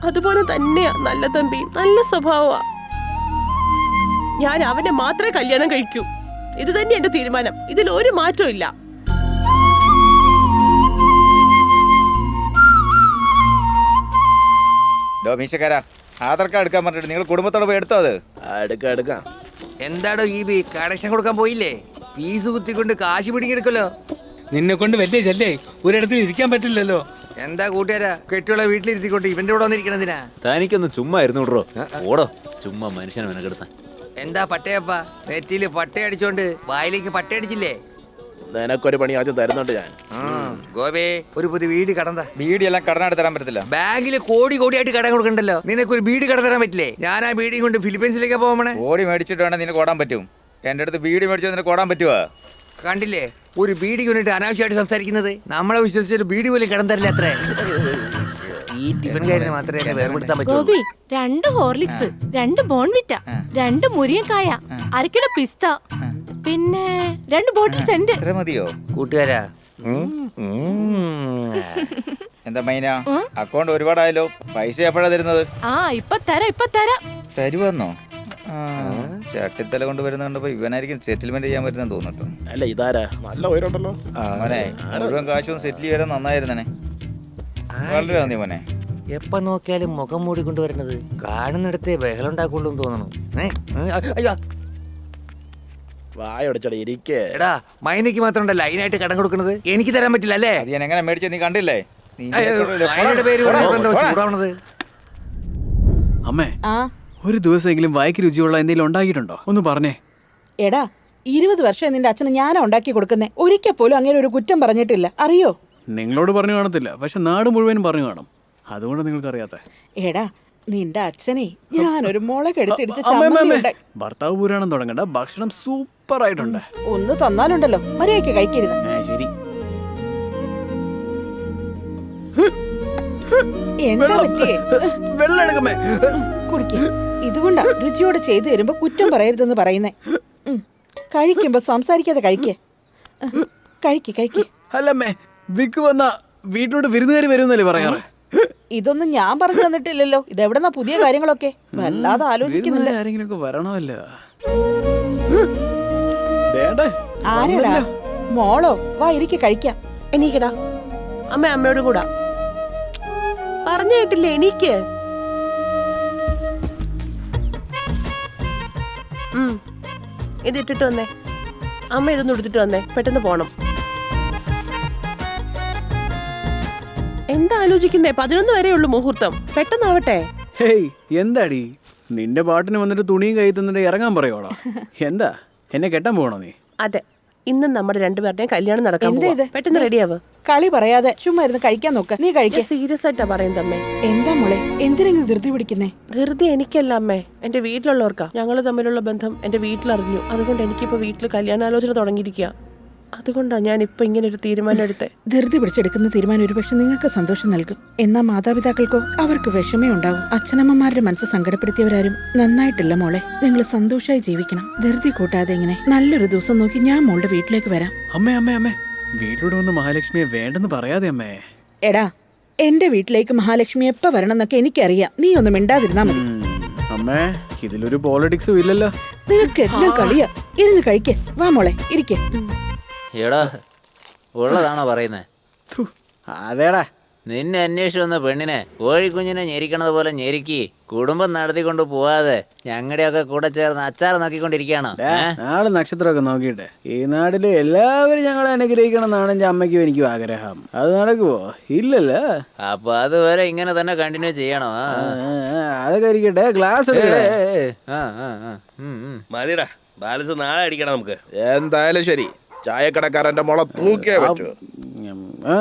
അതുപോലെ തന്നെയാ നല്ല തമ്പിയും. നല്ല സ്വഭാവമാ. ഞാൻ അവനെ മാത്രമേ കല്യാണം കഴിക്കൂ. ഇത് തന്നെ എന്റെ തീരുമാനം. ഇതിൽ ഒരു മാറ്റവും ഇല്ല. മീശക്കാരാ, ആധാർ കാർഡ് എടുക്കാൻ പറഞ്ഞിട്ട് നിങ്ങൾ കുടുംബത്തോട് പോയി എടുത്തോ? അത് എന്താടോ ഈ കണക്ഷൻ കൊടുക്കാൻ പോയില്ലേ? ഫീസ് കുത്തിക്കൊണ്ട് കാശ് പിടിക്കെടുക്കല്ലോ. നിന്നെ കൊണ്ട് വലിയ ശല്യേ ഒരിടത്തിൽ ഇരിക്കാൻ പറ്റില്ലല്ലോ. എന്താ കൂട്ടുകാരാ കെട്ടിയുള്ള വീട്ടിലിരുത്തിക്കൊണ്ട് ഇവന്റെ കൂടെ വന്നിരിക്കണതിനാ? തനിക്കൊന്ന് ചുമ്മാ ഇരുന്നു വിടറോ. ഓടോ ചുമ്മാ മനുഷ്യനെ മെനക്കെടുത്താൻ. എന്താ പട്ടയപ്പാ നെറ്റിയില് പട്ടയടിച്ചോണ്ട് വായിലേക്ക് പട്ടയടിച്ചില്ലേ? നിനക്കൊരു പണി ആദ്യം തരുന്നുണ്ട് ഞാൻ. ഗോപേ ഒരു പുതിയ വീട് കടന്താ. വീടിയെല്ലാം കടനായിട്ട് തരാൻ പറ്റത്തില്ല. ബാങ്കില് കോടിയായിട്ട് കടം കൊടുക്കണ്ടല്ലോ. നിനക്കൊരു വീട് കട തരാൻ പറ്റില്ലേ? ഞാൻ ആ വീടും കൊണ്ട് ഫിലിപ്പീൻസിലേക്ക് പോകണേ. ഓടി മേടിച്ചിട്ട് വേണം നിനക്ക് ഓടാൻ പറ്റും. എൻ്റെ അടുത്ത് വീട് മേടിച്ചാൽ നിനക്ക് ഓടാൻ പറ്റുമോ? കണ്ടില്ലേ ഒരു ബീഡി കൊണ്ടിട്ട് അനാവശ്യമായിട്ട് സംസാരിക്കുന്നത്. നമ്മളെ വിശ്വസിച്ചൊരു ബീഡി പോലും കടം തരില്ല അത്രേ. ഈ ടിഫിൻകാരന് മാത്രമേ വേർപെടുത്താൻ പറ്റൂ. ഗോപി 2 ഹോർലിക്സ്, 2 ബോൺവിറ്റ, 2 മുരിങ്ങക്കായ, 1 കിലോ പിസ്ത, പിന്നെ 2 ബോട്ടിൽ സെന്റ്. ഇത്ര മതിയോ കൂട്ടുകാരാ? എന്താ മൈന അക്കൗണ്ട് ഒരുപാടായല്ലോ. പൈസ എപ്പോഴാ തരുന്നത്? ഇപ്പൊ തരാം. തരുവന്നോ? ചട്ടിത്തല കൊണ്ട് വരുന്ന കണ്ടപ്പോ ഇവനായിരിക്കും സെറ്റിൽമെന്റ് ചെയ്യാൻ പറ്റുന്ന തോന്നിട്ടു. അല്ല ഇതാരാ നല്ല ഉയരമുണ്ടല്ലോ. മോനെ മുഴുവൻ കാശും സെറ്റിൽ ചെയ്യാൻ നന്നായിരുന്നേ. വളരെ നന്ദി മോനെ. എപ്പ നോക്കിയാലും മുഖം മൂടിക്കൊണ്ടുവരണത് കാണുന്നിടത്തെ ബഹളം ഉണ്ടാക്കുള്ളൂ തോന്നണു. അയ്യോ വായോടച്ചട ഇരിക്കേ. എടാ മൈനയ്ക്ക് മാത്രം ലൈനായിട്ട് കടം കൊടുക്കുന്നത് എനിക്ക് തരാൻ പറ്റില്ല അല്ലേ? അത് ഞാൻ എങ്ങനെ മേടിച്ച നീ കണ്ടില്ലേ? പേര് ചൂടാവണത്. അമ്മേ ഒരു ദിവസമെങ്കിലും വായിക്ക് രുചിയുള്ള എന്തെങ്കിലും ഉണ്ടാക്കിയിട്ടുണ്ടോ? ഒന്ന് പറഞ്ഞേ. എടാ 20 വർഷം നിന്റെ അച്ഛന് ഞാനാ ഉണ്ടാക്കി കൊടുക്കുന്നേ. ഒരിക്കൽ പോലും അങ്ങനെ ഒരു കുറ്റം പറഞ്ഞിട്ടില്ല, അറിയോ? നിങ്ങളോട് പറഞ്ഞു കാണത്തില്ല, പക്ഷെ നാട് മുഴുവനും പറഞ്ഞു കാണും. അതുകൊണ്ട് നിങ്ങൾക്ക് അറിയാത്ത. എടാ നിന്റെ അച്ഛനെ ഞാനൊരു മുളകെടുത്തിടിച്ച് ഭർത്താവ് പുരാണം തുടങ്ങണ്ട. ഭക്ഷണം സൂപ്പർ ആയിട്ടുണ്ട്. ഒന്ന് തന്നാലുണ്ടല്ലോ മര്യാദയ്ക്ക് കഴിക്കരുത്. ശരി. എന്താ പറ്റിയേ? വെള്ളം എടുക്കമേ. കുടിക്ക. ഇതുകൊണ്ടാ രുചിയോടെ ചെയ്തു തരുമ്പോ കുറ്റം പറയരുതെന്ന് പറയുന്നേ. കഴിക്കുമ്പോ സംസാരിക്കാതെ കഴിക്കേ. കഴിക്ക്. അല്ലമ്മേ വിക്ക് വന്ന വീട്ടിലോട്ട് വിരുന്നുകാരി വരുന്നല്ലേ പറയാറ്? ഇതൊന്നും ഞാൻ പറഞ്ഞു തന്നിട്ടില്ലല്ലോ. ഇതെവിടെന്നാ പുതിയ കാര്യങ്ങളൊക്കെ? വല്ലാതെ ആലോചിക്കുന്നില്ല. ആരെങ്കിലും വരണമല്ലോ. ആരെടാ? മോളോ? വാ ഇരിക്കെ കഴിക്കാം. എണീക്കടാ. അമ്മയോട് കൂടാ പറഞ്ഞു കേട്ടില്ലേ? എണീക്ക്. ഇതിട്ടിട്ട് വന്നേ. അമ്മ ഇതൊന്നും എടുത്തിട്ട് വന്നേ. പെട്ടെന്ന് പോണം. എന്താ ആലോചിക്കുന്നേ? 11 വരെ ഉള്ളു മുഹൂർത്തം. പെട്ടെന്നാവട്ടെ. ഹേയ് എന്താടി നിന്റെ പാട്ടിന് വന്നിട്ട് തുണിയും കൈ തന്നിട്ട് ഇറങ്ങാൻ പറയോടാ? എന്താ എന്നെ കെട്ടാൻ പോകണോ നീ? അതെ, ഇന്ന് നമ്മുടെ രണ്ടുപേരുടെയും കല്യാണം നടക്കാൻ പോവാ. പെട്ടെന്ന് റെഡിയാവ്. കളി പറയാതെ ചുമ്മാ ഇരുന്ന് കഴിക്കാൻ നോക്ക. നീ കഴിക്കാൻ സീരിയസ് ആയിട്ടാ പറയുന്നത് അമ്മേ. എന്താ മോളെ എന്തിനെങ്കിലും ധൃതി പിടിക്കുന്നേ? ധൃതി എനിക്കല്ല അമ്മേ, എന്റെ വീട്ടിലുള്ളവർക്കാ. ഞങ്ങൾ തമ്മിലുള്ള ബന്ധം എന്റെ വീട്ടിലറിഞ്ഞു. അതുകൊണ്ട് എനിക്കിപ്പോ വീട്ടിൽ കല്യാണാലോചന തുടങ്ങിയിരിക്കുക. അതുകൊണ്ടാ ഞാൻ ഇപ്പൊ ഇങ്ങനെ ഒരു തീരുമാനം എടുത്തേ. ധൃതി പിടിച്ചെടുക്കുന്ന തീരുമാനം ഒരുപക്ഷെ നിങ്ങൾക്ക് സന്തോഷം നൽകും. എന്നാൽ മാതാപിതാക്കൾക്കോ അവർക്ക് വിഷമേ ഉണ്ടാവും. അച്ഛനമ്മമാരുടെ മനസ്സ് സങ്കടപ്പെടുത്തിയവരാരും നന്നായിട്ടില്ല മോളെ. നിങ്ങൾ സന്തോഷമായി ജീവിക്കണം. ധൃതി കൂട്ടാതെ ഇങ്ങനെ നല്ലൊരു ദിവസം നോക്കി ഞാൻ മോളുടെ വീട്ടിലേക്ക് വരാം. അമ്മേ വീട്ടിലൂടെ വന്ന് മഹാലക്ഷ്മിയെ വേണ്ടെന്ന് പറയാതെ അമ്മേ. എടാ എന്റെ വീട്ടിലേക്ക് മഹാലക്ഷ്മി എപ്പ വരണം എന്നൊക്കെ എനിക്കറിയാം. നീ ഒന്നും മിണ്ടാതിരുന്നാ മതി. അമ്മേ ഇതിലൊരു പോളിറ്റിക്സും ഇല്ലല്ലോ. നിനക്ക് എല്ലാം കളിയാ. ഇരുന്ന് കഴിക്കേ. വാ മോളെ ഇരിക്കേ. എടാ ഉള്ളതാണോ പറയുന്നേ? അതേടാ നിന്നെ അന്വേഷിച്ചു വന്ന പെണ്ണിനെ കോഴിക്കുഞ്ഞിനെ ഞെരിക്കണത് പോലെ ഞെരുക്കി കുടുംബം നടത്തിക്കൊണ്ട് പോവാതെ ഞങ്ങളുടെയൊക്കെ കൂടെ ചേർന്ന് അച്ചാർ നോക്കിക്കൊണ്ടിരിക്കുകയാണോ? നാളെ നക്ഷത്രമൊക്കെ നോക്കിയിട്ട് ഈ നാട്ടിലെ എല്ലാവരും ഞങ്ങളെ അനുഗ്രഹിക്കണം എന്നാണ് എൻ്റെ അമ്മയ്ക്കും എനിക്കും ആഗ്രഹം. അത് നടക്കുവോ? ഇല്ലല്ലോ. അപ്പൊ അതുവരെ ഇങ്ങനെ തന്നെ കണ്ടിന്യൂ ചെയ്യണോ? അതൊക്കെ ഇരിക്കട്ടെ. ഗ്ലാസ് മതിടാ. ബാലൻസ് നാളെ അടിക്കണം നമുക്ക്. എന്തായാലും ശരി. ചായക്കടക്കാരന്റെ മോളെ തൂക്കിയേ പറ്റൂ.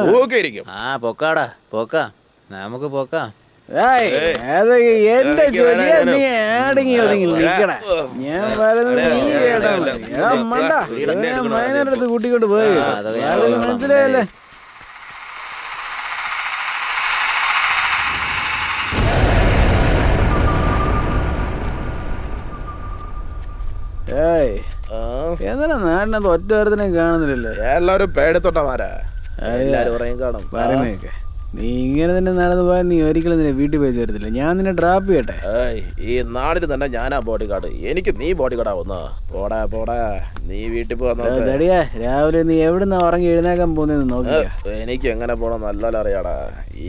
തൂക്കിയിരിക്കും. പൊക്കാടാ പൊക്കാം. നമുക്ക് പൊക്കാം. എന്റെ ജോലിയാ. നീ ആടെങ്ങി ഒതുങ്ങി നിൽക്കണേ. ഞാൻ മൈനടുത്ത് കൂട്ടിക്കൊണ്ട് പോയി. മനസ്സിലായല്ലേ? എന്നാ നാടിനകത്ത് ഒറ്റ വാരത്തിനെ കാണുന്നില്ലല്ലോ. എല്ലാവരും പേടത്തോട്ടമാരാ. എല്ലാരും പറയും കാണും. പറയുന്നേക്കെ നീ ഇങ്ങനെ തന്നെ നടന്നു പോയാൽ നീ ഒരിക്കലും നിന്നെ വീട്ടിൽ പോയി ചേരത്തില്ല. ഞാൻ നിന്നെ ഡ്രോപ്പ് ചെയ്യട്ടെ. ഈ നാടിന് തന്നെ ഞാനാ ബോഡി ഗാർഡ്. എനിക്ക് നീ ബോഡി ഗാർഡ് ആവുന്ന. പോടാ നീ വീട്ടിൽ പോകാ. രാവിലെ നീ എവിടുന്ന ഉറങ്ങി എഴുന്നേക്കാൻ പോകുന്ന നോക്കി. എനിക്ക് എങ്ങനെ പോണം നല്ല അറിയാടാ.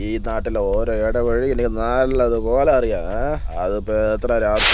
ഈ നാട്ടിലെ ഓരോ ഇടവഴി എനിക്ക് നല്ലതുപോലെ അറിയാം. അതിപ്പോ എത്ര രാത്രി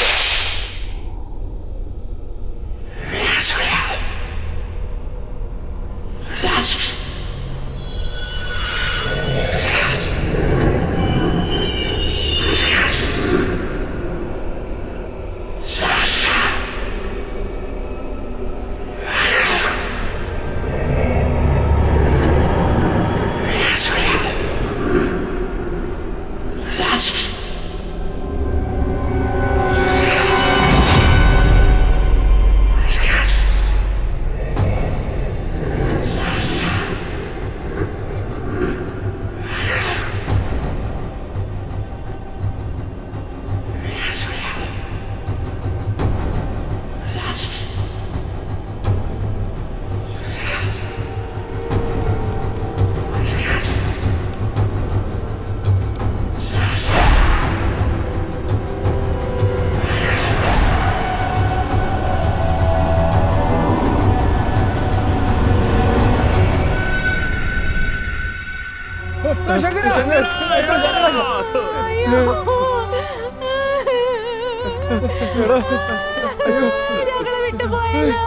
ഞങ്ങളെ വിട്ടുപോയല്ലോ.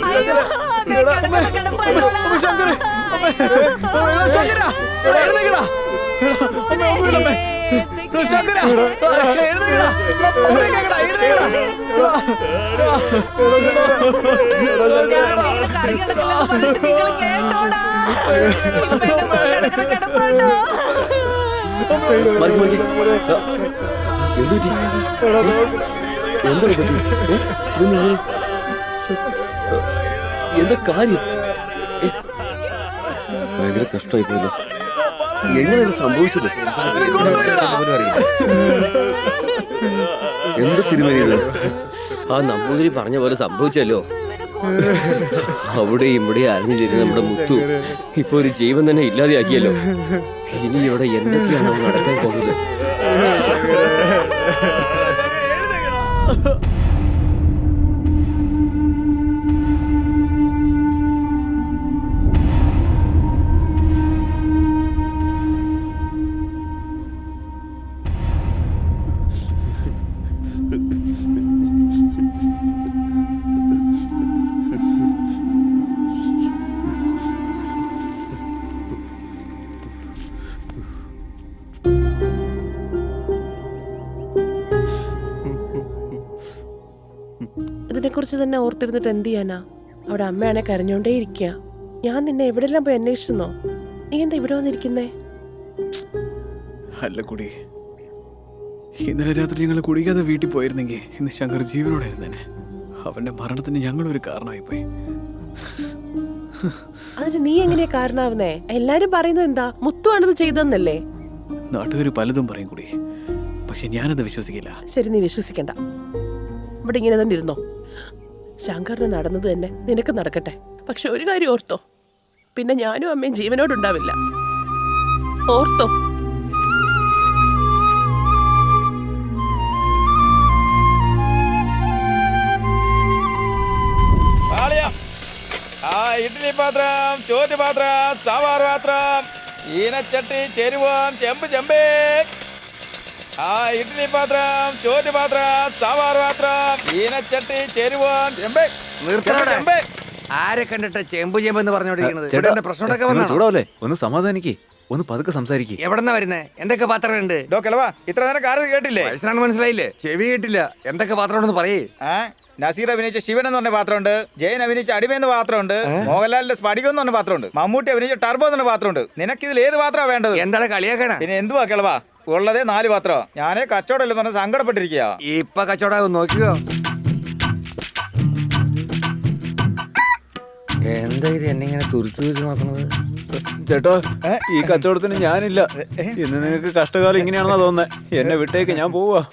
അയ്യോ, ദേ കിടപ്പാടോടാ. എന്താ കാര്യം? ഭയങ്കര കഷ്ടമായി പോയല്ലോ. എങ്ങനെയാണ് സംഭവിച്ചത്? എന്ത് തിരുമേനിയത്? ആ നമ്പൂതിരി പറഞ്ഞ പോലെ സംഭവിച്ചല്ലോ. അവിടെ ഇവിടെ അരഞ്ഞു ചേരുന്ന നമ്മുടെ മുത്തു ഇപ്പൊ ഒരു ജീവൻ തന്നെ ഇല്ലാതെയാക്കിയല്ലോ. ഇനി ഇവിടെ എന്തൊക്കെയാണോ നടക്കാൻ പോകുന്നത്? ഇതിനെക്കുറിച്ച് തന്നെ ഓർത്തിരുന്നിട്ട് എന്ത് ചെയ്യാനാ? അവിടെ അമ്മയാണെ കരഞ്ഞോണ്ടേ ഇരിക്കുക. ഞാൻ നിന്നെ എവിടെല്ലാം പോയി അന്വേഷിച്ചെന്നോ? നീ എന്താ ഇവിടെ വന്നിരിക്കുന്നേ? അല്ല കുടി, ഇന്നലെ രാത്രി ഞങ്ങൾ കുടിക്കാതെ വീട്ടിൽ പോയിരുന്നെങ്കിൽ ഇന്ന് ശങ്കർ ജീവനോടെ ഇരുന്നേനെ. അവന്റെ മരണത്തിന് ഞങ്ങളൊരു കാരണമായിപ്പോയി. അതിന് നീ എങ്ങനെയാ കാരണാവുന്നേ? എല്ലാരും പറയുന്നത് എന്താ, മുത്തുവാണത് ചെയ്തെന്നല്ലേ? നാട്ടുകാർ പലതും പറയും കുടി, പക്ഷെ ഞാനത് വിശ്വസിക്കില്ല. ശരി, നീ വിശ്വസിക്കണ്ട. ഇവിടെ ഇങ്ങനെ തന്നെ ഇരുന്നോ. ശങ്കറിന് നടന്നത് തന്നെ നിനക്ക് നടക്കട്ടെ. പക്ഷെ ഒരു കാര്യം ഓർത്തോ, പിന്നെ ഞാനും അമ്മയും ജീവനോടുണ്ടാവില്ല. ഓർത്തോ? ഇഡ്ഡലി പാത്രം, ചോറ്റ് പാത്രം, സാമ്പാർ പാത്രം, ഈനച്ചട്ടി, ചെരുവം, ചെമ്പ് ചെമ്പേ. ഇഡ്ഡലി പാത്രം, ചോറ്റ് പാത്രം, സാമ്പാർ പാത്രം, ഈനച്ചട്ടി, ചെരുവം, ചെമ്പേ. നിർത്തണോടെ. ആരെ കണ്ടിട്ട് ചെമ്പ് ചെമ്പെന്ന് പറഞ്ഞോണ്ടിരിക്കുന്നത്? പ്രശ്നമൊക്കെ ചൂടാവല്ലേ? ഒന്ന് സമാധാനിക്ക്, ഒന്ന് പതുക്കെ സംസാരിക്കും. എവിടെന്നാ വരുന്നേ? എന്തൊക്കെ പാത്രമുണ്ട്? ഇത്ര നേരം കാര്യം കേട്ടില്ലേ? വയസ്സിനാണ് മനസ്സിലായില്ലേ? ചെവി കേട്ടില്ല. എന്തൊക്കെ പാത്രം ഉണ്ടെന്ന് പറയേ. നസീർ അഭിനയിച്ച ശിവൻ എന്ന് പറഞ്ഞ പാത്രമുണ്ട്, ജയൻ അഭിനയിച്ച അടിമയെന്ന് പാത്രമുണ്ട്, മോഹൻലാലിന്റെ സ്പടികം എന്ന് പറഞ്ഞ പാത്രമുണ്ട്, മമ്മൂട്ടി അഭിനയിച്ച ടർബോ എന്ന് പറഞ്ഞ പാത്രമുണ്ട്. നിനക്ക് ഇതിൽ ഏത് പാത്രമാണ് വേണ്ടത്? എന്താണ് കളിയാക്കണ? പിന്നെ എന്തുവാ കിളവാ? ഉള്ളതേ 4 പാത്രം. ഞാനേ കച്ചവടം പറഞ്ഞ സങ്കടപ്പെട്ടിരിക്കുക. ഇപ്പൊ കച്ചവടം നോക്കിയോ? എന്താ ഇത് എന്നിങ്ങനെ തുരുത്തു നോക്കുന്നത്? ചേട്ടോ, ഈ കച്ചവടത്തിന് ഞാനില്ല. ഇന്ന് നിങ്ങൾക്ക് കഷ്ടകാലം ഇങ്ങനെയാണെന്നാ തോന്നുന്നത്. എന്നെ വിട്ടേക്ക്, ഞാൻ പോവാ.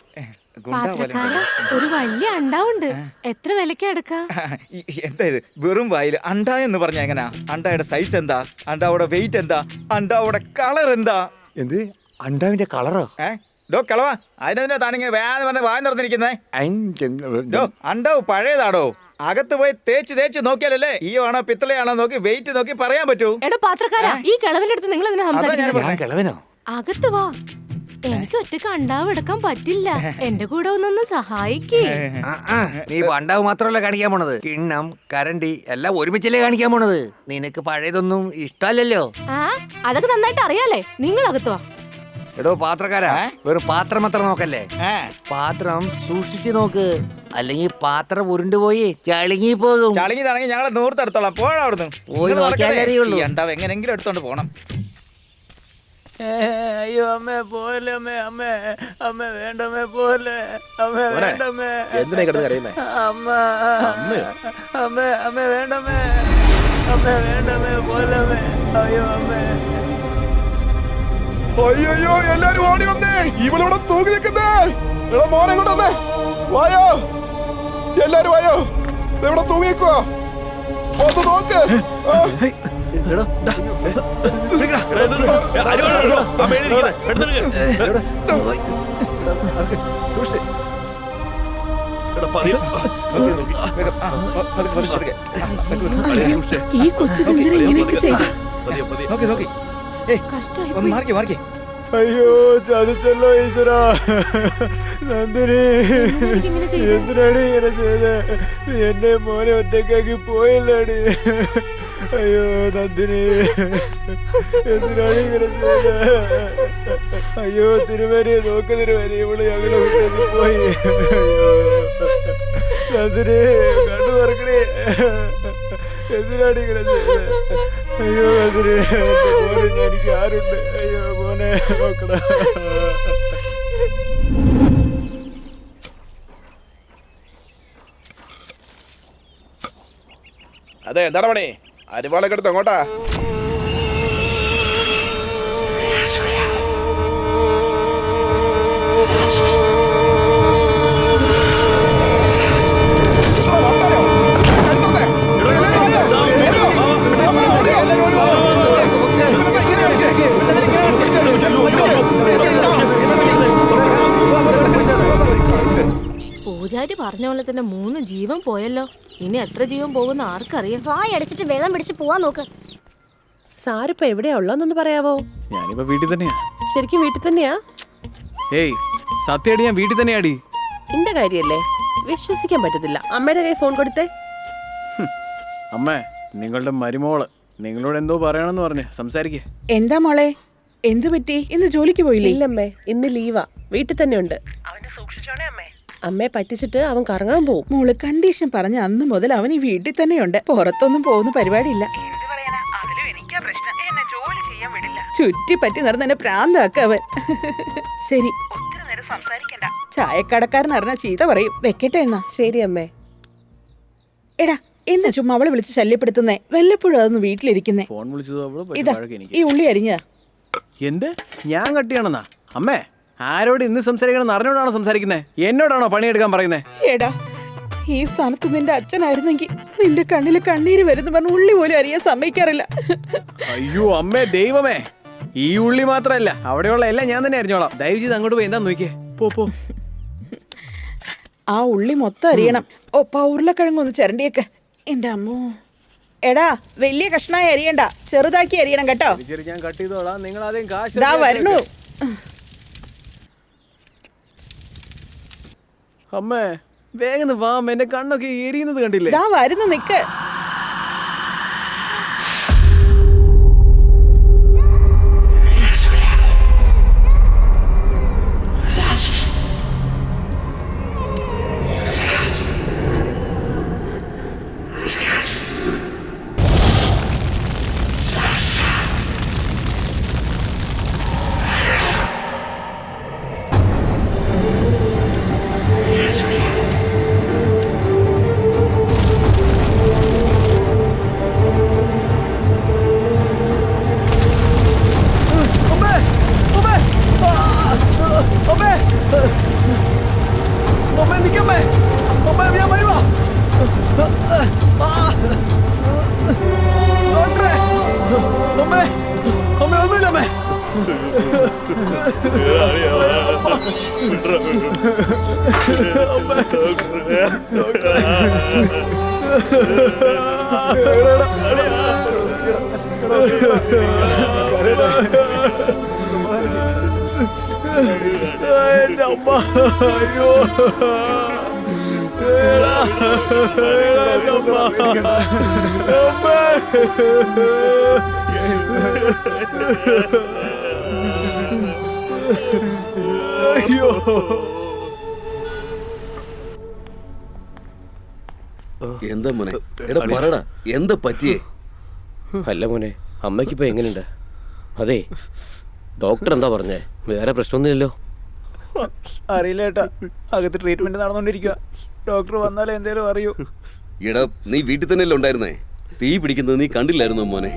ഒരു വലിയ അണ്ടാവുണ്ട്. എത്ര വിലക്ക് എടുക്കാ? എന്താ ഇത്? വെറും വായിൽ അണ്ട എന്ന് പറഞ്ഞ എങ്ങനാ? അണ്ടായുടെ സൈസ് എന്താ? അണ്ടാവുടെ വെയിറ്റ് എന്താ? അണ്ടാവുടെ കളർ എന്താ? എന്ത് അണ്ടാവിന്റെ കളറോ? കളവാ, അതിനെന്തിനാ താനിങ്ങനെ വേദന പറഞ്ഞ വായ നടന്നിരിക്കുന്നേ? അണ്ടാവ് പഴയതാടോ. അകത്ത് പോയി തേച്ച് നോക്കിയാലല്ലേ ഈ ആണോ പിത്തളയാണോ നോക്കി വെയിറ്റ് നോക്കി പറയാൻ പറ്റൂ. എടോ പാത്രക്കാരാ, ഈ കിളവിന്റെ അടുത്ത് നിങ്ങൾ എന്തിനാ സംസാരിക്കുന്നത്? അകത്ത് വാ. എനിക്ക് ഒറ്റക്ക് അണ്ടാവ് എടുക്കാൻ പറ്റില്ല. എന്റെ കൂടെ ഒന്നൊന്ന് സഹായിക്കേ. നീ അണ്ടാവ് മാത്രമല്ല കാണിക്കാൻ പോണത്, കിണ്ണം കരണ്ടി എല്ലാം ഒരുമിച്ചല്ലേ കാണിക്കാൻ പോണത്. നിനക്ക് പഴയതൊന്നും ഇഷ്ടമല്ലല്ലോ. അതൊക്കെ നന്നായിട്ട് അറിയാലേ. നിങ്ങൾ അകത്ത് വാ. എടോ പാത്രക്കാരാ, വെറും പാത്രം മാത്രം നോക്കല്ലേ, പാത്രം സൂക്ഷിച്ച് നോക്ക്. അല്ലെങ്കിൽ പാത്രം ഉരുണ്ടുപോയി ചളുങ്ങി പോകും. ചളുങ്ങി തടങ്ങി ഞങ്ങളെ നൂർത്തെടുത്തോളാം. പോഴ അവിടുന്ന് പോയി നോക്കിയാലേ അറിയുള്ളൂ. അണ്ടാവ് എങ്ങനെങ്കിലും എടുത്തോണ്ട് പോണം. അയ്യോ അമ്മേ, പോലെ അമ്മേ, അമ്മേ അമ്മേ വേണ്ടമ്മേ, പോലെ അമ്മേ വേണ്ടമ്മേ. എന്തിനാ കിടന്ന് കരയുന്നേ? അമ്മ അമ്മേ, അമ്മേ വേണ്ടമ്മേ, അമ്മേ വേണ്ടമ്മേ, പോലെ അമ്മേ. അയ്യോ അമ്മേ. അയ്യോ, എല്ലാരും ഓടി വന്നേ. ഇവളിവിടെ തൂങ്ങി നിൽക്കുന്നേ. ഇവിടെ മോനെ കൊണ്ട് വന്നേ. വായോ, എല്ലാരും വായോ. ഇവിടെ തൂങ്ങി നിൽക്കുവാ. ഒന്ന് നോക്ക്. ഈ കൊച്ചു ഇങ്ങനെയൊക്കെ ചെയ്തു. മാറിക്കേ അയ്യോ ചതിച്ചല്ലോ ഈശ്വര. നന്ദിനി എന്തിനാണ് ഇങ്ങനെ ചെയ്ത്? എന്നെ മോനെ ഒറ്റക്കാക്കി പോയില്ലാടി. അയ്യോ നന്ദിനി എന്തിനാണ് ഇങ്ങനെ ചെയ്ത്? അയ്യോ തിരുമേനി നോക്ക് തിരുമേനി, ഇവള് ഞങ്ങളെ വീട്ടിൽ പോയി. അയ്യോ നന്ദിനി കണ്ടു തുറക്കണേ, എന്തിനാണ് ഇങ്ങനെ ചെയ്ത്? അയ്യോ നന്ദിനി മോനെ, എനിക്ക് ആരുണ്ട്? അയ്യോ മോനെ നോക്കടാ. അതെ എന്താണ് പണി? അരിവാളൊക്കെ എടുത്ത് അങ്ങോട്ടാ. പൂജാരി പറഞ്ഞ പോലെ തന്നെ 3 ജീവൻ പോയല്ലോ. ഇനി എത്ര ജീവൻ പോകുന്ന ആർക്കറിയാം. വായടച്ചിട്ട് വെള്ളം പിടിച്ച് പോവാൻ നോക്ക്. സാറിപ്പോ എവിടെയാ ഉള്ളതെന്നൊന്ന് പറയാവോ? ഞാനിപ്പോ വീട്ടിൽ തന്നെയാ. ശരിക്കും വീട്ടിൽ തന്നെയാ? ഏയ് സത്യമായിട്ട് ഞാൻ വീട്ടിൽ തന്നെയാടി. എന്റെ കാര്യല്ലേ, വിശ്വസിക്കാൻ പറ്റത്തില്ല. അമ്മയുടെ കൈ ഫോൺ കൊടുത്തേ. അമ്മേ, നിങ്ങളുടെ മരുമോള് നിങ്ങളോട് എന്തോ പറയണമെന്ന് പറഞ്ഞ് സംസാരിക്കേ. എന്താ മോളെ, എന്ത് പറ്റി? ഇന്ന് ജോലിക്ക് പോയില്ലേ? ഇല്ലമ്മേ, ഇന്ന് ലീവാ, വീട്ടിൽ തന്നെ ഉണ്ട്. അവനെ സൂക്ഷിച്ചോണേ അമ്മേ. അമ്മയെ പറ്റിച്ചിട്ട് അവൻ കറങ്ങാൻ പോകും. മോള് കണ്ടീഷൻ പറഞ്ഞ അന്ന് മുതൽ അവൻ ഈ വീട്ടിൽ തന്നെയുണ്ട്. പുറത്തൊന്നും പോകുന്ന പരിപാടിയില്ല. ചുറ്റിപ്പറ്റി നടന്ന് എന്നെ പ്രാന്താക്ക അവൻ. ശരി, ചായക്കടക്കാരൻ അറിഞ്ഞ ചീത്ത പറയും. വെക്കട്ടെ എന്നാ. ശരി അമ്മേ. എടാ എന്താ ചുമ്മാ അവളെ വിളിച്ച് ശല്യപ്പെടുത്തുന്നേ? വല്ലപ്പോഴും അതൊന്ന് വീട്ടിലിരിക്കുന്നേ. ഫോൺ വിളിച്ചത് ഇതാ ഈ ഉള്ളി അരിഞ്ഞ. എന്ത് ഞാൻ കട്ടിയാണെന്നാ? അമ്മേ, ആരോട് ഇന്ന് സംസാരിക്കണം അറിഞ്ഞോടാണോ സംസാരിക്കുന്നത്? എന്നോടാണോ പണിയെടുക്കാൻ പറയുന്നത്? എടാ ഈ സ്ഥാനത്ത് നിന്റെ അച്ഛനായിരുന്നെങ്കിൽ നിന്റെ കണ്ണില് കണ്ണീര് വരുന്നു പറഞ്ഞ് ഉള്ളി പോലും അറിയാൻ സമ്മതിക്കാറില്ല. അയ്യോ അമ്മേ, ദൈവമേ, ഈ ഉള്ളി മാത്രല്ല അവിടെയുള്ള എല്ലാം ഞാൻ തന്നെ അറിഞ്ഞോളാം. ദയവ് ചെയ്ത് അങ്ങോട്ട് പോയി എന്താ നോക്കിയേ. പോ. ആ ഉള്ളി മൊത്തം അറിയണം. ഒപ്പ ഉരുളക്കിഴങ്ങൊന്ന് ചിരണ്ടിയേക്ക്. എന്റെ അമ്മോ. എടാ വലിയ കഷ്ണായി അരിയണ്ട, ചെറുതാക്കി അരിയണം കേട്ടോ. ഞാൻ കട്ട് ചെയ്തോളാം. നിങ്ങൾ ആദ്യം കാശ്. ദാ വരണു. അമ്മേ വേഗം വാ, എന്റെ കണ്ണൊക്കെ എരിയുന്നത് കണ്ടില്ലേ? ദാ വരുന്നു, നിക്ക്. എന്താ മോനെ? എടാ പറടാ, എന്താ പറ്റിയേ? അല്ല മോനെ, അമ്മയ്ക്കിപ്പോ എങ്ങനെയുണ്ട്? അതെ, ഡോക്ടർ എന്താ പറഞ്ഞേ? വേറെ പ്രശ്നമൊന്നുമില്ലല്ലോ? അറിയില്ല ഏട്ടാ, അകത്ത് ട്രീറ്റ്മെന്റ് നടന്നുകൊണ്ടിരിക്കുക. ഡോക്ടർ വന്നാലേ എന്തേലും അറിയൂ. എടാ നീ വീട്ടിൽ തന്നെയല്ലേ ഉണ്ടായിരുന്നേ? തീ പിടിക്കുന്നത് നീ കണ്ടില്ലായിരുന്നോ മോനെ?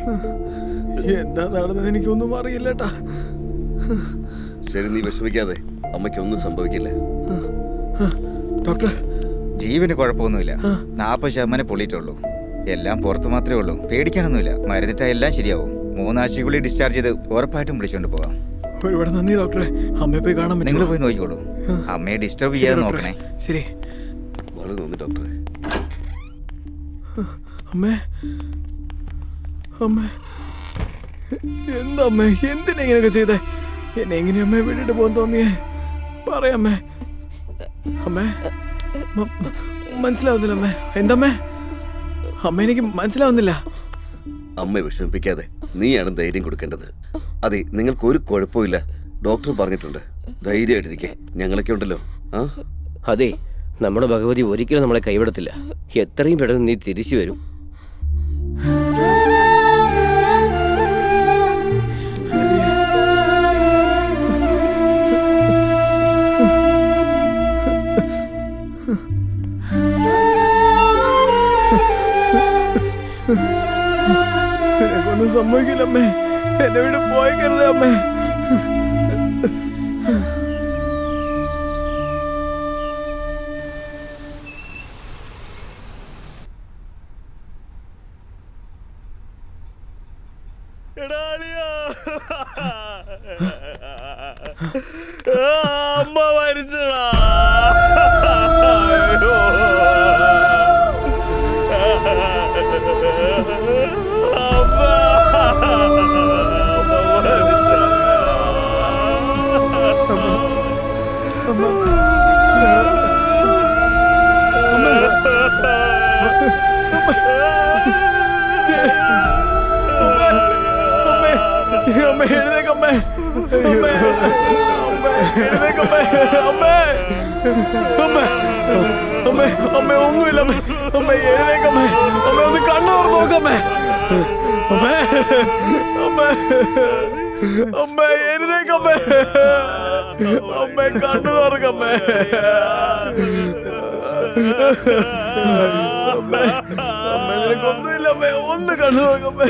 എന്താ നടന്നത് എനിക്കൊന്നും അറിയില്ലേട്ടാ. ശരി, നീ വിഷമിക്കാതെ, അമ്മയ്ക്കൊന്നും സംഭവിക്കില്ല. ഡോക്ടർ ജീവന് കുഴപ്പമൊന്നുമില്ല. 40% പൊള്ളിയിട്ടുള്ളൂ. എല്ലാം പുറത്ത് മാത്രമേ ഉള്ളൂ. പേടിക്കാനൊന്നുമില്ല. മരുന്നിട്ടാ എല്ലാം ശരിയാവും. 3 ആഴ്ചക്കുള്ളിൽ ഡിസ്ചാർജ് ചെയ്ത് ഉറപ്പായിട്ടും വിളിച്ചുകൊണ്ട് പോകാം. ഒരുപാട് നന്ദി ഡോക്ടറെ. അമ്മയെ പോയി കാണാൻ നിങ്ങൾ പോയി നോക്കിക്കോളൂ. അമ്മയെ ഡിസ്റ്റർബ് ചെയ്യാതെ നോക്കണേ. ശരി. വളരെ നന്ദി ഡോക്ടറെ. അമ്മേ അമ്മേ എന്താ അമ്മേ, എന്തിനാ ഇങ്ങനെയൊക്കെ ചെയ്തേ? എന്നെ എങ്ങനെയാ അമ്മേ വീട്ടിട്ട് പോകാൻ തോന്നിയേ? പറയാമ്മേ. അമ്മേ മനസ്സിലാവുന്നില്ല അമ്മേ. എന്തമ്മേ? അമ്മ എനിക്ക് മനസ്സിലാവുന്നില്ല. അമ്മയെ വിഷമിപ്പിക്കാതെ നീയാണ് ധൈര്യം കൊടുക്കേണ്ടത്. അതെ, നിങ്ങൾക്കൊരു കുഴപ്പമില്ല, ഡോക്ടർ പറഞ്ഞിട്ടുണ്ട്. ധൈര്യമായിട്ടിരിക്കെ, ഞങ്ങളൊക്കെ ഉണ്ടല്ലോ. അതെ, നമ്മുടെ ഭഗവതി ഒരിക്കലും നമ്മളെ കൈവിടത്തില്ല. എത്രയും പെട്ടെന്ന് നീ തിരിച്ചു വരും. ഒന്നും സംഭവിക്കില്ല അമ്മേ. എന്നെ വീട് പോയിക്കരുത് അമ്മേ. അമ്മ മരിച്ചടാ. അമ്മ എഴുന്നേക്കമ്മേ. അമ്മേ എഴുന്നേക്കമ്മേ. അമ്മേ അമ്മേ അമ്മേ അമ്മേ ഒന്നുമില്ല അമ്മേ. അമ്മേ എഴുന്നേക്കമ്മേ. അമ്മേ ഒന്ന് കണ്ണു തുറന്ന് നോക്കമ്മേ. അമ്മേ അമ്മേ അമ്മേ എഴുന്നേക്കമ്മേ. അമ്മേ കണ്ണു തുറക്കമ്മേ. അമ്മേ അമ്മേ നിനക്കൊന്നുമില്ല അമ്മേ. ഒന്ന് കണ്ണു തുറക്കമ്മേ.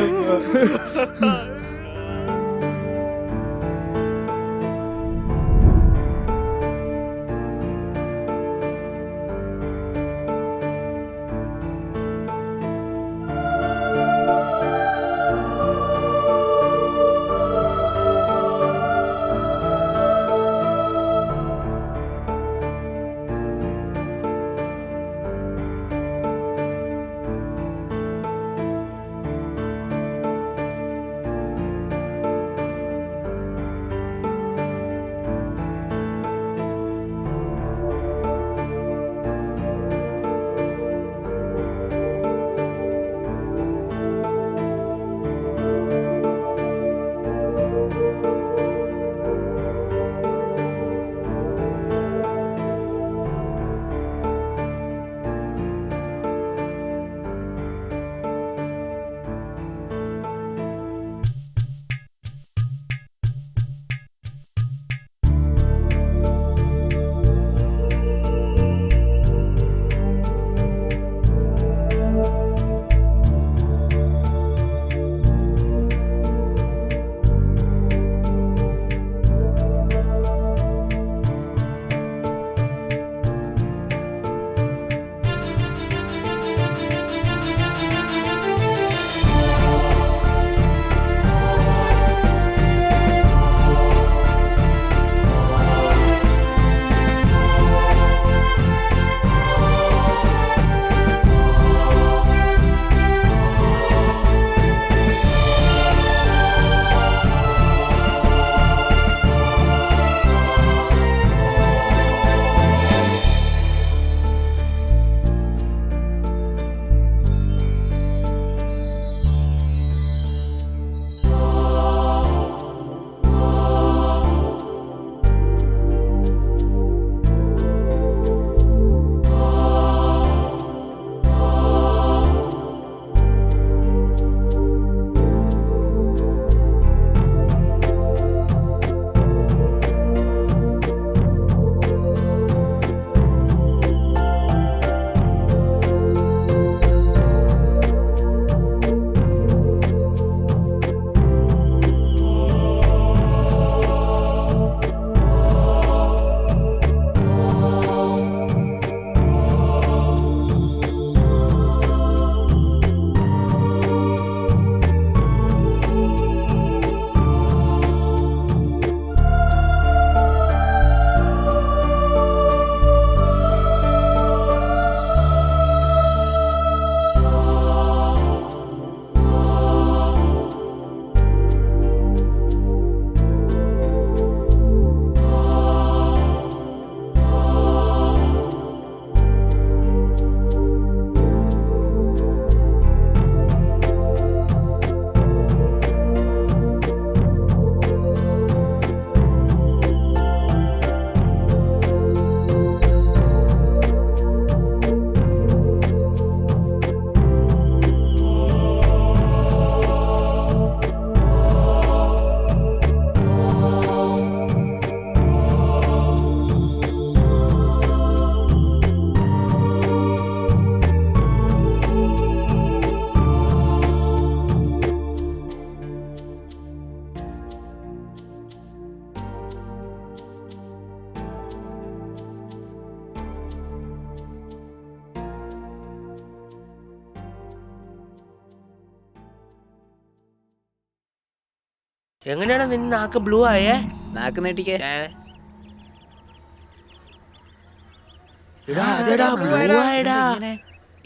എങ്ങനെയാണ് നിന്റെ നാക്ക് ബ്ലൂ ആയേ? നാക്ക് നീട്ടിക്കേ.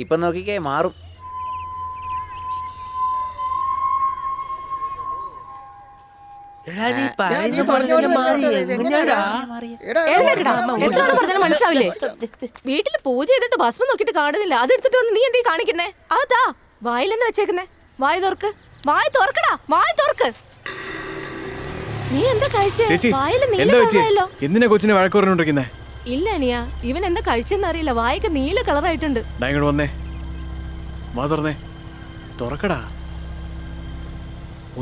ഇപ്പൊ നോക്കിക്കേ, മാറും. മനസ്സിലാവില്ലേ? വീട്ടില് പൂജ ചെയ്തിട്ട് ഭസ്മം നോക്കിട്ട് കാണുന്നില്ല. അതെടുത്തിട്ട് വന്ന് നീ എന്തീ കാണിക്കുന്നേ? അതാ വായിലെന്ന് വെച്ചേക്കുന്നേ. വായ തുറക്ക്, വായ തുറക്കടാ, വായ തുറക്ക്. നീ എന്താ കഴിച്ചേ? വായില് നീലോ? എന്തിനാ കൊച്ചിനെ വഴക്ക് പറഞ്ഞോണ്ടിരിക്കുന്നേ? ഇല്ല അനിയ, ഇവൻ എന്താ കഴിച്ചെന്ന് അറിയില്ല. വായൊക്കെ നീല കളറായിട്ടുണ്ട്. ഇങ്ങോട്ട് വന്നേ, വാ തുറന്നേ, തുറക്കടാ.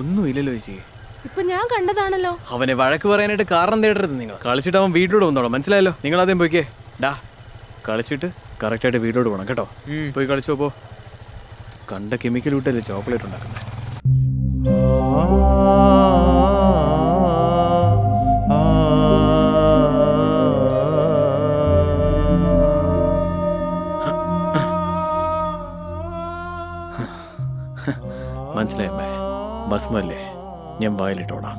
ഒന്നുമില്ലല്ലോ ചേച്ചി. ഇപ്പൊ ഞാൻ കണ്ടതാണല്ലോ. അവനെ വഴക്ക് പറയാനായിട്ട് കാരണം തേടരുത് നിങ്ങൾ. കളിച്ചിട്ട് അവൻ വീട്ടിലോട്ട് വന്നോളാം, മനസ്സിലായല്ലോ? നിങ്ങൾ ആദ്യം പോയിക്കേ. ഡാ, കളിച്ചിട്ട് കറക്റ്റായിട്ട് വീട്ടിലോട്ട് പോകണം കേട്ടോ. പോയി കളിച്ചോ പോ. കണ്ട കെമിക്കൽ ഇട്ടല്ലേ ചോക്ലേറ്റ് ഉണ്ടാക്കുന്നത്. മനസ്സിലായമ്മേ, ഭസ്മല്ലേ, ഞാൻ വായിലിട്ടോടാ.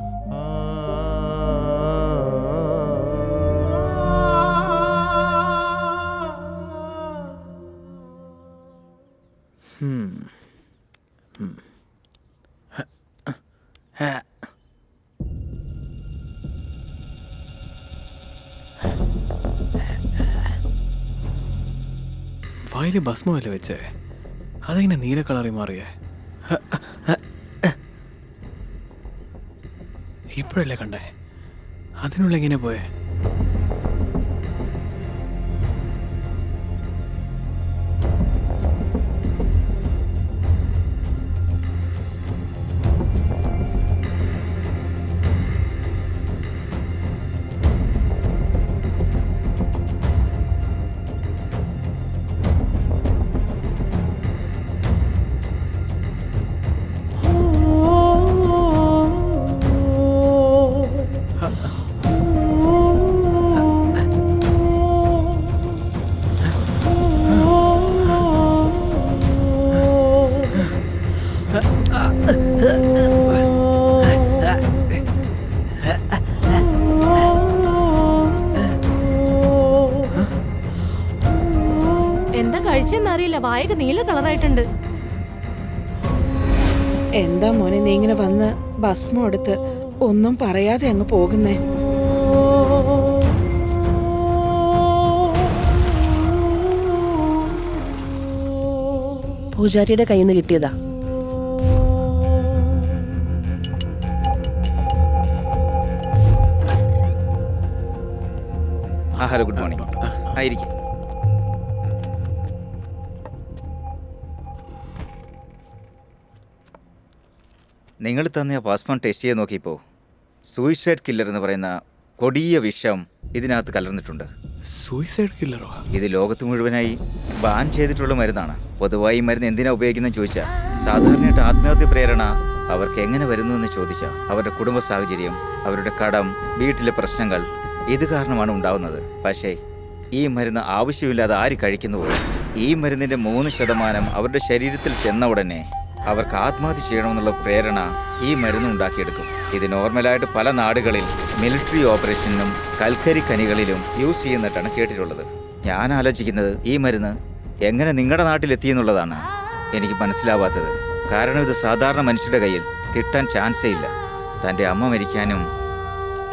വായില് ഭസ്മല്ലേ വെച്ചേ? അതെങ്ങനെ നീല കളറിൽ മാറിയേ? ഇപ്പോഴല്ലേ കണ്ടേ? അതിനുള്ള എങ്ങനെ പോയേ? എന്താ കഴിച്ചെന്നറിയില്ല. വായൊക്കെ നീല കളറായിട്ടുണ്ട്. എന്താ മോനെ നീ ഇങ്ങനെ വന്ന് ഭസ്മം എടുത്ത് ഒന്നും പറയാതെ അങ്ങ് പോകുന്നേ? പൂജാരിയുടെ കയ്യിൽ നിന്ന് കിട്ടിയതാ. Hello, good morning. ആയിരിക്കും. നിങ്ങൾ തന്നെ ആ പാസ്പോൺ ടെസ്റ്റ് ചെയ്ത് നോക്കിയപ്പോൾ സൂയിസൈഡ് കില്ലർ എന്ന് പറയുന്ന കൊടിയ വിഷം ഇതിനകത്ത് കലർന്നിട്ടുണ്ട്. സൂയിസൈഡ് കില്ലറോ? ഇത് ലോകത്ത് മുഴുവനായി ബാൻ ചെയ്തിട്ടുള്ള മരുന്നാണ്. പൊതുവായി ഈ മരുന്ന് എന്തിനാ ഉപയോഗിക്കുന്നതെന്ന് ചോദിച്ചാൽ, സാധാരണയായിട്ട് ആത്മഹത്യ പ്രേരണ അവർക്ക് എങ്ങനെ വരുന്നു എന്ന് ചോദിച്ചാൽ അവരുടെ കുടുംബ സാഹചര്യം, അവരുടെ കടം, വീട്ടിലെ പ്രശ്നങ്ങൾ, ഇത് കാരണമാണ് ഉണ്ടാവുന്നത്. പക്ഷേ ഈ മരുന്ന് ആവശ്യമില്ലാതെ ആര് കഴിക്കുന്നുവോ, ഈ മരുന്നിൻ്റെ 3% അവരുടെ ശരീരത്തിൽ ചെന്ന ഉടനെ അവർക്ക് ആത്മഹത്യ ചെയ്യണമെന്നുള്ള പ്രേരണ ഈ മരുന്ന് ഉണ്ടാക്കിയെടുക്കും. ഇത് നോർമലായിട്ട് പല നാടുകളിൽ മിലിറ്ററി ഓപ്പറേഷനിലും കൽക്കരി ഖനികളിലും യൂസ് ചെയ്യുന്നിട്ടാണ് കേട്ടിട്ടുള്ളത്. ഞാൻ ആലോചിക്കുന്നത് ഈ മരുന്ന് എങ്ങനെ നിങ്ങളുടെ നാട്ടിലെത്തിയെന്നുള്ളതാണ് എനിക്ക് മനസ്സിലാവാത്തത്. കാരണം ഇത് സാധാരണ മനുഷ്യരുടെ കയ്യിൽ കിട്ടാൻ ചാൻസേ ഇല്ല. തൻ്റെ അമ്മ മരിക്കാനും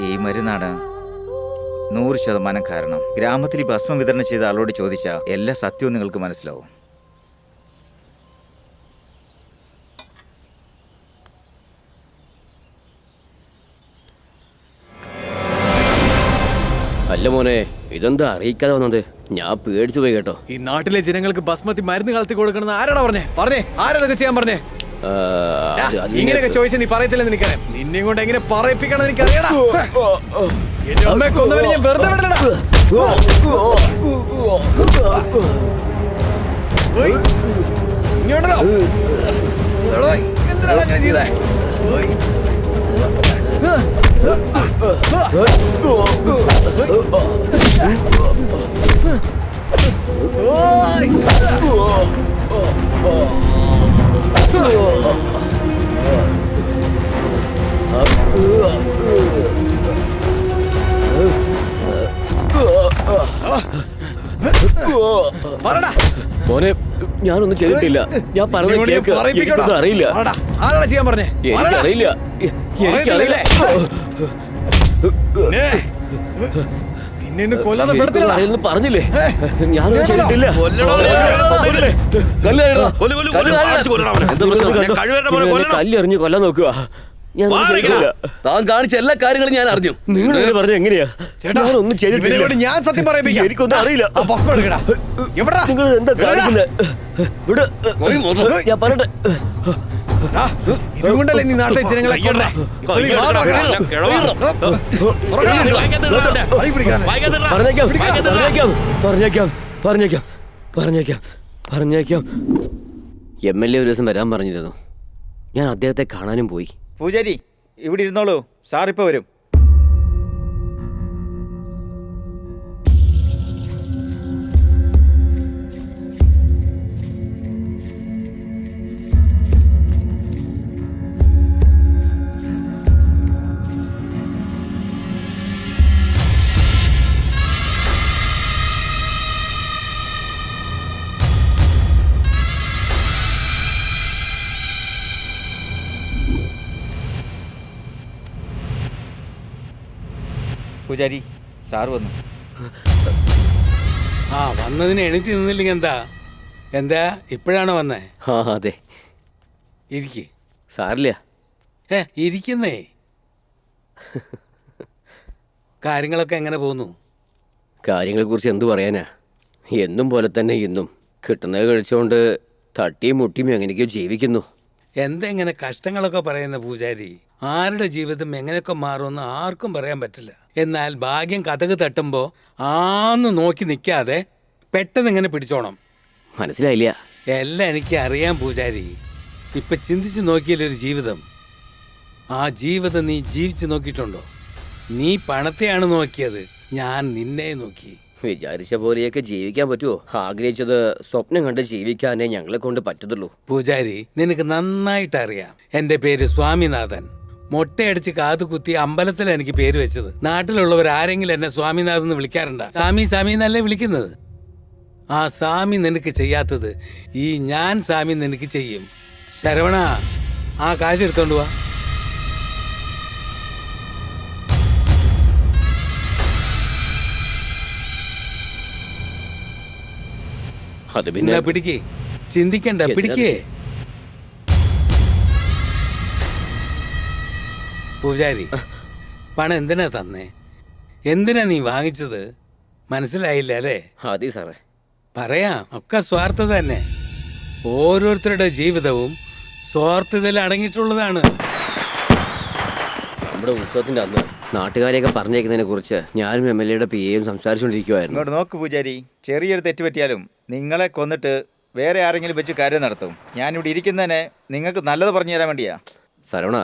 ഈ മരുന്നാണ് 100% കാരണം. ഗ്രാമത്തിൽ ഈ ഭസ്മം വിതരണം ചെയ്ത ആളോട് ചോദിച്ചാൽ എല്ലാ സത്യവും നിങ്ങൾക്ക് മനസ്സിലാവും. അല്ല മോനെ, ഇതെന്താ അറിയിക്കാതെ വന്നത്? ഞാൻ പേടിച്ചു പോയി കേട്ടോ. ഈ നാട്ടിലെ ജനങ്ങൾക്ക് ബസ്മതി മരുന്ന് കളത്തി കൊടുക്കണമെന്ന് ആരാടാ പറഞ്ഞേ? ആരതൊക്കെ ചെയ്യാൻ പറഞ്ഞേ? ഇങ്ങനെയൊക്കെ ചോദിച്ചാൽ നീ പറയത്തില്ലെന്ന് എനിക്കറിയാം. നിന്നെയും കൊണ്ട് എങ്ങനെ പറയിപ്പിക്കണം എനിക്കറിയടാ. അമ്മയെ കൊന്നവനെ ഞാൻ വെറുതെ വിടലടാ. ഇങ്ങോട്ടോ എന്തിനാണ് അങ്ങനെ ചെയ്തേ? പറടാ. മോനെ ഞാനൊന്നും ചെയ്തിട്ടില്ല. ഞാൻ പറഞ്ഞത് കേൾക്ക്. എനിക്കൊന്നും അറിയില്ല. ആരാടാ ചെയ്യാൻ പറഞ്ഞേ? എനിക്കറിയില്ല. എനിക്കറിയില്ല. നിന്നെ കൊല്ലാതെ പെടുത്തില്ല പറഞ്ഞില്ലേ? ഞാനൊന്നും ചെയ്തിട്ടില്ല. കല്ലെറിഞ്ഞ് കൊല്ലാൻ നോക്കുക. ഞാൻ താൻ കാണിച്ച എല്ലാ കാര്യങ്ങളും ഞാൻ അറിഞ്ഞു. നിങ്ങൾ പറഞ്ഞ എങ്ങനെയാ? ഞാനൊന്നും ചെയ്തിട്ടില്ല. ഞാൻ സത്യം പറയാം. എനിക്കൊന്നും അറിയില്ല. നിങ്ങൾ എന്താ കാണിക്കുന്നത്? ഞാൻ പറയട്ടെ. ഇതുകൊണ്ടല്ലേ നീ നാട്ടിലെ ജനങ്ങളെ കൊന്നേ? പറഞ്ഞേക്കാം. MLA ഒരു ദിവസം വരാൻ പറഞ്ഞിരുന്നു. ഞാൻ അദ്ദേഹത്തെ കാണാനും പോയി. പൂജാരി ഇവിടെ ഇരുന്നോളൂ, സാർ ഇപ്പൊ വരും. പൂജാരി സാർ വന്നു. വന്നതിന് എണീറ്റ് നിന്നില്ലെങ്കിൽ എന്താ ഇപ്പോഴാണോ വന്നേ? അതെ. ഇരിക്കേ. സാറില്ല. ഇരിക്കുന്നേ. കാര്യങ്ങളൊക്കെ എങ്ങനെ പോകുന്നു? കാര്യങ്ങളെക്കുറിച്ച് എന്തു പറയാനാ? എന്നും പോലെ തന്നെ ഇന്നും കിട്ടുന്നത് കഴിച്ചുകൊണ്ട് തട്ടിയും മുട്ടിയും എങ്ങനെയൊക്കെയോ ജീവിക്കുന്നു. എന്തെങ്ങനെ കഷ്ടങ്ങളൊക്കെ പറയുന്ന പൂജാരി? ആരുടെ ജീവിതം എങ്ങനെയൊക്കെ മാറുമെന്ന് ആർക്കും പറയാൻ പറ്റില്ല. എന്നാൽ ഭാഗ്യം കഥക് തട്ടുമ്പോൾ ആന്ന് നോക്കി നിൽക്കാതെ പെട്ടെന്ന് ഇങ്ങനെ പിടിച്ചോണം. മനസ്സിലായില്ല. എല്ലാം എനിക്ക് അറിയാം പൂജാരി. ഇപ്പൊ ചിന്തിച്ച് നോക്കിയാലൊരു ജീവിതം. ആ ജീവിതം നീ ജീവിച്ചു നോക്കിയിട്ടുണ്ടോ? നീ പണത്തെയാണ് നോക്കിയത്, ഞാൻ നിന്നെ നോക്കി. വിചാരിച്ച പോലെയൊക്കെ ജീവിക്കാൻ പറ്റുമോ? ആഗ്രഹിച്ചത് സ്വപ്നം കണ്ട് ജീവിക്കാനേ ഞങ്ങളെ കൊണ്ട് പറ്റത്തുള്ളൂ. പൂജാരി, നിനക്ക് നന്നായിട്ട് അറിയാം. എന്റെ പേര് സ്വാമിനാഥൻ. മൊട്ടയടിച്ച് കാതുകുത്തി അമ്പലത്തിലാണ് എനിക്ക് പേര് വെച്ചത്. നാട്ടിലുള്ളവർ ആരെങ്കിലും എന്നെ സ്വാമിനാഥൻ എന്ന് വിളിക്കാറുണ്ട? സ്വാമി എന്നല്ലേ വിളിക്കുന്നത്. ആ സ്വാമി നിനക്ക് ചെയ്യാത്തത് ഈ ഞാൻ സ്വാമി നിനക്ക് ചെയ്യും. ശരവണ, ആ കാശ് എടുത്തോണ്ട് വാ. അത് പിന്നെ പിടിക്കേ, ചിന്തിക്കണ്ട, പിടിക്കേ. പൂജാരി, പണം എന്തിനാ തന്നേ? എന്തിനാ നീ വാങ്ങിച്ചത്? മനസ്സിലായില്ല അല്ലേ? അതെ സാറേ. പറയാം, ഒക്കെ സ്വാർത്ഥത തന്നെ. ഓരോരുത്തരുടെ ജീവിതവും സ്വാർത്ഥതയിൽ അടങ്ങിയിട്ടുള്ളതാണ്. നമ്മുടെ ഉത്സവത്തിന്റെ അന്ന് നാട്ടുകാരെയൊക്കെ പറഞ്ഞേക്കുന്നതിനെ കുറിച്ച് ഞാനും MLA PAയും സംസാരിച്ചുകൊണ്ടിരിക്കുവായിരുന്നു. ഇങ്ങോട്ട് നോക്ക് പൂജാരി, ചെറിയൊരു തെറ്റ് പറ്റിയാലും നിങ്ങളെ കൊന്നിട്ട് വേറെ ആരെങ്കിലും വെച്ച് കാര്യം നടത്തും. ഞാനിവിടെ ഇരിക്കുന്നതിന് നിങ്ങൾക്ക് നല്ലത് പറഞ്ഞു തരാൻ വേണ്ടിയാ. സരവണ,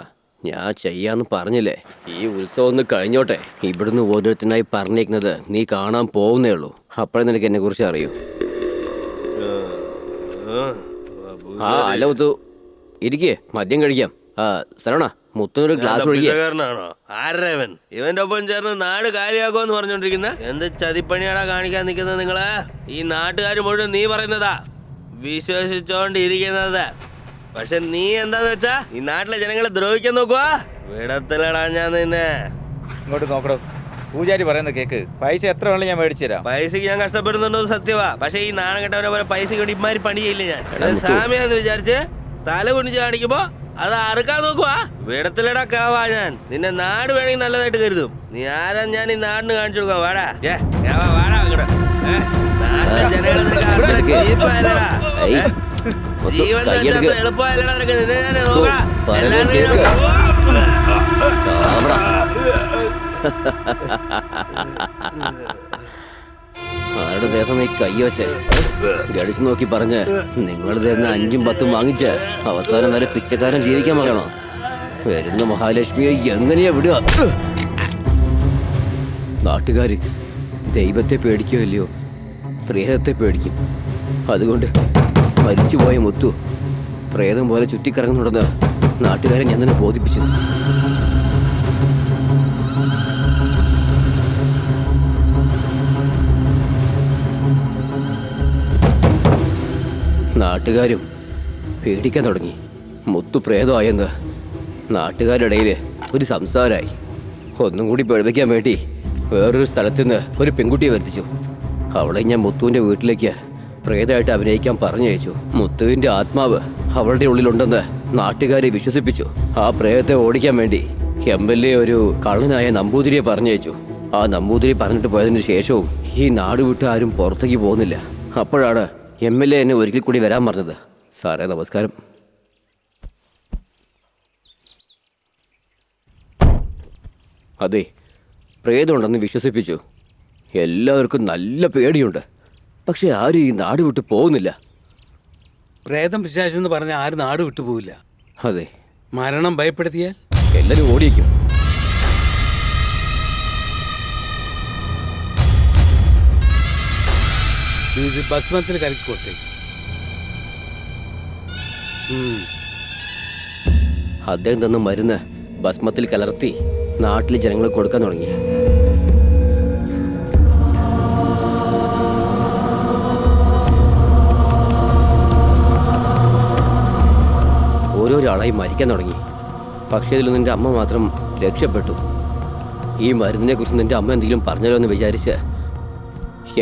ഞാൻ ചെയ്യാന്ന് പറഞ്ഞില്ലേ? ഈ ഉത്സവം ഒന്ന് കഴിഞ്ഞോട്ടെ. ഇവിടുന്ന് ഓരോരുത്തനായി പറഞ്ഞേക്കുന്നത് നീ കാണാൻ പോകുന്നേ ഉള്ളൂ. അപ്പോഴേ നിനക്ക് എന്നെ കുറിച്ച് അറിയൂ. അല്ല മുത്തു, ഇരിക്കേ, മദ്യം കഴിക്കാം. സരവണ, മുത്തുനൊരു ഗ്ലാസ് ഒഴിക്കാരനാണോ? ആരവൻ ഇവന്റെ ഒപ്പം ചേർന്ന് നാട് കാര്യമാക്കുമെന്ന് പറഞ്ഞോണ്ടിരിക്കുന്ന എന്ത് ചതിപ്പണിയാടാ കാണിക്കാൻ നിൽക്കുന്നത് നിങ്ങള്? ഈ നാട്ടുകാർ മുഴുവൻ നീ പറയുന്നതാ വിശ്വസിച്ചോണ്ടിരിക്കുന്നത്. പക്ഷെ നീ എന്താന്ന് വെച്ചാ ഈ നാട്ടിലെ ജനങ്ങളെ ദ്രോഹിക്കാൻ നോക്കുവാ. വിടത്തിലടാ ഞാൻ നിന്നെ. ഇങ്ങോട്ട് നോക്കടോ, പൂജാരി പറയുന്നത് കേക്ക്. പൈസ എത്ര വേണം ഞാൻ മേടിച്ചു തരാം. പൈസക്ക് ഞാൻ കഷ്ടപ്പെടുന്നുണ്ടോ സത്യവാ. പക്ഷെ ഈ നാണം കെട്ടവരെ പോലെ പൈസക്ക് വേണ്ടി ഇമാരി പണി ചെയ്യില്ല ഞാൻ. സാമ്യാന്ന് വിചാരിച്ച് തല കുനിച്ച് കാണിക്കുമ്പോ അത് അറുക്കാൻ നോക്കുവാ. വിടത്തിലടാ കിളവാ ഞാൻ. നിന്നെ നാട് വേണമെങ്കിൽ നല്ലതായിട്ട് കരുതും. നീ ആരാ ഞാൻ ഈ നാടിന് കാണിച്ചു കൊടുക്കാം. വാടാ വാടാ അങ്ങോട്ട്. നാട്ടിലെ ജനങ്ങളെ ജീവൻ എളുപ്പമല്ലടാ നിനക്ക്. നിന്നെ ഞാൻ നോക്കടാ. ആരുടെ ദേഹം നീ കയ്യോച്ചേ? ഗടിച്ചു നോക്കി പറഞ്ഞ് നിങ്ങൾ തരുന്ന 5ഉം 10ഉം വാങ്ങിച്ച് അവസാനം വരെ പിച്ചക്കാരൻ ജീവിക്കാൻ പറയണോ? വരുന്ന മഹാലക്ഷ്മിയെ എങ്ങനെയാ വിടുക? നാട്ടുകാര് ദൈവത്തെ പേടിക്കോ ഇല്ലയോ, പ്രേതത്തെ പേടിക്കും. അതുകൊണ്ട് മരിച്ചുപോയ മുത്തു പ്രേതം പോലെ ചുറ്റിക്കറങ്ങുന്നുണ്ടെന്ന് നാട്ടുകാരെ ഞാൻ തന്നെ ബോധിപ്പിച്ചു. നാട്ടുകാരും പേടിക്കാൻ തുടങ്ങി. മുത്തു പ്രേതമായെന്ന് നാട്ടുകാരുടെ ഇടയിൽ ഒരു സംസാരമായി. ഒന്നും കൂടി പേടിപ്പിക്കാൻ വേണ്ടി വേറൊരു സ്ഥലത്തുനിന്ന് ഒരു പെൺകുട്ടിയെ വരുത്തിച്ചു. അവളെ ഞാൻ മുത്തുവിൻ്റെ വീട്ടിലേക്ക് പ്രേതമായിട്ട് അഭിനയിക്കാൻ പറഞ്ഞയച്ചു. മുത്തുവിൻ്റെ ആത്മാവ് അവളുടെ ഉള്ളിലുണ്ടെന്ന് നാട്ടുകാരെ വിശ്വസിപ്പിച്ചു. ആ പ്രേതത്തെ ഓടിക്കാൻ വേണ്ടി MLA ഒരു കള്ളനായ നമ്പൂതിരിയെ പറഞ്ഞയച്ചു. ആ നമ്പൂതിരി പറഞ്ഞിട്ട് പോയതിന് ശേഷവും ഈ നാട് വിട്ട് ആരും പുറത്തേക്ക് പോകുന്നില്ല. അപ്പോഴാണ് MLA എന്നെ ഒരിക്കൽ കൂടി വരാൻ പറഞ്ഞത്. സാറേ നമസ്കാരം. അതെ, പ്രേതമുണ്ടെന്ന് വിശ്വസിപ്പിച്ചു. എല്ലാവർക്കും നല്ല പേടിയുണ്ട്. പക്ഷെ ആരും ഈ നാട് വിട്ട് പോകുന്നില്ല. പ്രേതം പിശാചെന്ന് പറഞ്ഞാൽ ആരും നാട് വിട്ടു പോവില്ല. അതെ, മരണം ഭയപ്പെടുത്തിയാൽ എല്ലാവരും ഓടിയേക്കും. ഇത് ഭസ്മത്തിൽ കലക്കി കൊടുത്തേക്കും. അദ്ദേഹം തന്ന മരുന്ന് ഭസ്മത്തിൽ കലർത്തി നാട്ടിലെ ജനങ്ങൾ കൊടുക്കാൻ തുടങ്ങി. ഓരോരാളായി മരിക്കാൻ തുടങ്ങി. പക്ഷേ ഇതിൽ നിന്റെ അമ്മ മാത്രം രക്ഷപ്പെട്ടു. ഈ മരുന്നിനെ കുറിച്ച് നിന്റെ അമ്മ എന്തെങ്കിലും പറഞ്ഞല്ലോ എന്ന് വിചാരിച്ച്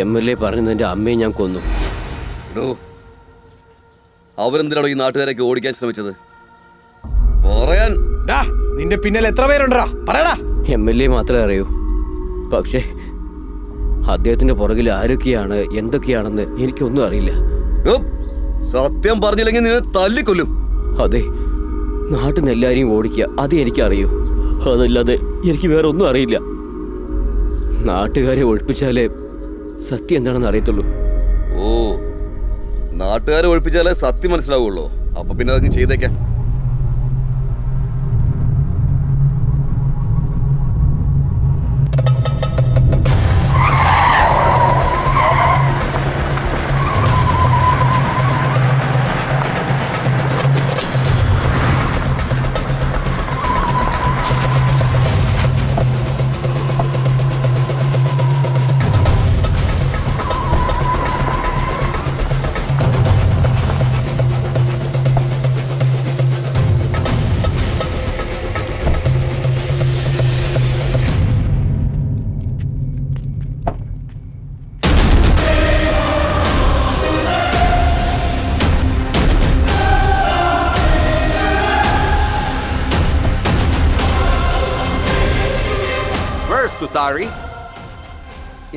MLA പറഞ്ഞ് നിന്റെ അമ്മയെ ഞാൻ കൊന്നു. അവരെന്തിനാണോ ഈ നാട്ടുകാരൊക്കെ ഓടിക്കാൻ ശ്രമിച്ചത്? പറയാൻ നിന്റെ പിന്നിൽ എത്ര പേരുണ്ടാ പറയടാ. MLA മാത്രമേ അറിയൂ. പക്ഷേ അദ്ദേഹത്തിന്റെ പുറകിൽ ആരൊക്കെയാണ് എന്തൊക്കെയാണെന്ന് എനിക്കൊന്നും അറിയില്ല. സത്യം പറഞ്ഞില്ലെങ്കിൽ നിന്നെ തല്ലിക്കൊല്ലും. അതെ, നാട്ടിൽ നിന്ന് എല്ലാവരെയും ഓടിക്കുക, അതേ എനിക്കറിയൂ. അതല്ലാതെ എനിക്ക് വേറെ ഒന്നും അറിയില്ല. നാട്ടുകാരെ ഒഴിപ്പിച്ചാലേ സത്യം എന്താണെന്ന് അറിയത്തുള്ളൂ. ഓ, നാട്ടുകാരെ ഒഴിപ്പിച്ചാലേ സത്യം മനസ്സിലാവുള്ളൂ. അപ്പൊ പിന്നെ അതങ്ങ് ചെയ്തേക്കാം.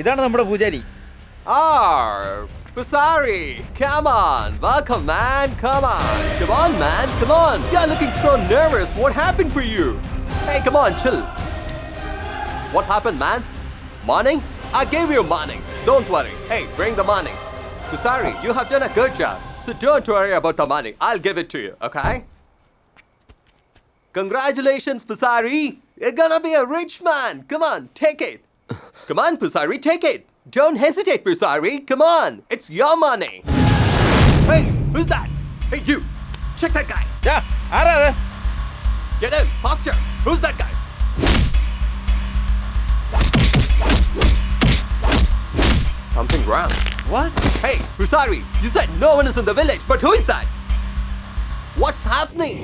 ഇതാണ് നമ്മുടെ പൂജാരി. Pusari, come on, welcome man, come on man, come on. You're looking so nervous. What happened for you? Hey, come on, chill. What happened, man? Morning? I gave you morning. Don't worry. Hey, bring the morning. Pusari, you have done a good job. So don't worry about the money. I'll give it to you, okay? Congratulations, Pusari. You're gonna be a rich man. Come on, take it. Come on, Pusari, take it. Don't hesitate, Pusari. Come on. It's your money. Hey, who's that? Hey, you. Check that guy. Yeah, get in, faster. Who's that guy? Something wrong. What? Hey, Pusari, you said no one is in the village, but who is that? What's happening?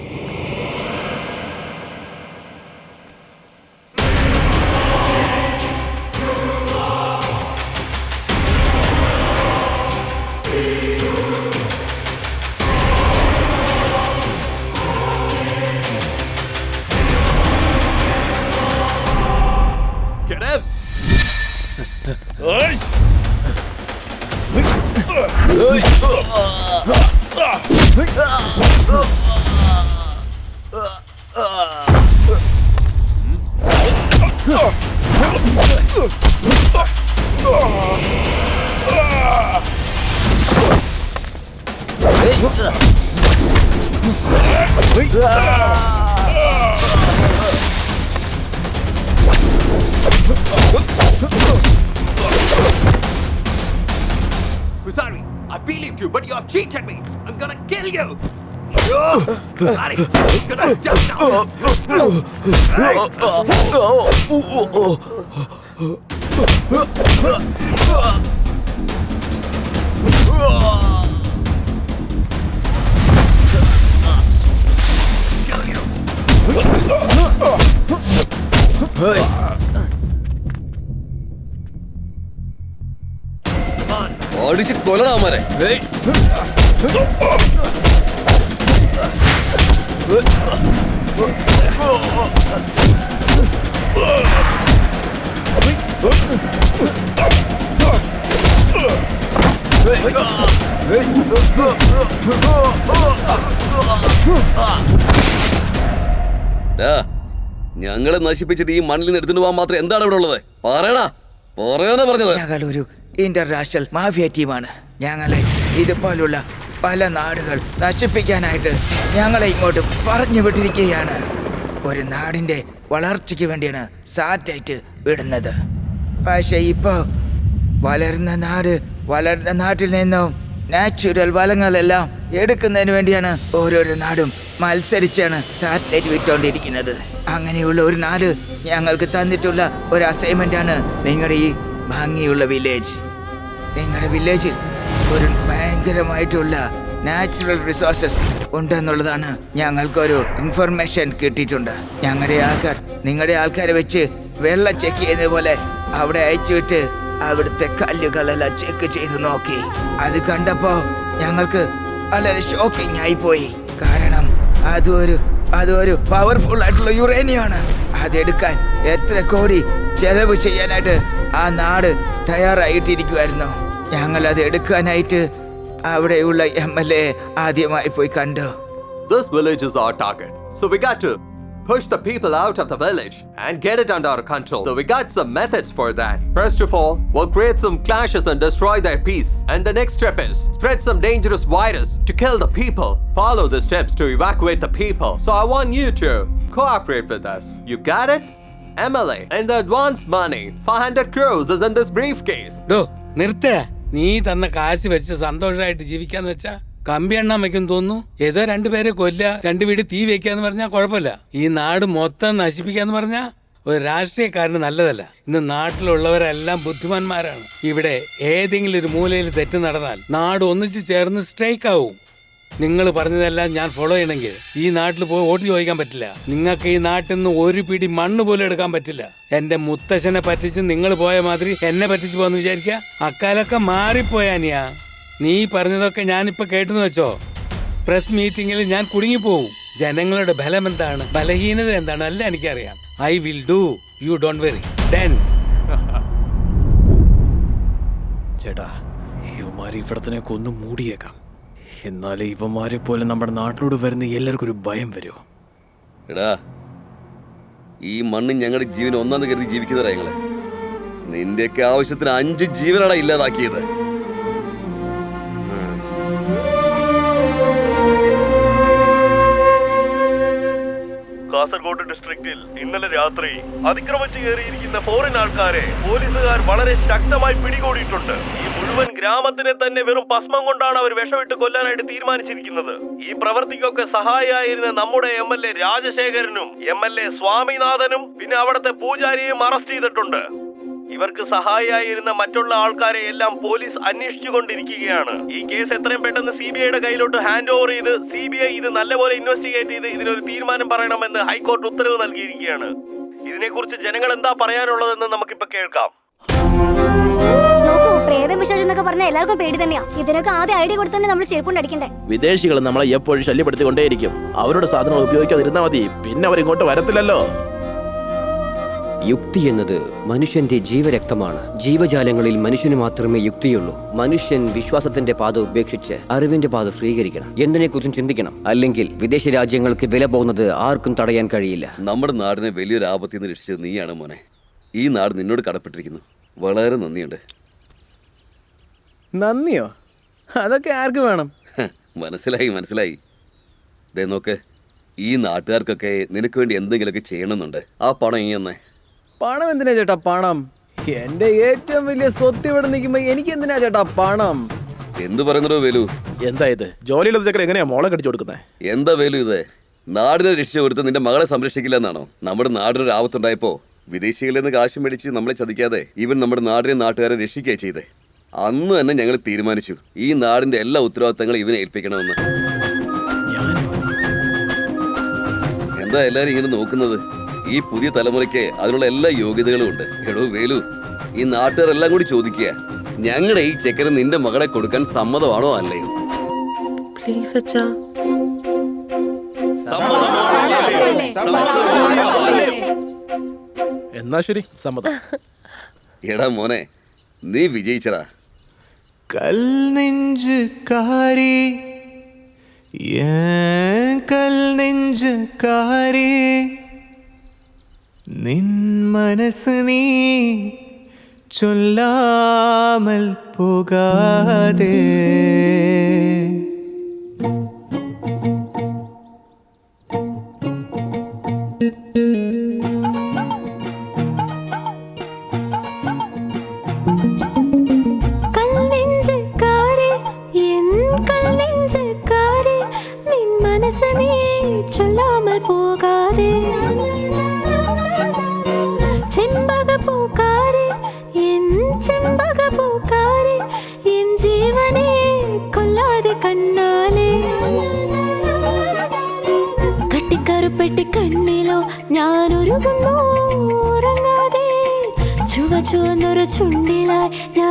Get him! Pusari, I believed you, but you have cheated me. I'm gonna kill you. Pusari, I'm gonna jump now. അടിച്ച് കൊല്ലടാമാരെ. ഞങ്ങളെ നശിപ്പിച്ചിട്ട് ഈ മണ്ണിൽ നിന്ന് എടുത്തിട്ട് പോകാൻ മാത്രം എന്താണ് ഇവിടെ ഉള്ളത്? പറയടാ, പറയാനാ പറഞ്ഞത്. ഞങ്ങളൊരു ഇന്റർനാഷണൽ മാഫിയ ടീമാണ്. ഞങ്ങളെ ഇതുപോലുള്ള പല നാടുകൾ നശിപ്പിക്കാനായിട്ട് ഞങ്ങളെ ഇങ്ങോട്ട് പറഞ്ഞു വിട്ടിരിക്കുകയാണ്. ഒരു നാടിന്റെ വളർച്ചയ്ക്ക് വേണ്ടിയാണ് സാറ്റലൈറ്റ് വിടുന്നത്. പക്ഷെ ഇപ്പോ വളരുന്ന നാട്ടിൽ നിന്നും നാച്ചുറൽ വളങ്ങളെല്ലാം എടുക്കുന്നതിന് വേണ്ടിയാണ് ഓരോരോ നാടും മത്സരിച്ചാണ് സാറ്റലൈറ്റ് വിട്ടുകൊണ്ടിരിക്കുന്നത്. അങ്ങനെയുള്ള ഒരു നാട് ഞങ്ങൾക്ക് തന്നിട്ടുള്ള ഒരു അസൈൻമെന്റ് ആണ് നിങ്ങളുടെ ഈ ഭംഗിയുള്ള വില്ലേജ്. നിങ്ങളുടെ വില്ലേജിൽ ഒരു ഭയങ്കരമായിട്ടുള്ള നാച്ചുറൽ റിസോഴ്സസ് ഉണ്ടെന്നുള്ളതാണ് ഞങ്ങൾക്കൊരു ഇൻഫർമേഷൻ കിട്ടിയിട്ടുണ്ട്. നിങ്ങളുടെ ആൾക്കാരെ വെച്ച് വെള്ളം ചെക്ക് ചെയ്യുന്നത് പോലെ അവിടെ അയച്ചുവിട്ട് അവിടുത്തെ കല്ലുകളെല്ലാം ചെക്ക് ചെയ്ത് നോക്കി. അത് കണ്ടപ്പോ ഞങ്ങൾക്ക് വളരെ ഷോക്കിംഗ് ആയിപ്പോയി. കാരണം അതൊരു പവർഫുൾ ആയിട്ടുള്ള യുറേനിയാണ്. അതെടുക്കാൻ എത്ര കോടി ചെലവ് ചെയ്യാനായിട്ട് ആ നാട് തയ്യാറായിട്ടിരിക്കുമായിരുന്നു. ഞങ്ങൾ അത് എടുക്കാനായിട്ട് അവിടെയുള്ള MLA ആദ്യമായി പോയി കണ്ടു. This village is our target, so we got to push the people out of the village and get it under our control. So we got some methods for that. First of all, we'll create some clashes and destroy their peace. And the next step is spread some dangerous virus to kill the people. Follow the steps to evacuate the people. So I want you to cooperate with us. You got it? MLA, and the advance money, 500 crores is in this briefcase. നിർത്തേ. നീ തന്ന കാശ് വെച്ച് സന്തോഷമായിട്ട് ജീവിക്കാന്ന് വെച്ചാ കമ്പി എണ്ണാൻ വെക്കും തോന്നുന്നു. ഏതോ രണ്ടുപേരെ കൊല്ലുക, 2 വീട് തീ വെക്കാന്ന് പറഞ്ഞാൽ കുഴപ്പമില്ല. ഈ നാട് മൊത്തം നശിപ്പിക്കാന്ന് പറഞ്ഞാൽ ഒരു രാഷ്ട്രീയക്കാരന് നല്ലതല്ല. ഇന്ന് നാട്ടിലുള്ളവരെല്ലാം ബുദ്ധിമാന്മാരാണ്. ഇവിടെ ഏതെങ്കിലും ഒരു മൂലയിൽ തെറ്റ് നടന്നാൽ നാട് ഒന്നിച്ച് ചേർന്ന് സ്ട്രൈക്ക് ആവും. നിങ്ങൾ പറഞ്ഞതെല്ലാം ഞാൻ ഫോളോ ചെയ്യണമെങ്കിൽ ഈ നാട്ടിൽ പോയി വോട്ട് ചോദിക്കാൻ പറ്റില്ല. നിങ്ങൾക്ക് ഈ നാട്ടിൽ നിന്ന് ഒരു പിടി മണ്ണ് പോലും എടുക്കാൻ പറ്റില്ല. എന്റെ മുത്തശ്ശനെ പറ്റിച്ച് നിങ്ങൾ പോയ മാതിരി എന്നെ പറ്റിച്ചു പോന്ന് വിചാരിക്കുക. അക്കാലൊക്കെ മാറിപ്പോയാനിയാ. നീ പറഞ്ഞതൊക്കെ ഞാനിപ്പോ കേട്ടെന്ന് വെച്ചോ, പ്രസ് മീറ്റിംഗിൽ ഞാൻ കുടുങ്ങിപ്പോവും. ജനങ്ങളുടെ ബലം എന്താണ്, ബലഹീനത എന്താണ് എല്ലാം എനിക്കറിയാം. I will do, you don't worry. Den ചേട്ടാ, ഇവന്മാര് ഇവിടത്തിനെ കൊന്നു മൂടിയേക്കാം. എന്നാലും ഇവന്മാരെ പോലെ നമ്മുടെ നാട്ടിലോട് വരുന്ന എല്ലാവർക്കും ഒരു ഭയം വരുമോ? എടാ, ഈ മണ്ണ് ഞങ്ങളുടെ ജീവൻ ഒന്നാന്ന് കരുതി ജീവിക്കുന്നവരാ ഞങ്ങള്. നിന്റെയൊക്കെ ആവശ്യത്തിന് 5 ജീവനാണ് ഇല്ലാതാക്കിയത്. കാസർഗോഡ് ഡിസ്ട്രിക്റ്റിൽ ഇന്നലെ രാത്രി അതിക്രമിച്ചു കയറിയിരിക്കുന്ന ഫോറിൻ ആൾക്കാരെ പോലീസുകാർ വളരെ ശക്തമായി പിടികൂടിയിട്ടുണ്ട്. ഈ മുഴുവൻ ഗ്രാമത്തിനെ തന്നെ വെറും ഭസ്മം കൊണ്ടാണ് അവർ വിഷമിട്ട് കൊല്ലാനായിട്ട് തീരുമാനിച്ചിരിക്കുന്നത്. ഈ പ്രവൃത്തിക്കൊക്കെ സഹായിയായിരുന്ന നമ്മുടെ MLA രാജശേഖരനും MLA സ്വാമിനാഥനും പിന്നെ അവിടുത്തെ പൂജാരിയെയും അറസ്റ്റ് ചെയ്തിട്ടുണ്ട്. ഇവർക്ക് സഹായിയായിരുന്ന മറ്റുള്ള ആൾക്കാരെ എല്ലാം പോലീസ് അന്വേഷിച്ചുകൊണ്ടിരിക്കുകയാണ്. ഈ കേസ് എത്രയും പെട്ടെന്ന് CBIയുടെ കയ്യിലോട്ട് ഹാൻഡ് ഓവർ ചെയ്ത് CBI ഇത് നല്ലപോലെ ഇൻവെസ്റ്റിഗേറ്റ് ചെയ്ത് ഇതിനൊരു തീരുമാനം പറയണമെന്ന് ഹൈക്കോടതി ഉത്തരവ് നൽകിയിരിക്കുകയാണ്. ഇതിനെക്കുറിച്ച് ജനങ്ങൾ എന്താ പറയാനുള്ളതെന്ന് നമുക്കിപ്പോ കേൾക്കാം. പ്രേതവിശേഷം എന്നൊക്കെ പറഞ്ഞാൽ എല്ലാവർക്കും പേടി തന്നെയാ. ഇതിനൊക്കെ ആദ്യം ഐഡിയ കൊടുത്തോണ്ട് നമ്മൾ ചെരുപ്പുണ്ട് അടിക്കണ്ടേ. വിദേശികൾ നമ്മളെ എപ്പോഴും ശല്യപ്പെടുത്തിക്കൊണ്ടേയിരിക്കും. അവരുടെ സാധനങ്ങൾ ഉപയോഗിക്കാതിരുന്നാൽ മതി, പിന്നെ അവരിങ്ങോട്ട് വരത്തില്ലല്ലോ. യുക്തി എന്നത് മനുഷ്യന്റെ ജീവരക്തമാണ്. ജീവജാലങ്ങളിൽ മനുഷ്യന് മാത്രമേ യുക്തിയുള്ളൂ. മനുഷ്യൻ വിശ്വാസത്തിന്റെ പാത ഉപേക്ഷിച്ച് അറിവിന്റെ പാത സ്വീകരിക്കണം. എന്തിനെക്കുറിച്ചും ചിന്തിക്കണം. അല്ലെങ്കിൽ വിദേശ രാജ്യങ്ങൾക്ക് വില പോകുന്നത് ആർക്കും തടയാൻ കഴിയില്ല. നമ്മുടെ നാടിനെ വലിയൊരു ആപത്തിൽ നിന്ന് രക്ഷിച്ചത് നീയാണ് മോനെ. ഈ നാട് നിന്നോട് കടപ്പെട്ടിരിക്കുന്നു. വളരെ നന്ദിയുണ്ട്. നന്ദിയോ? അതൊക്കെ ആർക്ക് വേണം? മനസ്സിലായി. ദേ നോക്ക്, ഈ നാട്ടുകാർക്കൊക്കെ നിനക്ക് വേണ്ടി എന്തെങ്കിലുമൊക്കെ ചെയ്യണമെന്നുണ്ട്. ആ പണം ഈ എന്നേ. പണം എന്തിനാ ചേട്ടാ പണം? എന്റെ ഏറ്റവും വലിയ സ്വത്ത് ഇവിടെ നിൽക്കുമ്പോ എനിക്ക് എന്തിനാ ചേട്ടാ പണം? എന്ത് പറയുന്നോ വേലു? എന്താ ഇത്? ജോലിയിലുള്ള ചക്കര എങ്ങനെയാ മോളെ കടിച്ചു കൊടുക്കുന്നത്? എന്താ വേലു ഇത്? നാടിനെ രക്ഷിച്ച ഒരുത്ത് നിന്റെ മകളെ സംരക്ഷിക്കില്ല എന്നാണോ? നമ്മുടെ നാടിനൊരു ആപത്തുണ്ടായപ്പോ വിദേശികളിൽ നിന്ന് കാശ് മേടിച്ച് നമ്മളെ ചതിക്കാതെ ഇവൻ നമ്മുടെ നാടിനെ നാട്ടുകാരെ രക്ഷിക്കുക ചെയ്തേ. അന്ന് തന്നെ ഞങ്ങൾ തീരുമാനിച്ചു ഈ നാടിന്റെ എല്ലാ ഉത്തരവാദിത്തങ്ങളും ഇവനെ ഏൽപ്പിക്കണമെന്ന്. എന്താ എല്ലാരും ഇങ്ങനെ നോക്കുന്നത്? ഈ പുതിയ തലമുറയ്ക്ക് അതിനുള്ള എല്ലാ യോഗ്യതകളും ഉണ്ട്. എടോ വേലു, ഈ നാട്ടുകാരെല്ലാം കൂടി ചോദിക്കുക, ഞങ്ങളുടെ ഈ ചെക്കന് നിന്റെ മകളെ കൊടുക്കാൻ സമ്മതമാണോ അല്ലയോ? പ്ലീസ് അച്ഛാ. എന്നാ ശരി, സമ്മതം. എടാ മോനെ, നീ വിജയിച്ചടാ. കൽ നെഞ്ചുകാരി, കൽ നെഞ്ചുകാരി, നിൻ മനസ്സ് നീ ചൊല്ലാമൽ പോകാതെ. കട്ടിക്കറുപ്പെട്ടി കണ്ണിലോ ഞാനൊരുകുന്നു ഉറങ്ങാതെ, ചുവന്നൊരു ചുണ്ടിലായി ഞാൻ